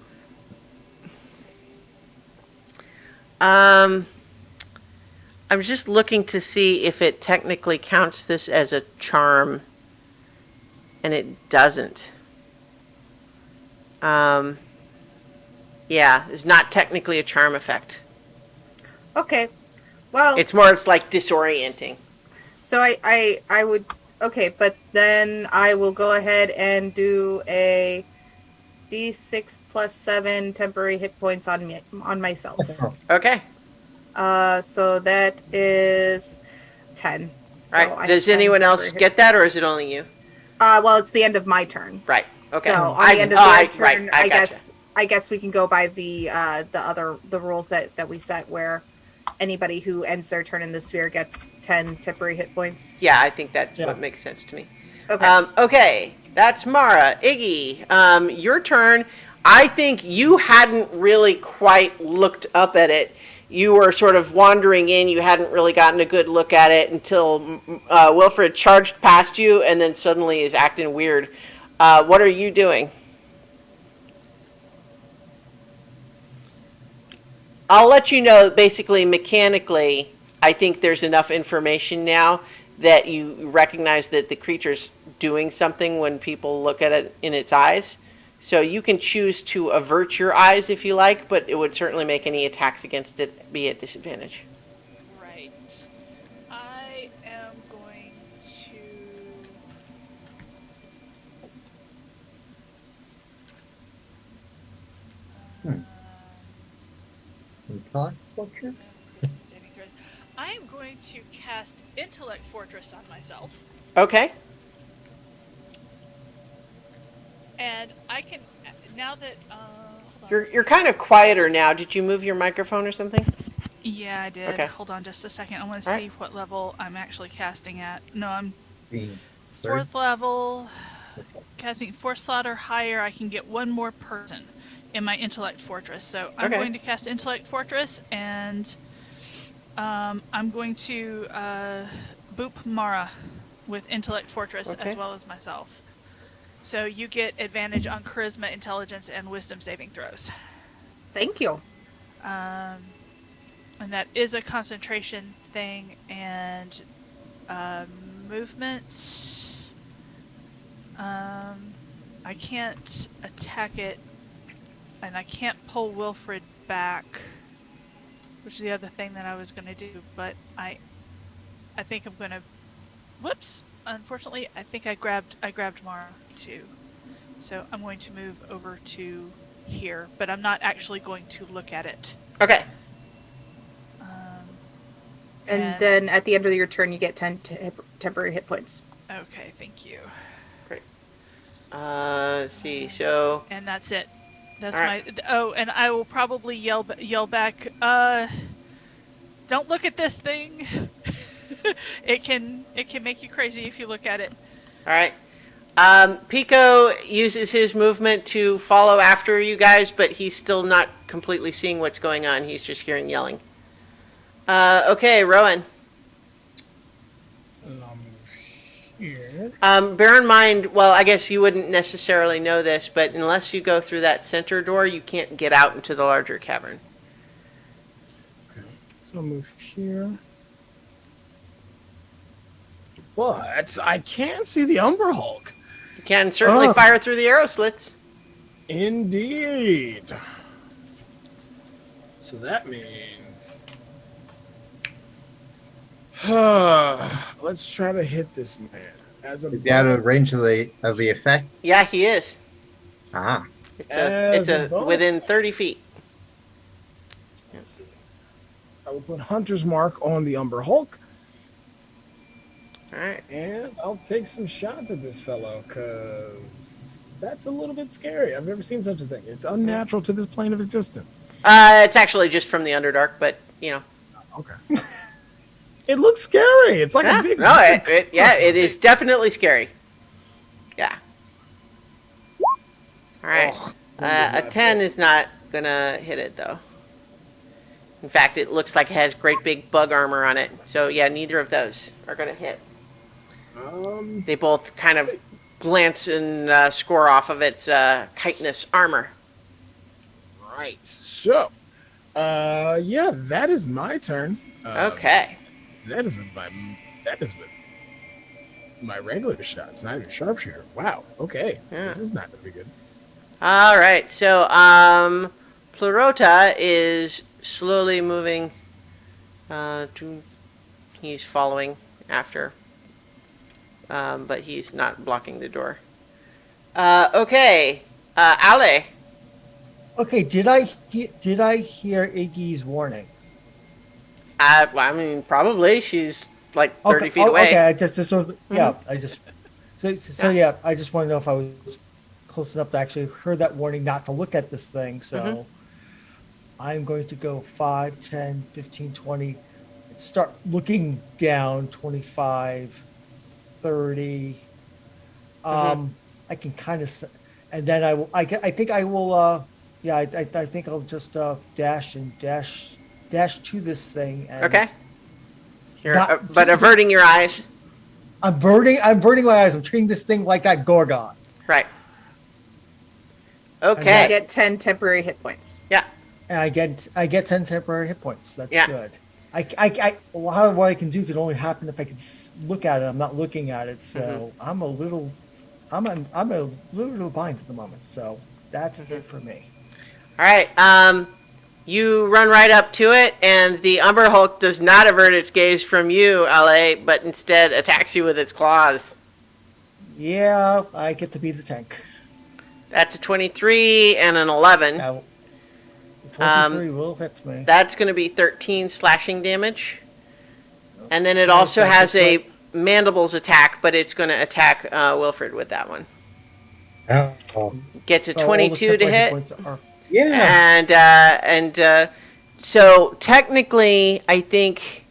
I'm just looking to see if it technically counts this as a charm, and it doesn't. Yeah, it's not technically a charm effect. Okay. Well, It's like disorienting. so I would, okay, but then I will go ahead and do a D6 plus 7 temporary hit points on myself. Okay. So that is 10. So Right. I Does have 10 anyone else temporary hit- get that, or is it only you? Well, it's the end of my turn. Right. Okay. So on the end of my turn, right, I gotcha. guess we can go by the rules that we set, where anybody who ends their turn in the sphere gets 10 temporary hit points. Yeah, I think that's Yeah. what makes sense to me. Okay. Okay, that's Mara. Iggy, your turn. I think you hadn't really quite looked up at it. You were sort of wandering in. You hadn't really gotten a good look at it until Wilfred charged past you and then suddenly is acting weird. What are you doing? I'll let you know, basically, mechanically, I think there's enough information now that you recognize that the creature's doing something when people look at it in its eyes. So you can choose to avert your eyes if you like, but it would certainly make any attacks against it be at disadvantage. Right. I am going to. Intellect Fortress? Saving throws. I am going to cast Intellect Fortress on myself, Okay. and I can now that hold on. You're kind of quieter now. Did you move your microphone or something? Yeah, I did. Okay. Hold on just a second. I want to Alright. see what level I'm actually casting at. No, I'm Being third? 4th level. Casting 4th slot or higher, I can get one more person in my Intellect Fortress. So I'm Okay. going to cast Intellect Fortress, and I'm going to boop Mara with Intellect Fortress Okay. as well as myself. So you get advantage on Charisma, Intelligence, and Wisdom saving throws. Thank you. And that is a concentration thing, and movement. I can't attack it, and I can't pull Wilfred back, which is the other thing that I was going to do, but I I think I'm gonna. Whoops! Unfortunately, I think I grabbed Mara too. So I'm going to move over to here, but I'm not actually going to look at it. Okay. And then at the end of your turn, you get 10 temporary hit points. Okay, thank you. Great. Let's see. So. And that's it. That's All my. right. Oh, and I will probably yell back. Don't look at this thing. It can make you crazy if you look at it. All right. Pico uses his movement to follow after you guys, but he's still not completely seeing what's going on. He's just hearing yelling. Okay, Rowan. Here. Bear in mind, well, I guess you wouldn't necessarily know this, but unless you go through that center door, you can't get out into the larger cavern. Okay. So I'll move here. But I can see the Umber Hulk. You can certainly Oh. fire through the arrow slits. Indeed. So that means. Let's try to hit this man. As a Is he out of range of the effect? Yeah, he is. Ah. It's a bonus. within 30 feet. Let's see. I will put Hunter's Mark on the Umber Hulk. All right. And I'll take some shots at this fellow, because that's a little bit scary. I've never seen such a thing. It's unnatural to this plane of existence. It's actually just from the Underdark, but, you know. Okay. It looks scary. It's like Yeah, a big... no, it is definitely scary. Yeah. All right. Oh, A 10 is not going to hit it, though. In fact, it looks like it has great big bug armor on it. So, yeah, neither of those are going to hit. They both kind of glance and score off of its chitinous armor. Right. So, yeah, that is my turn. Okay. That is with my regular shots, not even sharpshooter. Wow. Okay. Yeah. This is not gonna be good. All right. So, Plurota is slowly moving. He's following after, but he's not blocking the door. Okay. Ale. Okay, did I hear Iggy's warning? I mean, probably. She's like 30 feet away. Okay, I just yeah, I just yeah, I just want to know if I was close enough to actually heard that warning not to look at this thing. So I'm going to go 5, 10, 15, 20, and start looking down 25, 30. I can kind of, and then I think I will. Yeah, I think I'll just dash to this thing. And Okay. You're, Not- but averting your eyes. I'm averting my eyes. I'm treating this thing like that Gorgon. Right. You Okay. get 10 temporary hit points. Yeah. And I get 10 temporary hit points. That's Yeah. good. A lot of what I can do can only happen if I can look at it. I'm not looking at it, so I'm a little behind at the moment. So that's it for me. All right. You run right up to it, and the Umber Hulk does not avert its gaze from you, LA, but instead attacks you with its claws. Yeah, I get to be the tank. That's a 23 and an 11. Now, 23 will hit me. That's going to be 13 slashing damage. And then it also has a mandibles attack, but it's going to attack Wilfred with that one. Oh. Gets a So all the 22 to temporary hit hit. points are- Yeah. And so technically, I think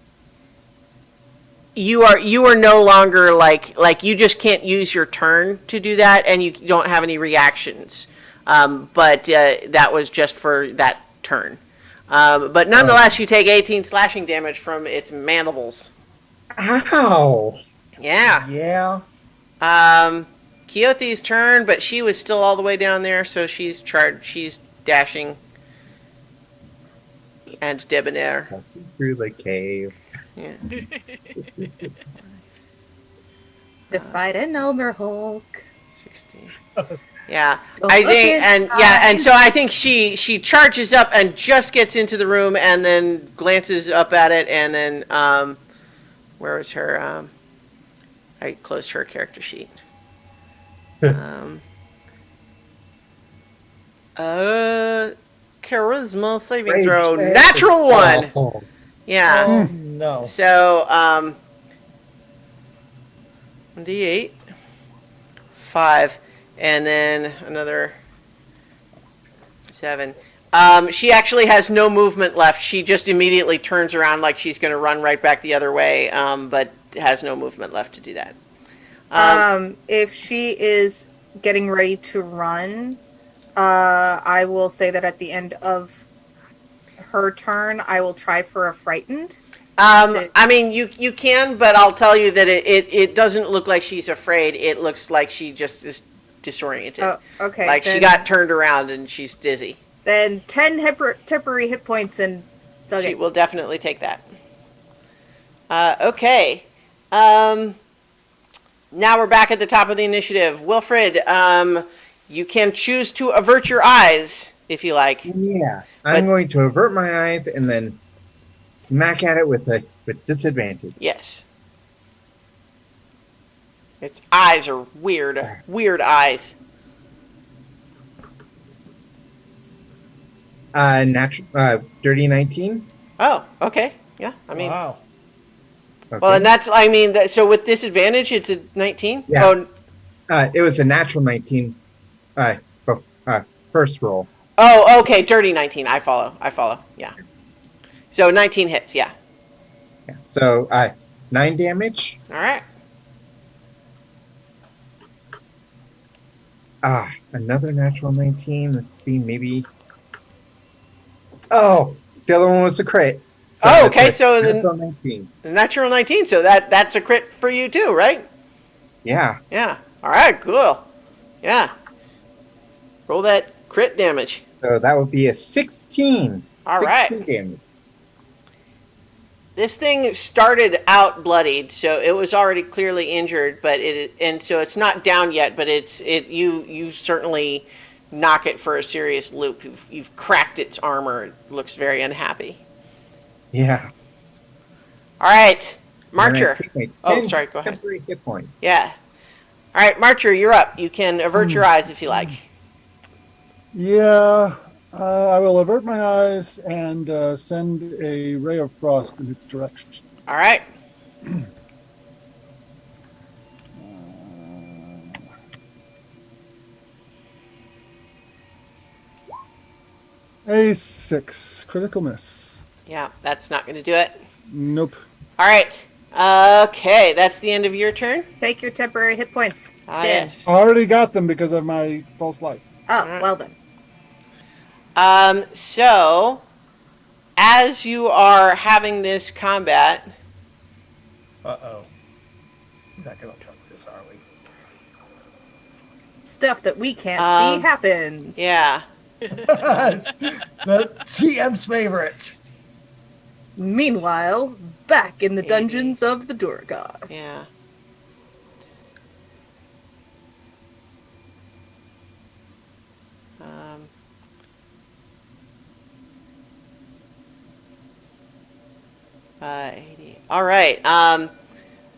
you are no longer like you just can't use your turn to do that, and you don't have any reactions. But that was just for that turn. But nonetheless, you take 18 slashing damage from its mandibles. Ow. Yeah. Yeah. Keothi's turn, but she was still all the way down there, so she's dashing and debonair. Through the cave. Yeah. Defied an Elmer Hulk. 16. Yeah, Don't I look think, and inside. so I think she charges up and just gets into the room, and then glances up at it, and then Where was her? I closed her character sheet. um, Charisma saving Great throw. save. Natural one! Oh, Yeah. Oh no. So, 1d8. 5. And then another 7. She actually has no movement left. She just immediately turns around like she's going to run right back the other way, but has no movement left to do that. If she is getting ready to run, I will say that at the end of her turn, I will try for a frightened. I mean, you can, but I'll tell you that it doesn't look like she's afraid. It looks like she just is disoriented. Oh, okay. Like she got turned around and she's dizzy. Then 10 temporary hit points and She will definitely take that. Okay. Now we're back at the top of the initiative. Wilfred, you can choose to avert your eyes if you like. yeah. I'm going to avert my eyes and then smack at it with disadvantage. Yes. Its eyes are weird. Weird eyes. Dirty 19. Oh, okay. Yeah, I mean... Wow. Okay. Well, and that's, I mean, so with disadvantage, it's a 19? Yeah. Oh, It was a natural 19. First roll. oh, okay, dirty 19. I follow. Yeah. So 19 hits, yeah. Yeah. So 9 damage. All right. Another natural 19. Let's see, maybe. Oh, the other one was a crit. So Oh, it's okay, a so natural 19. the natural 19, so that's a crit for you too, right? Yeah. Yeah. All right, cool. Yeah. Roll that crit damage. So that would be a 16. All 16 right. damage. This thing started out bloodied, so it was already clearly injured, and so it's not down yet, but you certainly knock it for a serious loop. You've cracked its armor. It looks very unhappy. Yeah. All right, And I Marcher. take my Oh, 10 sorry, go ahead. temporary hit points. Yeah. All right, Marcher, you're up. You can avert your eyes if you like. Yeah, I will avert my eyes and send a ray of frost in its direction. All right. A 6 critical miss. Yeah, that's not going to do it. Nope. All right. Okay, that's the end of your turn. take your temporary hit points. Ah, 10. yes. Already got them because of my false light. Oh, Alright. well then. So, as you are having this combat, Uh-oh. We're not going to try this, are we? Stuff that we can't Um, see happens. yeah. The GM's favorite. Meanwhile, back in the dungeons of the Durgar. Yeah. Um, all right.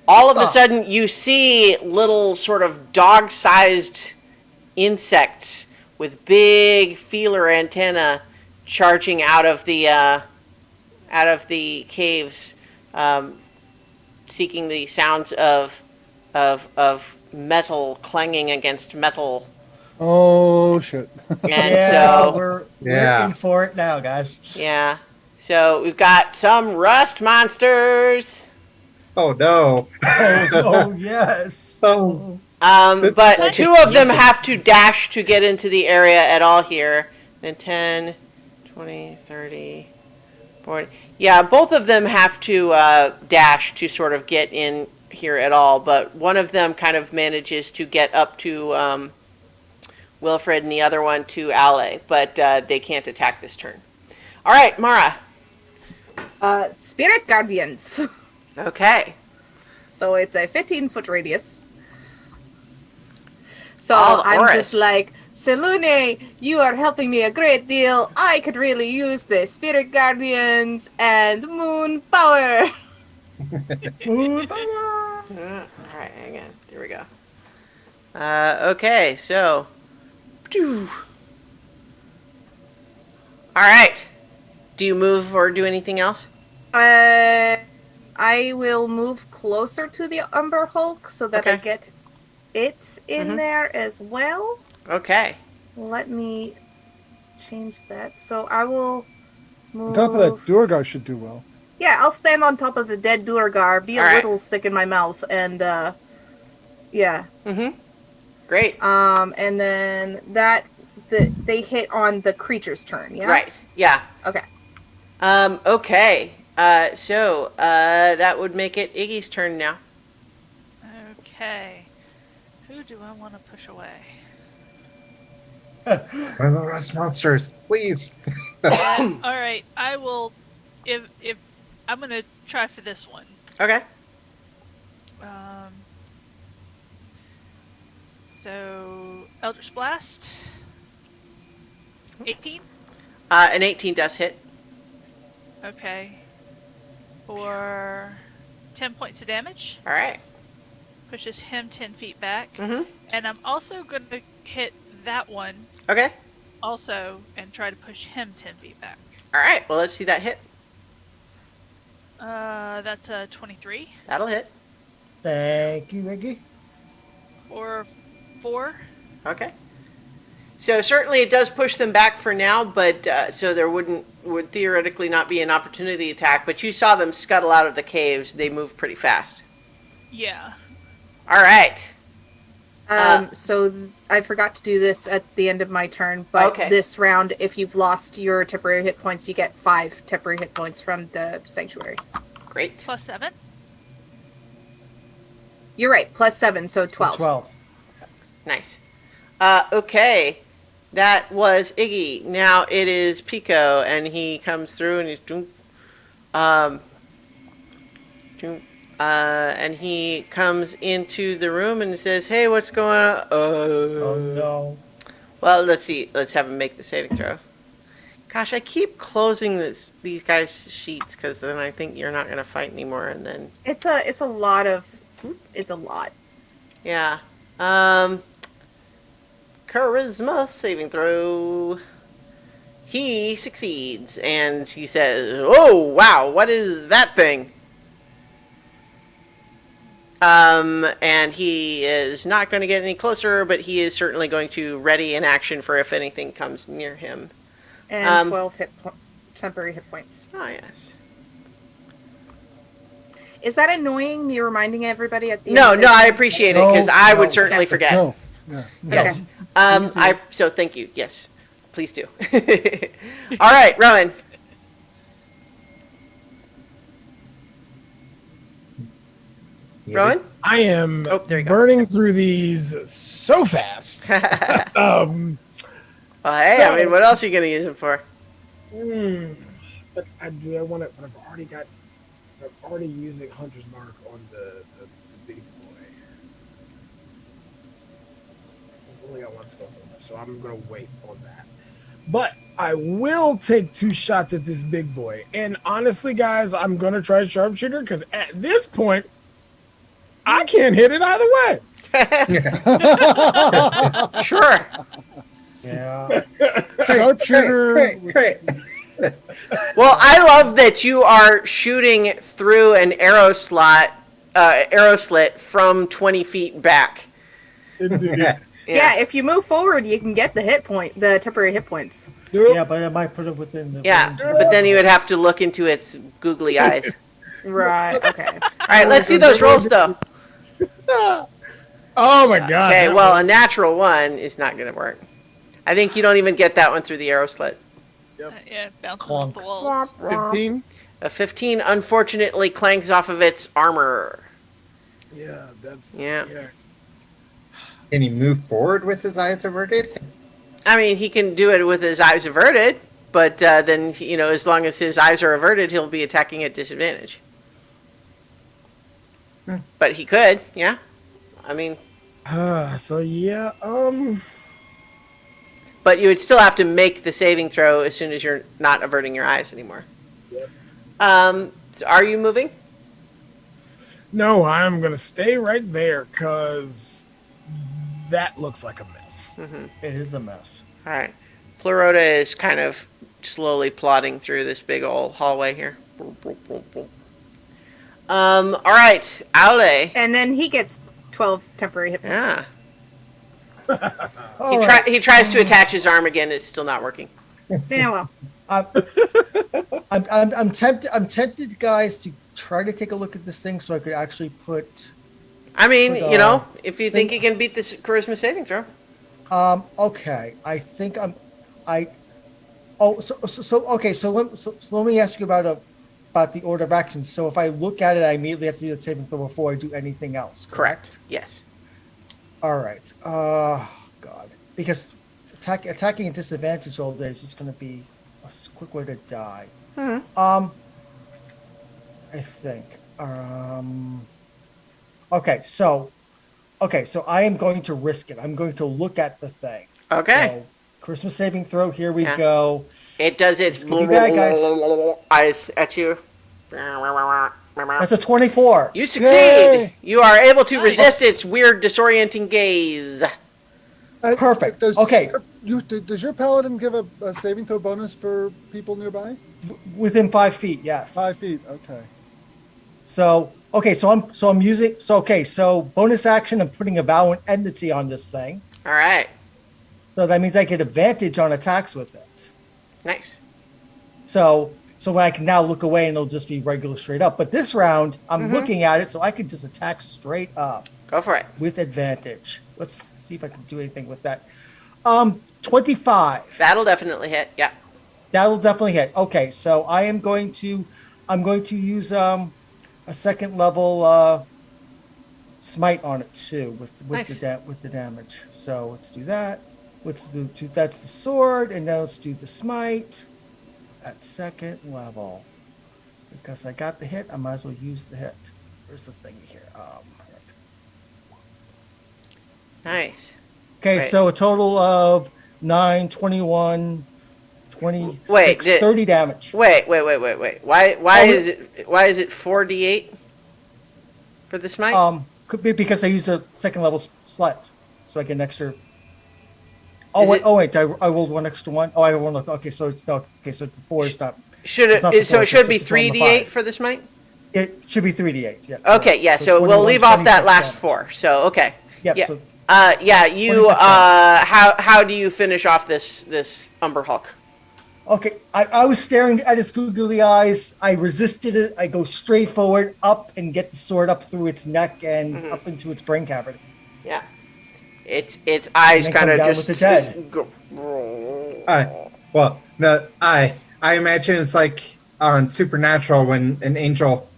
All of a sudden, you see little sort of dog-sized insects with big feeler antenna charging out of the caves, seeking the sounds of metal clanging against metal. Oh, shit. And yeah, so, we're Yeah. in for it now, guys. yeah. So we've got some rust monsters. Oh, no. Oh, yes. Oh. But two of them have to dash to get into the area at all here. Then 10, 20, 30, 40. Yeah, both of them have to dash to sort of get in here at all. But one of them kind of manages to get up to Wilfred and the other one to Ale. But they can't attack this turn. All right, Mara. Spirit Guardians. Okay. So it's a 15-foot radius. So Oh, I'm Oris. just like, Selune, you are helping me a great deal. I could really use the Spirit Guardians and Moon Power. Ooh, All right, hang on. There we go. Okay, so. All right. Do you move or do anything else? I will move closer to the Umber Hulk so that I Okay. get it in Mhm. there as well. Okay. Let me change that. So I will On top of that, move. Durgar should do well. Yeah, I'll stand on top of the dead Durgar, be a All right. little sick in my mouth, and yeah. Great. And then they hit on the creature's turn. Yeah. Right. Yeah. Okay. Okay. So that would make it Iggy's turn now. Okay. Who do I want to push away? One of the rust monsters, please. Yeah, all right, I will. If I'm gonna try for this one. Okay. So Eldritch Blast. 18. An 18 does hit. Okay. For 10 points of damage. All right. Pushes him 10 feet back. Mhm. And I'm also gonna hit that one Okay. also and try to push him 10 feet back. All right. Well, let's see that hit. That's a 23. That'll hit. thank you, Iggy. Or 4. Okay. So certainly it does push them back for now, but so there would theoretically not be an opportunity attack. But you saw them scuttle out of the caves. They move pretty fast. Yeah. All right. So I forgot to do this at the end of my turn, but Okay. this round, if you've lost your temporary hit points, you get 5 temporary hit points from the sanctuary. Great. Plus 7. You're right, plus 7, so 12. 12. Nice. Okay. That was Iggy. Now it is Pico, and he comes through and he's doom, and he comes into the room and says, "Hey, what's going on?" Oh no. Well, let's see. Let's have him make the saving throw. Gosh, I keep closing these guys' sheets because then I think you're not going to fight anymore, and then It's a lot of. It's a lot. yeah. Charisma saving throw. He succeeds, and he says, "Oh wow, what is that thing?" And he is not going to get any closer, but he is certainly going to ready in action for if anything comes near him. And 12 temporary hit points. Oh yes. Is that annoying? Me reminding everybody at the No, end? no, I appreciate it because No, I would no. certainly forget. No. Yeah. Yes. Okay. So thank you. Yes, please do. All right, Rowan. Rowan? I am Oh, there you go. burning through these so fast. Well, hey, I mean, what else are you going to use them for? But I want to. But I'm already using Hunter's Mark on the big boy. I've only got one spell slot left, so I'm gonna wait on that. But I will take 2 shots at this big boy. And honestly, guys, I'm gonna try sharpshooter because at this point, I can't hit it either way. Sure. Yeah. Sharpshooter. Well, I love that you are shooting through an arrow slit from 20 feet back. Yeah, if you move forward, you can get the temporary hit points. Yeah, but I might put it within the Yeah, range. but then you would have to look into its googly eyes. Right. Okay. All right, let's see those rolls, though. Oh my god. Okay, that well, was- a natural 1 is not going to work. I think you don't even get that one through the arrow slit. Yeah, bouncing off the Clunk. walls. 15. A 15 unfortunately clanks off of its armor. Yeah, that's Yeah. Can he move forward with his eyes averted? I mean, he can do it with his eyes averted, but then, as long as his eyes are averted, he'll be attacking at disadvantage. But he could, yeah. I mean, So yeah, but you would still have to make the saving throw as soon as you're not averting your eyes anymore. Yep. So are you moving? No, I'm gonna stay right there because that looks like a mess. It is a mess. All right. Plurota is kind of slowly plodding through this big old hallway here. All right, Aule. And then he gets 12 temporary hit points. Yeah. All right. He tries to attach his arm again. It's still not working. Yeah, well. I'm tempted, guys, to try to take a look at this thing so I could actually put. I mean, But, you know, if you think you can beat this charisma saving throw. Okay, I think okay. So let me ask you about the order of actions. So if I look at it, I immediately have to do that saving throw before I do anything else. Correct. Yes. All right. God, because attacking at disadvantage all day is just going to be a quick way to die. I think. Okay, so I am going to risk it. I'm going to look at the thing. Okay. So, Christmas saving throw. Here we Yeah. go. It does its Could be bad, guys. eyes at you. That's a 24. You succeed. Yay! You are able to Nice. resist its weird, disorienting gaze. Perfect. Does, Okay. Does your paladin give a saving throw bonus for people nearby? Within 5 feet, yes. 5 feet. Okay. So I'm using so bonus action. I'm putting a vow and enmity on this thing. All right. So that means I get advantage on attacks with it. Nice. So when I can now look away and it'll just be regular straight up. But this round, I'm looking at it, so I can just attack straight up Go for it. with advantage. Let's see if I can do anything with that. 25. That'll definitely hit. Yeah. That'll definitely hit. Okay, so I'm going to use a second level smite on it too with Nice. the damage. So let's do that. That's the sword, and now let's do the smite at second level. Because I got the hit, I might as well use the hit. Where's the thing here? Nice. Okay, Right. so a total of 9, 21, 26, Wait, 30 damage. Wait. Why Oh, is it 4d8 for the smite? Could be because I used a second level slot, so I get an extra. Is Wait! I rolled one extra one. Oh, I rolled. Okay, so it's no. Okay, so the 4 is not. Should it's not it? the So four, it should it's be just on the 3d8 five. for the smite. It should be 3d8. Yeah. Okay, yeah. So we'll 21, leave off that 26 last damage. 4. So okay. Yep, Yeah. so Yeah. You. 26 How do you finish off this Umber Hulk? Okay, I was staring at its googly eyes. I resisted it. I go straight forward, up, and get the sword up through its neck and up into its brain cavity. Yeah. Its eyes then kind come of down just. with the dead. Well, no, I imagine it's like on Supernatural when an angel,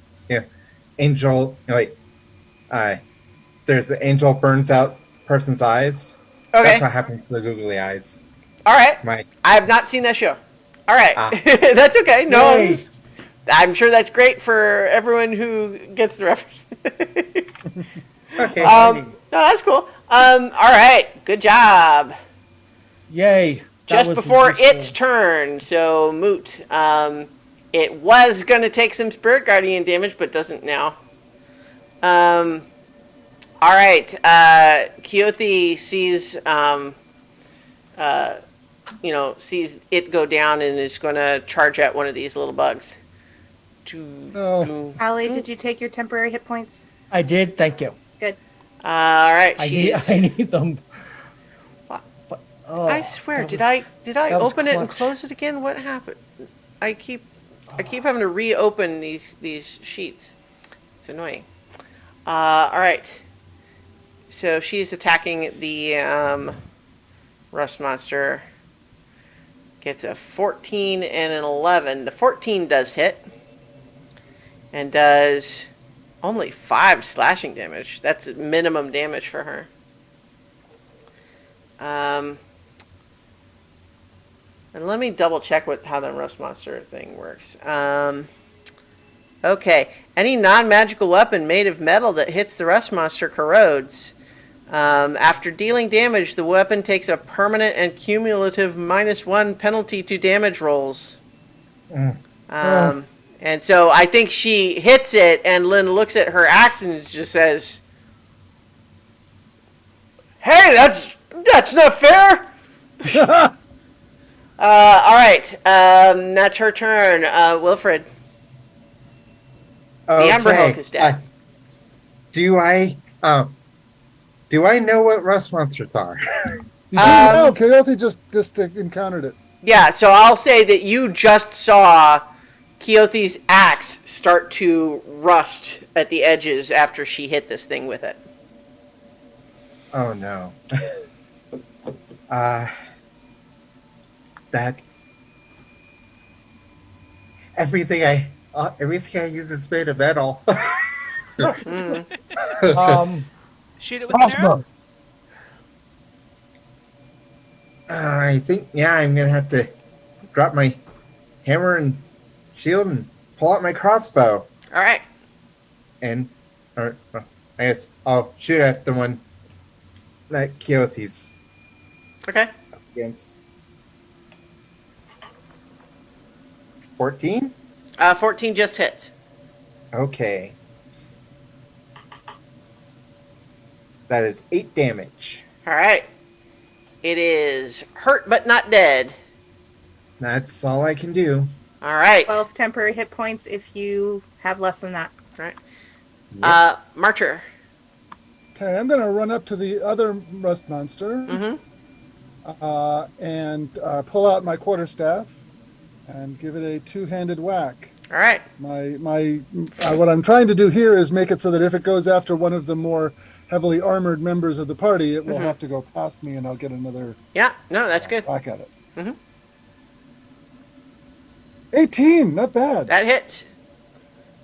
there's an angel burns out person's eyes. Okay. That's what happens to the googly eyes. All right. My I have not seen that show. All right. Ah. That's okay. No. Yay. I'm sure that's great for everyone who gets the reference. okay. No, that's cool. All right. Good job. Yay! That Just was before useful. its turn, so Moot. It was going to take some Spirit Guardian damage, but doesn't now. All right. Keothi sees, sees it go down and is going to charge at one of these little bugs. Oh. Allie, did you take your temporary hit points? I did. Thank you. Good. All right. I need them. What? But, oh, I swear, that did was- I that was open it and clutch. close it again? What happened? I keep having to reopen these sheets. It's annoying. All right. So she's attacking the rust monster. Gets a 14 and an 11. The 14 does hit. And does only 5 slashing damage. That's minimum damage for her. And let me double check how the rust monster thing works. Okay. Any non-magical weapon made of metal that hits the rust monster corrodes. After dealing damage, the weapon takes a permanent and cumulative -1 penalty to damage rolls. And so I think she hits it, and Lynn looks at her axe and just says, "Hey, that's not fair." All right, that's her turn. Wilfred, the Amber Hulk is dead. Do I know what rust monsters are? You do know, Coyote just encountered it. Yeah, so I'll say that you just saw Keothi's axe start to rust at the edges after she hit this thing with it. Oh no. That everything I use is made of metal. Shoot it with an arrow? I think I'm gonna have to drop my hammer and shield and pull out my crossbow. All right. And I guess I'll shoot at the one that Keothi's Okay. up against. 14? 14 just hits. Okay. That is 8 damage. All right. It is hurt but not dead. That's all I can do. All right. 12 temporary hit points if you have less than that. All right. Yep. Marcher. Okay, I'm going to run up to the other rust monster and pull out my quarterstaff and give it a two-handed whack. All right. What I'm trying to do here is make it so that if it goes after one of the more heavily armored members of the party, it will have to go past me, and I'll get another. Yeah. No, that's good. Whack at it. Mhm. 18, not bad. That hits.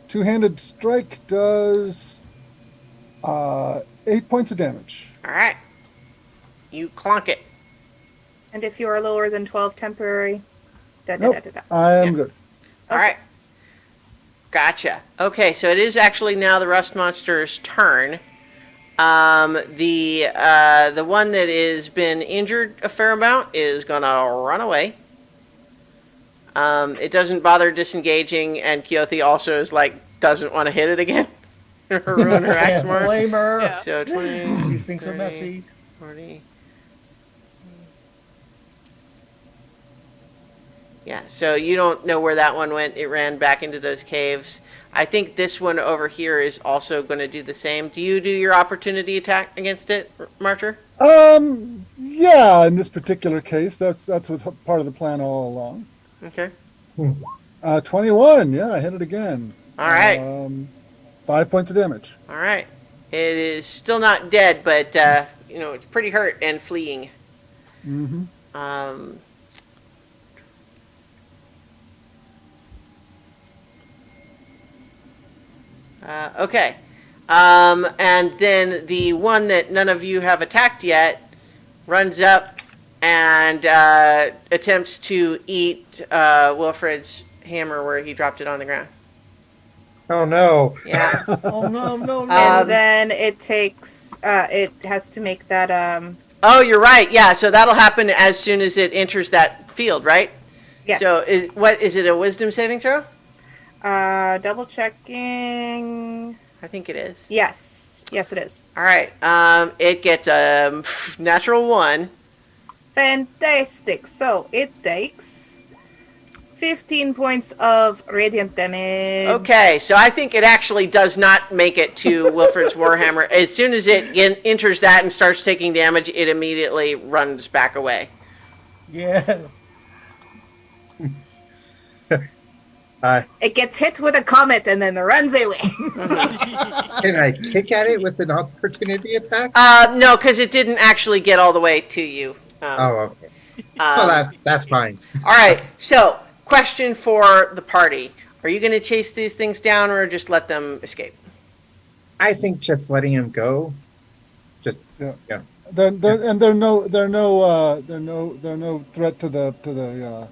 Two-handed strike does 8 points of damage. All right. You clonk it. And if you are lower than 12 temporary, Nope. I am good. All right. Gotcha. Okay, so it is actually now the rust monster's turn. The one that has been injured a fair amount is gonna run away. It doesn't bother disengaging, and Keothi also is doesn't want to hit it again. Or ruin her axe more. Blame her. Yeah. So 20. These things are 30, messy. 40. Yeah, so you don't know where that one went. It ran back into those caves. I think this one over here is also going to do the same. Do you do your opportunity attack against it, Marcher? Yeah, in this particular case, that's what's part of the plan all along. Okay. 21, yeah, I hit it again. All right. 5 points of damage. All right. It is still not dead, but it's pretty hurt and fleeing. Mm-hmm. Okay. And then the one that none of you have attacked yet runs up and attempts to eat Wilfred's hammer where he dropped it on the ground. Oh no. Yeah. Oh no. And then it takes, it has to make that, Oh, you're right. Yeah, so that'll happen as soon as it enters that field, right? yes. So is it a wisdom saving throw? Double checking. I think it is. Yes, it is. All right. It gets a natural 1. Fantastic. So it takes 15 points of radiant damage. Okay, so I think it actually does not make it to Wilfred's Warhammer. As soon as it enters that and starts taking damage, it immediately runs back away. Yeah. It gets hit with a comet and then runs away. Can I kick at it with an opportunity attack? No, because it didn't actually get all the way to you. Okay. Well, that's fine. All right, so question for the party. Are you going to chase these things down or just let them escape? I think just letting him go. Just Yeah. yeah. They're no threat to the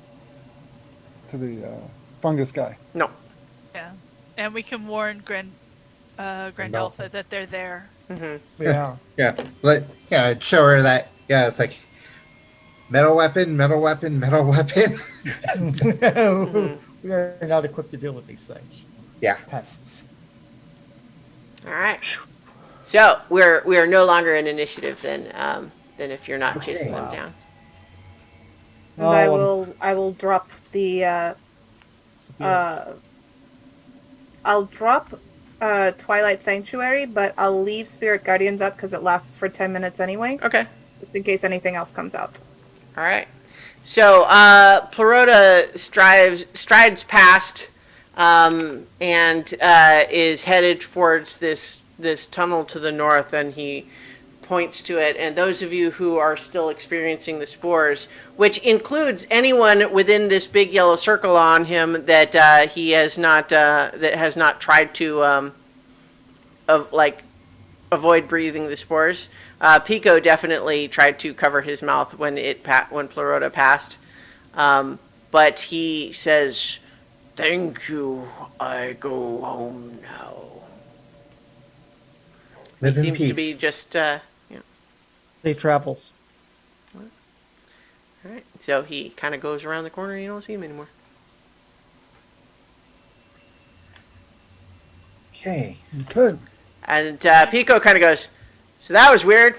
fungus guy. No. Yeah. And we can warn Grandalfa that they're there. Mm-hmm. Yeah. Yeah. Show her that. Yeah, it's like metal weapon. Mm-hmm. We are not equipped to deal with these things. Yeah. Pests. All right. So we are no longer in initiative then if you're not chasing them Wow. down. And I will drop the I'll drop Twilight Sanctuary, but I'll leave Spirit Guardians up because it lasts for 10 minutes anyway, Okay. just in case anything else comes out. All right. So Plurota strides past and is headed towards this tunnel to the north, and he points to it. And those of you who are still experiencing the spores, which includes anyone within this big yellow circle on him that he has not tried to avoid breathing the spores. Pico definitely tried to cover his mouth when Plurota passed, but he says, "Thank you. I go home now." Live he in seems peace. to be just Safe travels. all right. So he kind of goes around the corner and you don't see him anymore. Okay. Okay. And Pico kind of goes, "So that was weird."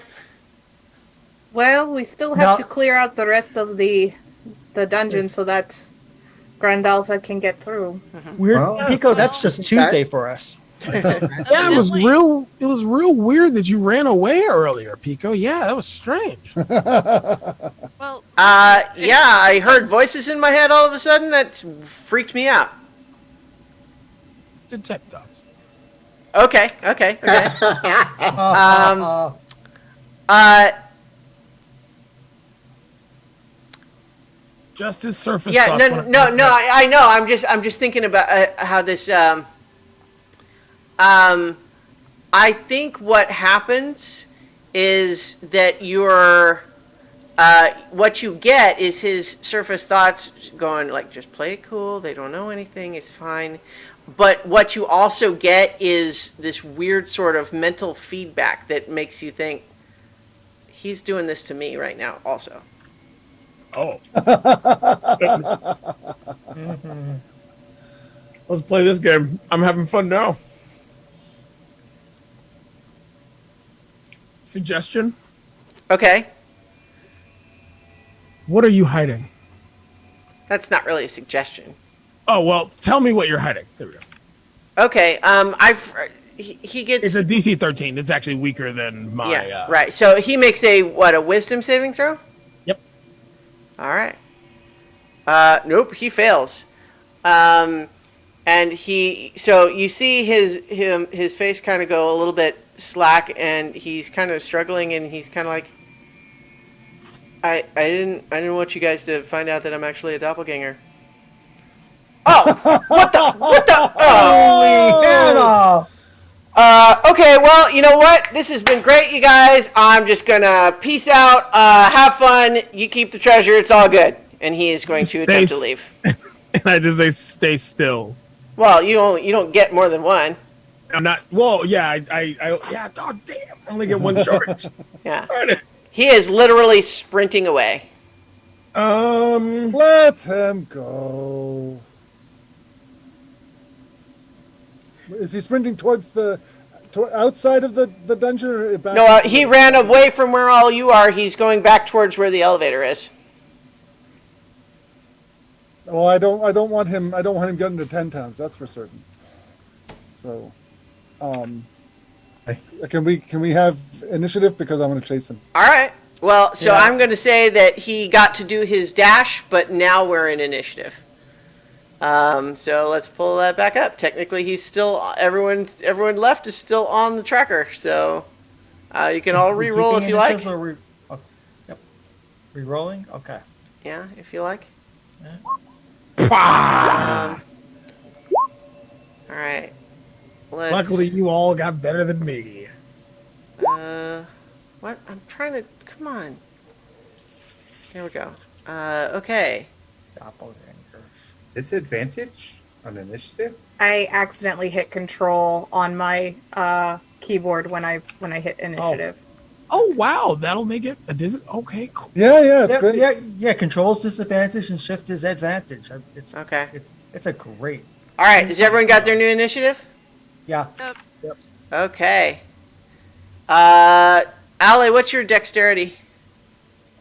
Well, we still have No. to clear out the rest of the dungeon so that Grand Alpha can get through. Weird, Well, Pico. That's just Tuesday for us. Yeah, it was real weird that you ran away earlier, Pico. Yeah, that was strange. Well, Yeah, I heard voices in my head all of a sudden. That freaked me out. Detect us. Okay. Just his surface. Yeah, thoughts no, when I know. I'm just thinking about how this. I think what happens is that what you get is his surface thoughts going like, just play it cool. They don't know anything. It's fine. But what you also get is this weird sort of mental feedback that makes you think, he's doing this to me right now also. Oh. Let's play this game. I'm having fun now. Suggestion? Okay. What are you hiding? That's not really a suggestion. Oh, well, tell me what you're hiding. There we go. Okay. He gets. It's a DC 13. It's actually weaker than my. Yeah. Right. So he makes a wisdom saving throw? Yep. All right. Nope. He fails. And so you see his face kind of go a little bit slack, and he's kind of struggling, and he's kind of like, I didn't want you guys to find out that I'm actually a doppelganger. Oh, what the? Holy Hannah! Okay, well, you know what? This has been great, you guys. I'm just gonna peace out. Have fun. You keep the treasure. It's all good. And he is going to attempt to leave. And I just say, stay still. Well, you don't get more than one. I'm not. Well, yeah, yeah. Oh, damn! I only get one charge. Yeah. Darn it. He is literally sprinting away. Let him go. Is he sprinting towards outside of the dungeon? Or back No, he ran away from where all you are. He's going back towards where the elevator is. Well, I don't want him. I don't want him getting to 10 towns. That's for certain. So, can we have initiative because I want to chase him? All right. Well, so Yeah. I'm going to say that he got to do his dash, but now we're in initiative. So let's pull that back up. Technically, he's still everyone left is still on the tracker. So you can all re-roll if you like. Yep. Re-rolling? Okay. Yeah, if you like. Pah! All right. Luckily, you all got better than me. What? I'm trying to. Come on. Here we go. Okay. Disadvantage on initiative? I accidentally hit control on my keyboard when I hit initiative. Oh wow, that'll make it a okay, cool. Yeah, it's great. Yeah. Controls disadvantage and shift is advantage. Okay. It's a great. All right, has everyone got their new initiative? Yeah. Yep. Okay. Allie, what's your dexterity?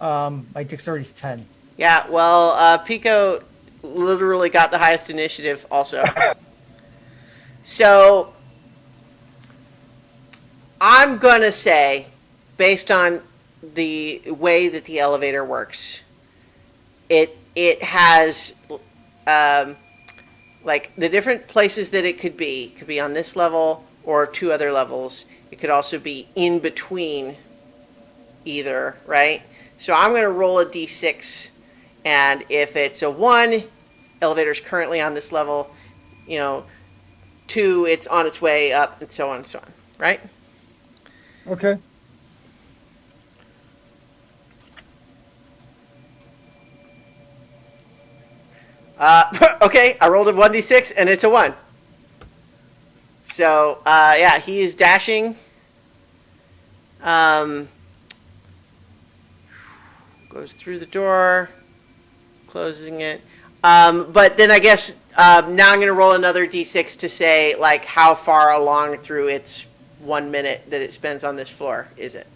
My dexterity's 10. Yeah, well, Pico literally got the highest initiative also. So, I'm going to say, based on the way that the elevator works, it has, like, the different places that it could be on this level or 2 other levels. It could also be in between either, right? So I'm going to roll a d6, and if it's a 1, elevator's currently on this level, 2, it's on its way up, and so on and so on, right? Okay. Okay, I rolled a 1d6, and it's a 1. So, yeah, he is dashing. Goes through the door, closing it. But then I guess now I'm going to roll another d6 to say, like, how far along through its 1 minute that it spends on this floor is it?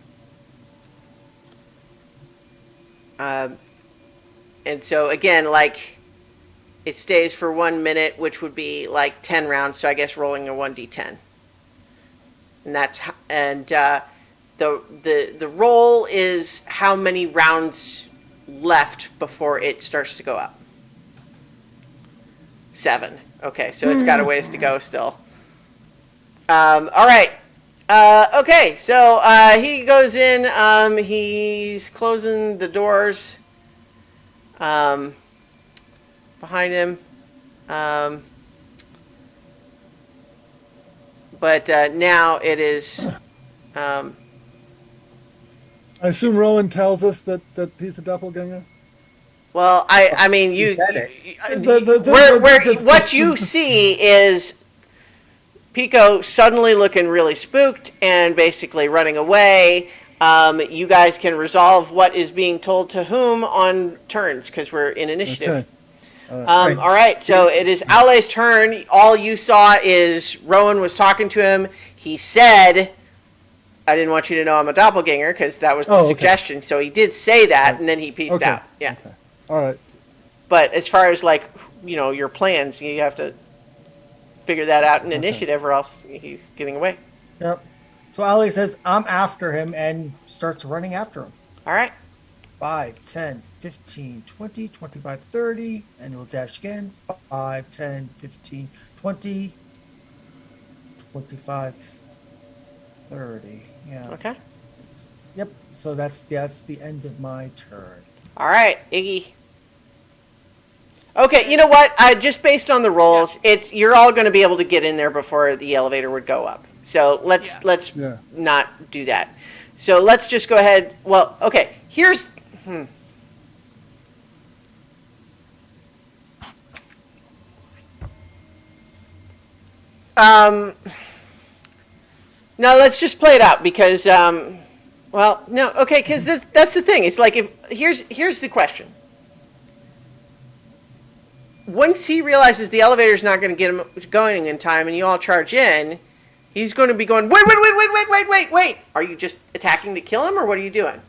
And so, again, like, it stays for 1 minute, which would be, like, 10 rounds, so I guess rolling a 1d10. And the roll is how many rounds left before it starts to go up. 7. Okay, so it's got a ways to go still. All right. Okay, so he goes in. He's closing the doors behind him. But now it is... I assume Rowan tells us that he's a doppelganger. Well, I mean, you said it. what you see is Pico suddenly looking really spooked and basically running away. You guys can resolve what is being told to whom on turns because we're in initiative. Okay. All right, so it is Aule's turn. All you saw is Rowan was talking to him. He said, I didn't want you to know I'm a doppelganger because that was the suggestion. So he did say that, and then he pieced out. Yeah. Okay. All right. But as far as, like, your plans, you have to figure that out in initiative or else he's getting away. Yep. So Ali says, I'm after him, and starts running after him. All right. 5, 10, 15, 20, 25, 30, and he'll dash again. 5, 10, 15, 20, 25, 30. Yeah. Okay. Yep. So that's the end of my turn. All right, Iggy. Okay, you know what? Just based on the rolls, you're all going to be able to get in there before the elevator would go up. So let's not do that. So let's just go ahead. Well, okay. Here's. No, let's just play it out because. Well, no, okay, because that's the thing. It's like here's the question. Once he realizes the elevator's not going to get him going in time, and you all charge in, he's going to be going, wait. Are you just attacking to kill him, or what are you doing?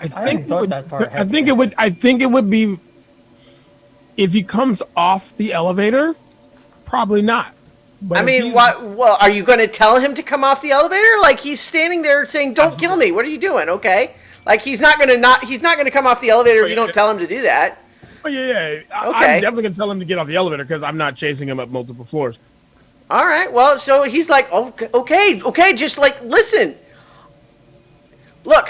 I think it would be if he comes off the elevator, probably not. But I mean, what? Well, are you going to tell him to come off the elevator? Like he's standing there saying, "Don't kill me." What are you doing? Okay, like he's not going to come off the elevator if you don't tell him to do that. Oh yeah. Okay. I'm definitely going to tell him to get off the elevator because I'm not chasing him up multiple floors. All right. Well, so he's like, okay. Just like listen. Look,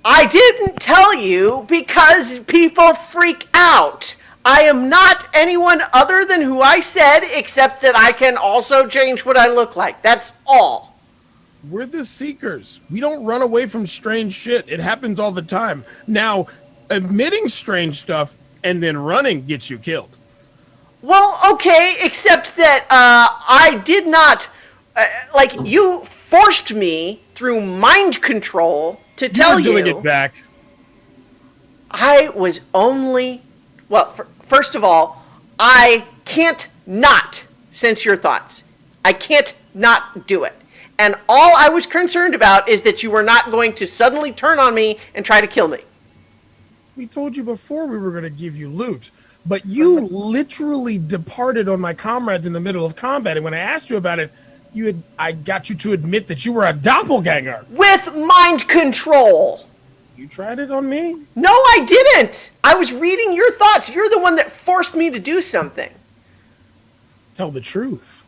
I didn't tell you because people freak out. I am not anyone other than who I said, except that I can also change what I look like. That's all. We're the Seekers. We don't run away from strange shit. It happens all the time. Now, admitting strange stuff and then running gets you killed. Well, okay, except that I did not, you forced me through mind control to tell you. You're doing it back. I was only, well, first of all, I can't not sense your thoughts. I can't not do it. And all I was concerned about is that you were not going to suddenly turn on me and try to kill me. We told you before we were going to give you loot, but you literally departed on my comrades in the middle of combat. And when I asked you about it, I got you to admit that you were a doppelganger. With mind control. You tried it on me? No, I didn't. I was reading your thoughts. You're the one that forced me to do something. Tell the truth.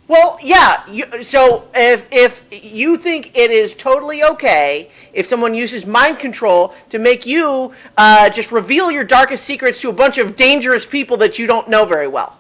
Well, yeah. So if you think it is totally okay if someone uses mind control to make you just reveal your darkest secrets to a bunch of dangerous people that you don't know very well.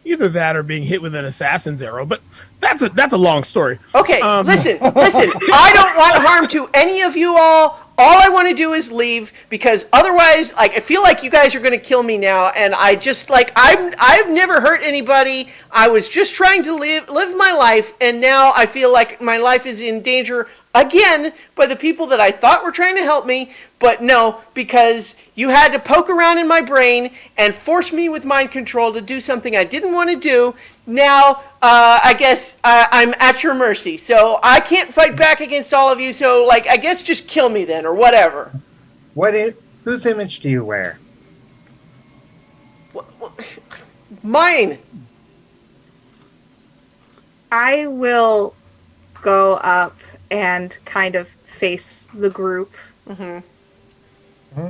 Either that or being hit with an assassin's arrow, but that's a long story. Okay, listen. I don't want harm to any of you all. All I want to do is leave because otherwise, like, I feel like you guys are going to kill me now, and I just I've never hurt anybody. I was just trying to live my life, and now I feel like my life is in danger again by the people that I thought were trying to help me, but no, because you had to poke around in my brain and force me with mind control to do something I didn't want to do. Now, I guess I'm at your mercy. So I can't fight back against all of you, so, like, I guess just kill me then, or whatever. Whose image do you wear? Mine. I will go up and kind of face the group.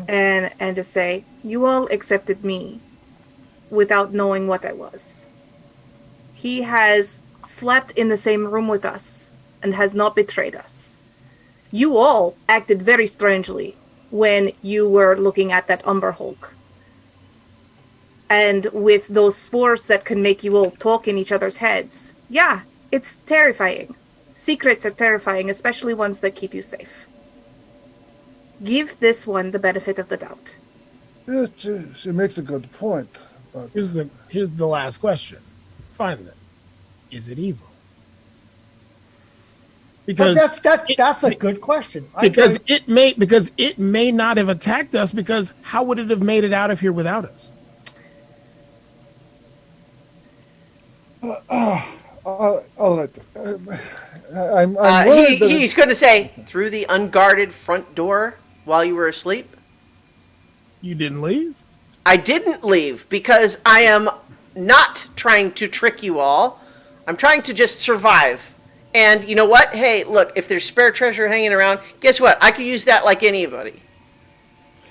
And just say, you all accepted me without knowing what I was. He has slept in the same room with us and has not betrayed us. You all acted very strangely when you were looking at that Umber Hulk. And with those spores that can make you all talk in each other's heads. Yeah, it's terrifying. Secrets are terrifying, especially ones that keep you safe. Give this one the benefit of the doubt. Yeah, she makes a good point. But Here's the last question. Fine then. Is it evil? Because that's a good question. Because it may not have attacked us, because how would it have made it out of here without us? All right. I'm worried that He's going to say, through the unguarded front door while you were asleep? You didn't leave? I didn't leave because I am not trying to trick you all. I'm trying to just survive. And you know what? Hey, look, if there's spare treasure hanging around, guess what? I could use that like anybody.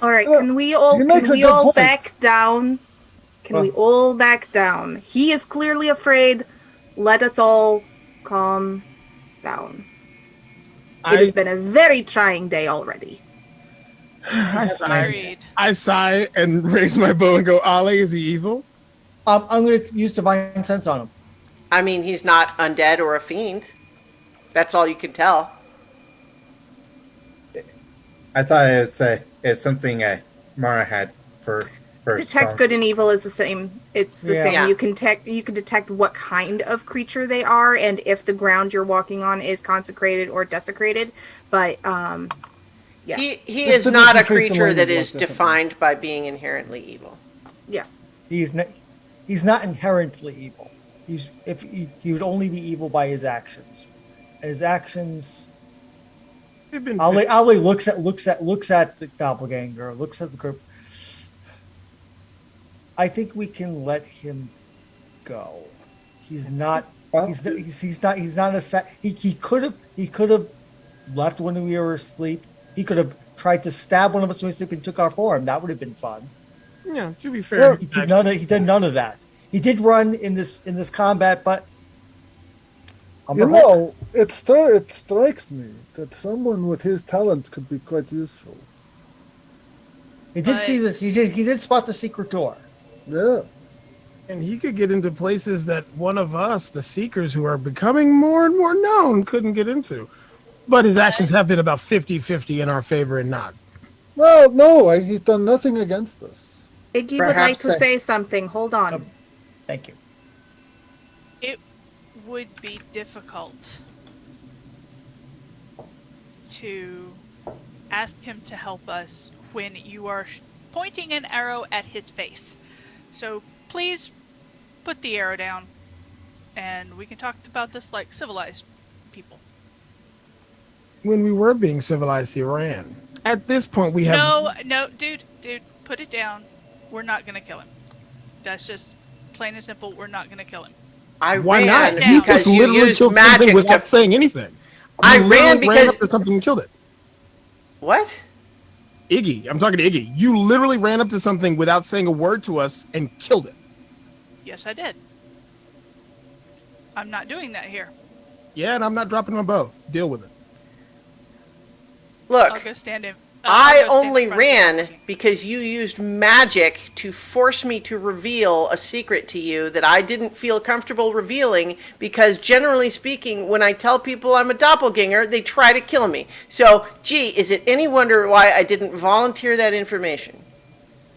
All right, can we all back down? Can we all back down? He is clearly afraid. Let us all calm down. It has been a very trying day already. I sigh and raise my bow and go, Ale, is he evil? I'm going to use Divine Sense on him. I mean, he's not undead or a fiend. That's all you can tell. I thought it was something Mara had for detect good and evil is the same. It's the same. Yeah. You can detect what kind of creature they are and if the ground you're walking on is consecrated or desecrated. But yeah, he is not a creature that is defined by being inherently evil. Yeah, he's not inherently evil. He would only be evil by his actions. His actions. Ali looks at the doppelganger, looks at the group. I think we can let him go. He's not. He's not a. He could have left when we were asleep. He could have tried to stab one of us when we were asleep and took our form. That would have been fun. Yeah, to be fair, he did none of that. He did run in this combat, but it strikes me that someone with his talents could be quite useful. He did see this. He did spot the secret door. Yeah. And he could get into places that one of us, the Seekers, who are becoming more and more known, couldn't get into. But his actions have been about 50-50 in our favor and not. Well, no, he's done nothing against us. Iggy would like to say something. Hold on. Thank you. It would be difficult to ask him to help us when you are pointing an arrow at his face. So please put the arrow down, and we can talk about this like civilized people. When we were being civilized, he ran. At this point, we have No, dude, put it down. We're not gonna kill him. That's just plain and simple. We're not gonna kill him. I Why ran not? You because just you literally used killed something magic without to. saying anything. I You ran literally ran because up to something and killed it. what? Iggy, I'm talking to Iggy. You literally ran up to something without saying a word to us and killed it. Yes, I did. I'm not doing that here. Yeah, and I'm not dropping my bow. Deal with it. Look, I'll go stand in. I I'll go stand in only front of the ran balcony. because you used magic to force me to reveal a secret to you that I didn't feel comfortable revealing because generally speaking, when I tell people I'm a doppelganger, they try to kill me. So, gee, is it any wonder why I didn't volunteer that information?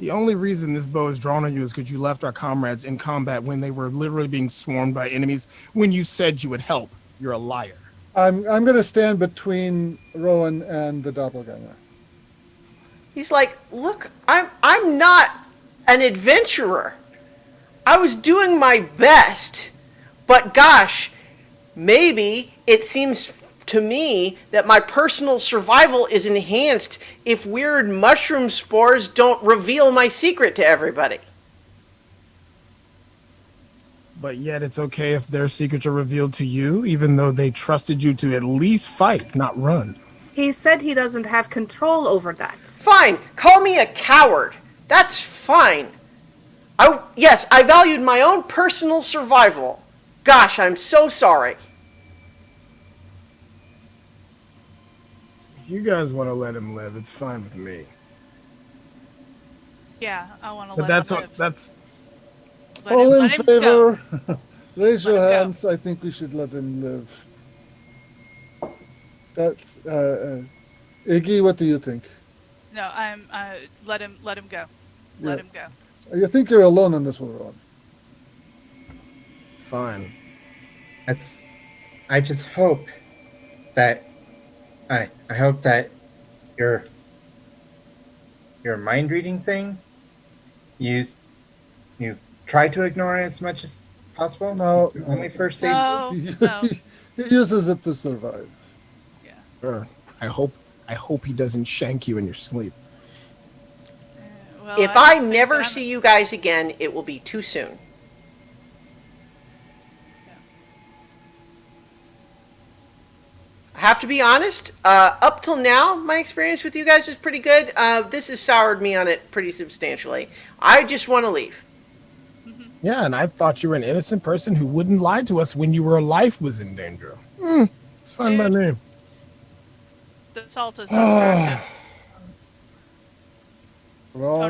The only reason this bow is drawn on you is because you left our comrades in combat when they were literally being swarmed by enemies when you said you would help. You're a liar. I'm going to stand between Rowan and the doppelganger. He's like, look, I'm not an adventurer. I was doing my best. But gosh, maybe it seems to me that my personal survival is enhanced if weird mushroom spores don't reveal my secret to everybody. But yet it's okay if their secrets are revealed to you, even though they trusted you to at least fight, not run. He said he doesn't have control over that. Fine, call me a coward. That's fine. Yes, I valued my own personal survival. Gosh, I'm so sorry. If you guys want to let him live, it's fine with me. Yeah, I want to But let that's him what, live. that's All in let him go. favor, raise Let your him go. hands. I think we should let him live. That's Iggy. What do you think? No, I'm. Let him go. Let him go. You think you're alone in this world? fine. I just hope that I hope that your mind reading thing you try to ignore it as much as possible. No. Only first aid. No, no. He uses it to survive. Sure. I hope he doesn't shank you in your sleep. Well, If don't I think never that I'm- see you guys again, it will be too soon. I have to be honest, up till now, my experience with you guys is pretty good. This has soured me on it pretty substantially. I just want to leave. Yeah, and I thought you were an innocent person who wouldn't lie to us when your life was in danger. It's fine by me. The salt is not attractive. Wrong.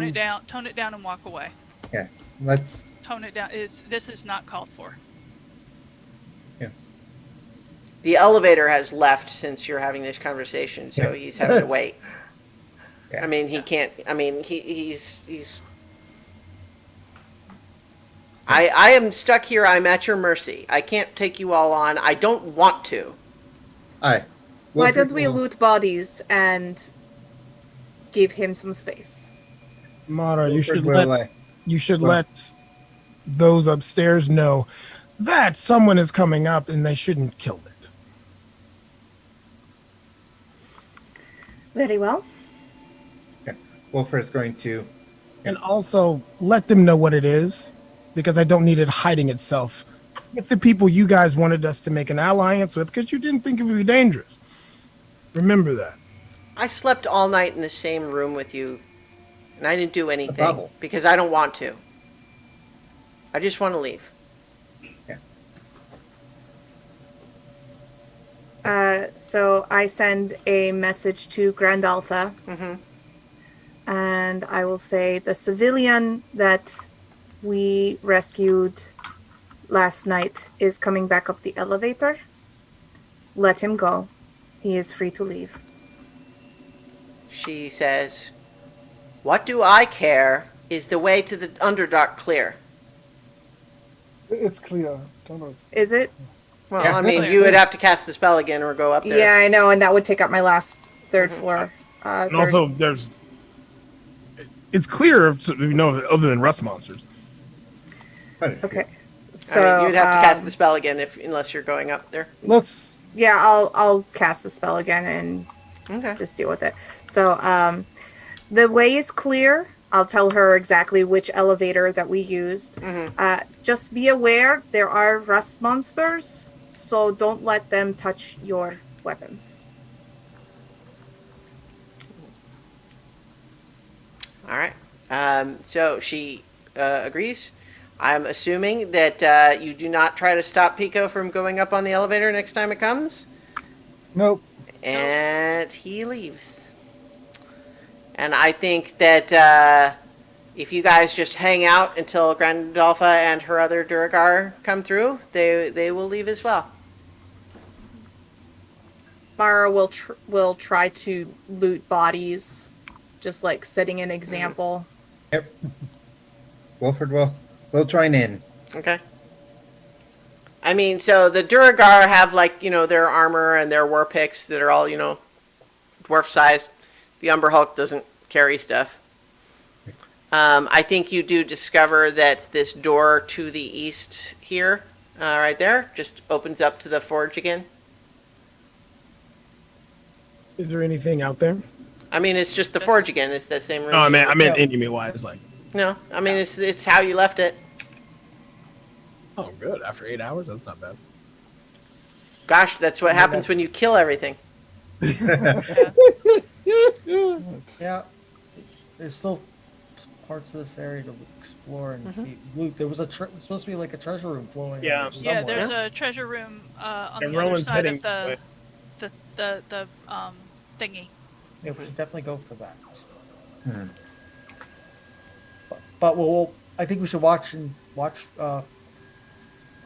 Tone it down and walk away. Yes, let's. Tone it down. This is not called for. The elevator has left since you're having this conversation, so he's having to wait. Yeah. I mean, he can't. I mean, he's. I am stuck here. I'm at your mercy. I can't take you all on. I don't want to. Aye. Why don't we loot bodies and give him some space? Mara, you should Wilfred will, let those upstairs know that someone is coming up and they shouldn't kill it. Very well. Wilfred is going to. And also let them know what it is, because I don't need it hiding itself with the people you guys wanted us to make an alliance with because you didn't think it would be dangerous. Remember that. I slept all night in the same room with you, and I didn't do anything bubble. because I don't want to. I just want to leave. So I send a message to Grand Alpha, and I will say the civilian that we rescued last night is coming back up the elevator. Let him go. He is free to leave. She says, "What do I care? Is the way to the Underdark clear?" It's clear. Don't know. It's Is it? Well, Yeah. I mean, you would have to cast the spell again or go up there. Yeah, I know, and that would take up my last third floor. And also, there's It's clear, other than rust monsters. Okay. I So mean, you'd have to cast the spell again unless you're going up there. Let's. yeah, I'll cast the spell again and Okay. just deal with it. So the way is clear. I'll tell her exactly which elevator that we used. Just be aware there are rust monsters, so don't let them touch your weapons. All right. So she agrees. I'm assuming that you do not try to stop Pico from going up on the elevator next time it comes. Nope. And he leaves. And I think that if you guys just hang out until Grandolpha and her other Duragar come through, they will leave as well. Mara will try to loot bodies, just like setting an example. Yep. Wolford will join in. Okay. I mean, so the Duragar have their armor and their war picks that are all dwarf sized. The Umber Hulk doesn't carry stuff. I think you do discover that this door to the east here, right there, just opens up to the forge again. Is there anything out there? I mean, it's just the forge again. It's that same room. No, I meant enemy wise, like. No, I mean it's how you left it. Oh, good. After 8 hours, that's not bad. Gosh, that's what happens when you kill everything. Yeah, there's still parts of this area to explore and see. Loot. There was supposed to be like a treasure room flowing. Yeah. somewhere. Yeah, there's a treasure room on And the other Rowan's side of heading the thingy. Yeah, we should definitely go for that. Hmm. But I think we should watch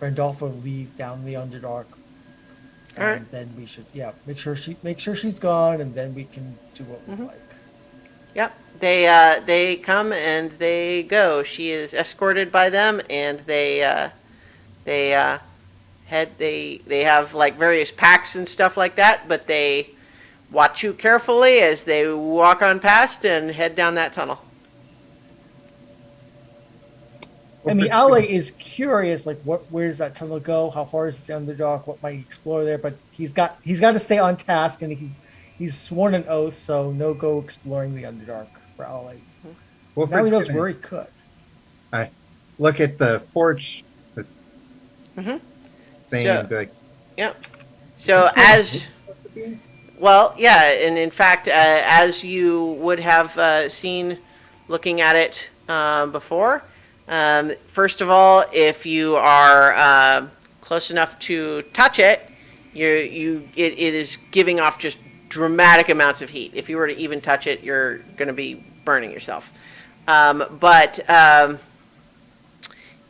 Grandolpha leave down the Underdark. And Alright. then we should make sure she's gone, and then we can do what we like. Yep. They come and they go. She is escorted by them, and they have like various packs and stuff like that, but they watch you carefully as they walk on past and head down that tunnel. I mean, Ale is curious, like where does that tunnel go? How far is the Underdark? What might he explore there? But he's got to stay on task, and he's sworn an oath, so no go exploring the Underdark for Ale. Now he knows where he could. I look at the forge, this thing, and be like, Yep. So and in fact, as you would have seen looking at it before, first of all, if you are close enough to touch it, it is giving off just dramatic amounts of heat. If you were to even touch it, you're going to be burning yourself. But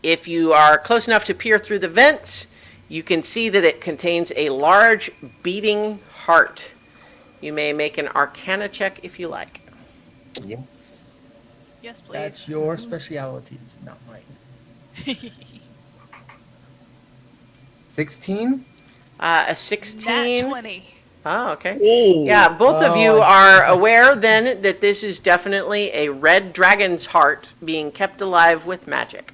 if you are close enough to peer through the vents, you can see that it contains a large beating heart. You may make an Arcana check if you like. yes. Yes, please. That's your specialities, not mine. 16? A 16. Nat 20. Oh, okay. Oh. Yeah, both of you are aware then that this is definitely a red dragon's heart being kept alive with magic.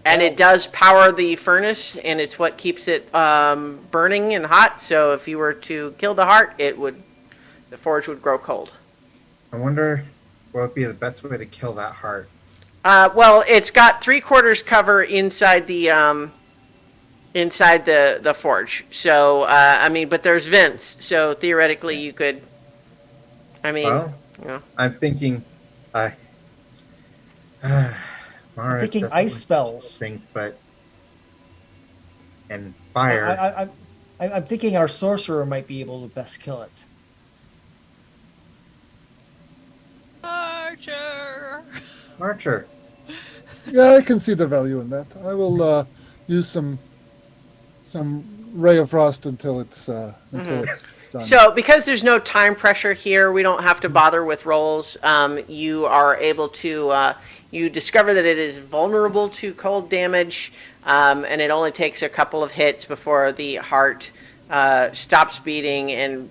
And it does power the furnace, and it's what keeps it burning and hot. So if you were to kill the heart, the forge would grow cold. I wonder what would be the best way to kill that heart. Well, it's got 3/4 cover inside the forge. So but there's vents. So theoretically, you could. Well, I'm thinking, Mara I'm thinking doesn't ice like spells. things, and fire. I'm thinking our sorcerer might be able to best kill it. Archer. Yeah, I can see the value in that. I will use some ray of frost until it's done. So because there's no time pressure here, we don't have to bother with rolls. You are able to, you discover that it is vulnerable to cold damage, and it only takes a couple of hits before the heart stops beating and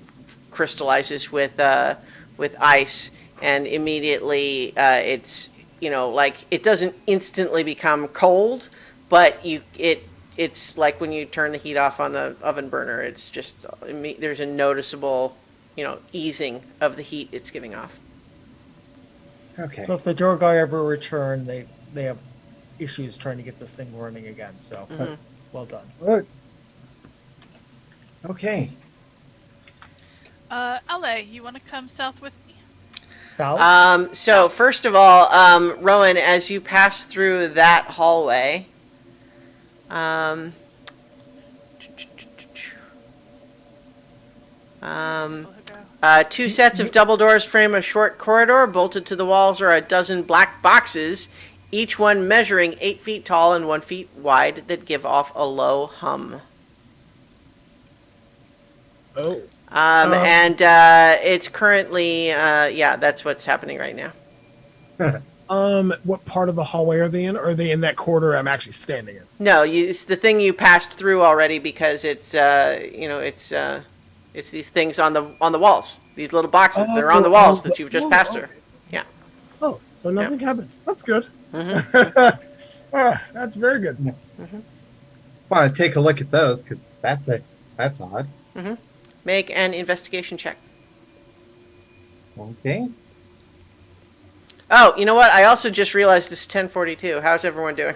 crystallizes with ice. and immediately it's like it doesn't instantly become cold, but it's like when you turn the heat off on the oven burner. It's just there's a noticeable easing of the heat it's giving off. Okay. So if the Durgar ever return, they have issues trying to get this thing running again. So well done. All right. Okay. LA, you want to come south with me? South? So first of all, Rowan, as you pass through that hallway, two sets of double doors frame a short corridor. Bolted to the walls are a dozen black boxes, each one measuring 8 feet tall and 1 feet wide, that give off a low hum. Oh. And it's currently, that's what's happening right now. What part of the hallway are they in? Or are they in that corridor I'm actually standing in? No, it's the thing you passed through already, because it's it's these things on the walls. These little boxes that are on the walls that you've just passed through. Yeah. Oh, so nothing happened. That's good. That's very good. Want to take a look at those because that's odd. Make an investigation check. Okay. Oh, you know what? I also just realized it's 10:42. How's everyone doing?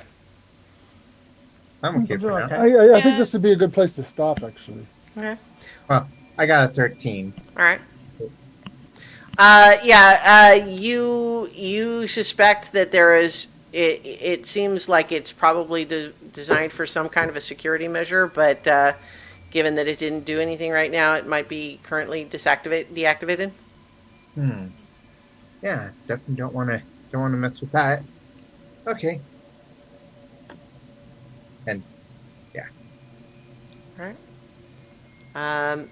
I'm okay for now. Okay. I think this would be a good place to stop, actually. Okay. Well, I got a 13. All right. You suspect that there is. It seems like it's probably designed for some kind of a security measure, but given that it didn't do anything right now, it might be currently deactivated. Yeah, definitely don't want to mess with that. Okay. And yeah. All right.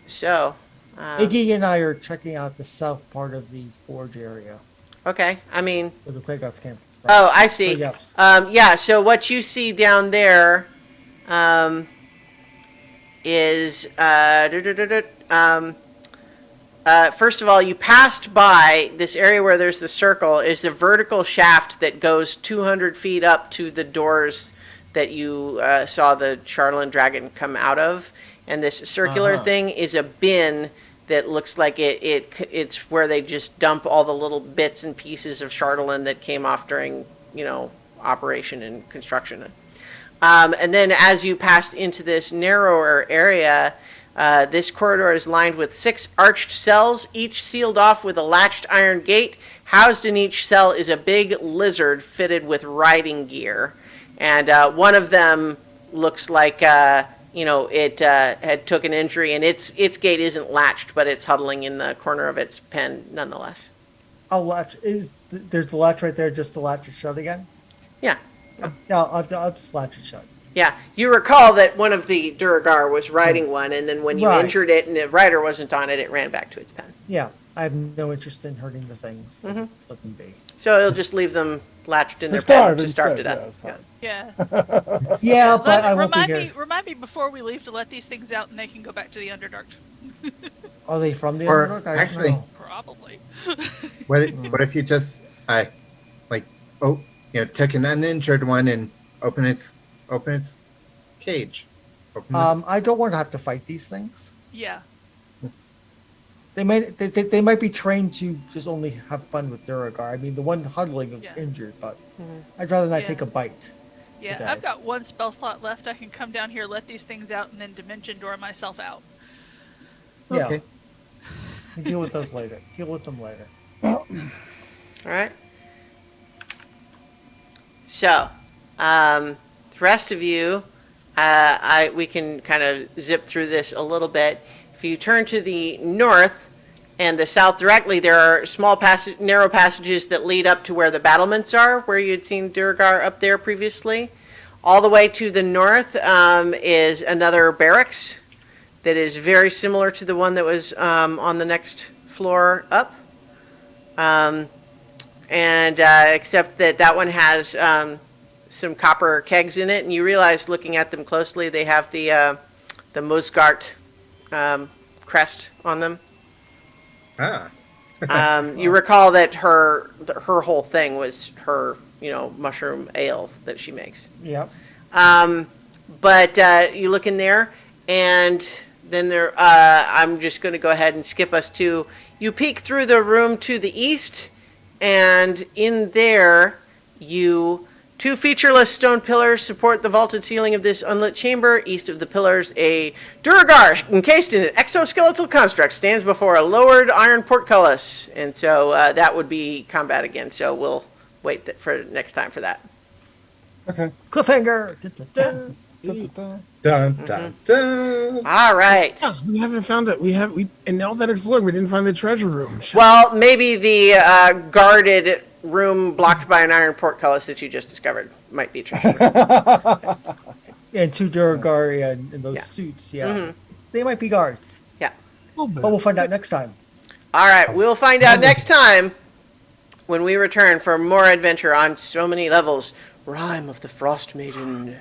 So. Iggy and I are checking out the south part of the forge area Okay. I mean. where the Quagots came from. Oh, I see. Yes. So what you see down there is first of all, you passed by this area where there's the circle. Is a vertical shaft that goes 200 feet up to the doors that you saw the Charlatan dragon come out of, and this circular thing is a bin that looks like it's where they just dump all the little bits and pieces of Charlatan that came off during operation and construction. And then as you passed into this narrower area, this corridor is lined with 6 arched cells, each sealed off with a latched iron gate. Housed in each cell is a big lizard fitted with riding gear. And one of them looks like it had took an injury, and its gate isn't latched, but it's huddling in the corner of its pen nonetheless. I'll latch. There's the latch right there, just to latch it shut again? Yeah. Yeah, I'll just latch it shut. Yeah. You recall that one of the Duragar was riding one, and then when you injured it and the rider wasn't on it, it ran back to its pen. Yeah, I have no interest in hurting the things. Let them be. So it'll just leave them latched in To their starve pen to start instead, it up. yeah, fine. Yeah. Yeah, but I won't be here. Remind me before we leave to let these things out, and they can go back to the Underdark. Are they from the Or Underdark? I don't actually- know. Probably. What if you just took an uninjured one and open its cage? I don't want to have to fight these things. Yeah. They might be trained to just only have fun with Duragar. I mean, the one huddling was injured, but I'd rather not take a bite. Yeah, today. I've got one spell slot left. I can come down here, let these things out, and then dimension door myself out. Yeah. Okay. Deal with those later. Deal with them later. All right. So, the rest of you, we can kind of zip through this a little bit. If you turn to the north and the south directly, there are small narrow passages that lead up to where the battlements are, where you'd seen Duragar up there previously. All the way to the north is another barracks that is very similar to the one that was on the next floor up. Except that one has some copper kegs in it, and you realize looking at them closely, they have the Mosgart crest on them. Ah. You recall that her whole thing was her, mushroom ale that she makes. Yep. But you look in there, and then there. I'm just going to go ahead and skip us to. You peek through the room to the east, and in there, two featureless stone pillars support the vaulted ceiling of this unlit chamber. East of the pillars, a Duragar encased in an exoskeletal construct stands before a lowered iron portcullis, and so that would be combat again. So we'll wait for next time for that. Okay. Cliffhanger. Dun, dun, dun. Dun, dun, dun. All right. Yeah, we haven't found it. And all that exploring, we didn't find the treasure room. Well, maybe the guarded room blocked by an iron portcullis that you just discovered might be a treasure room. And two Duragari in those Yeah. suits. Yeah. They might be guards. Yeah. But we'll find out next time. All right. We'll find out next time when we return for more adventure on so many levels. Rime of the Frostmaiden.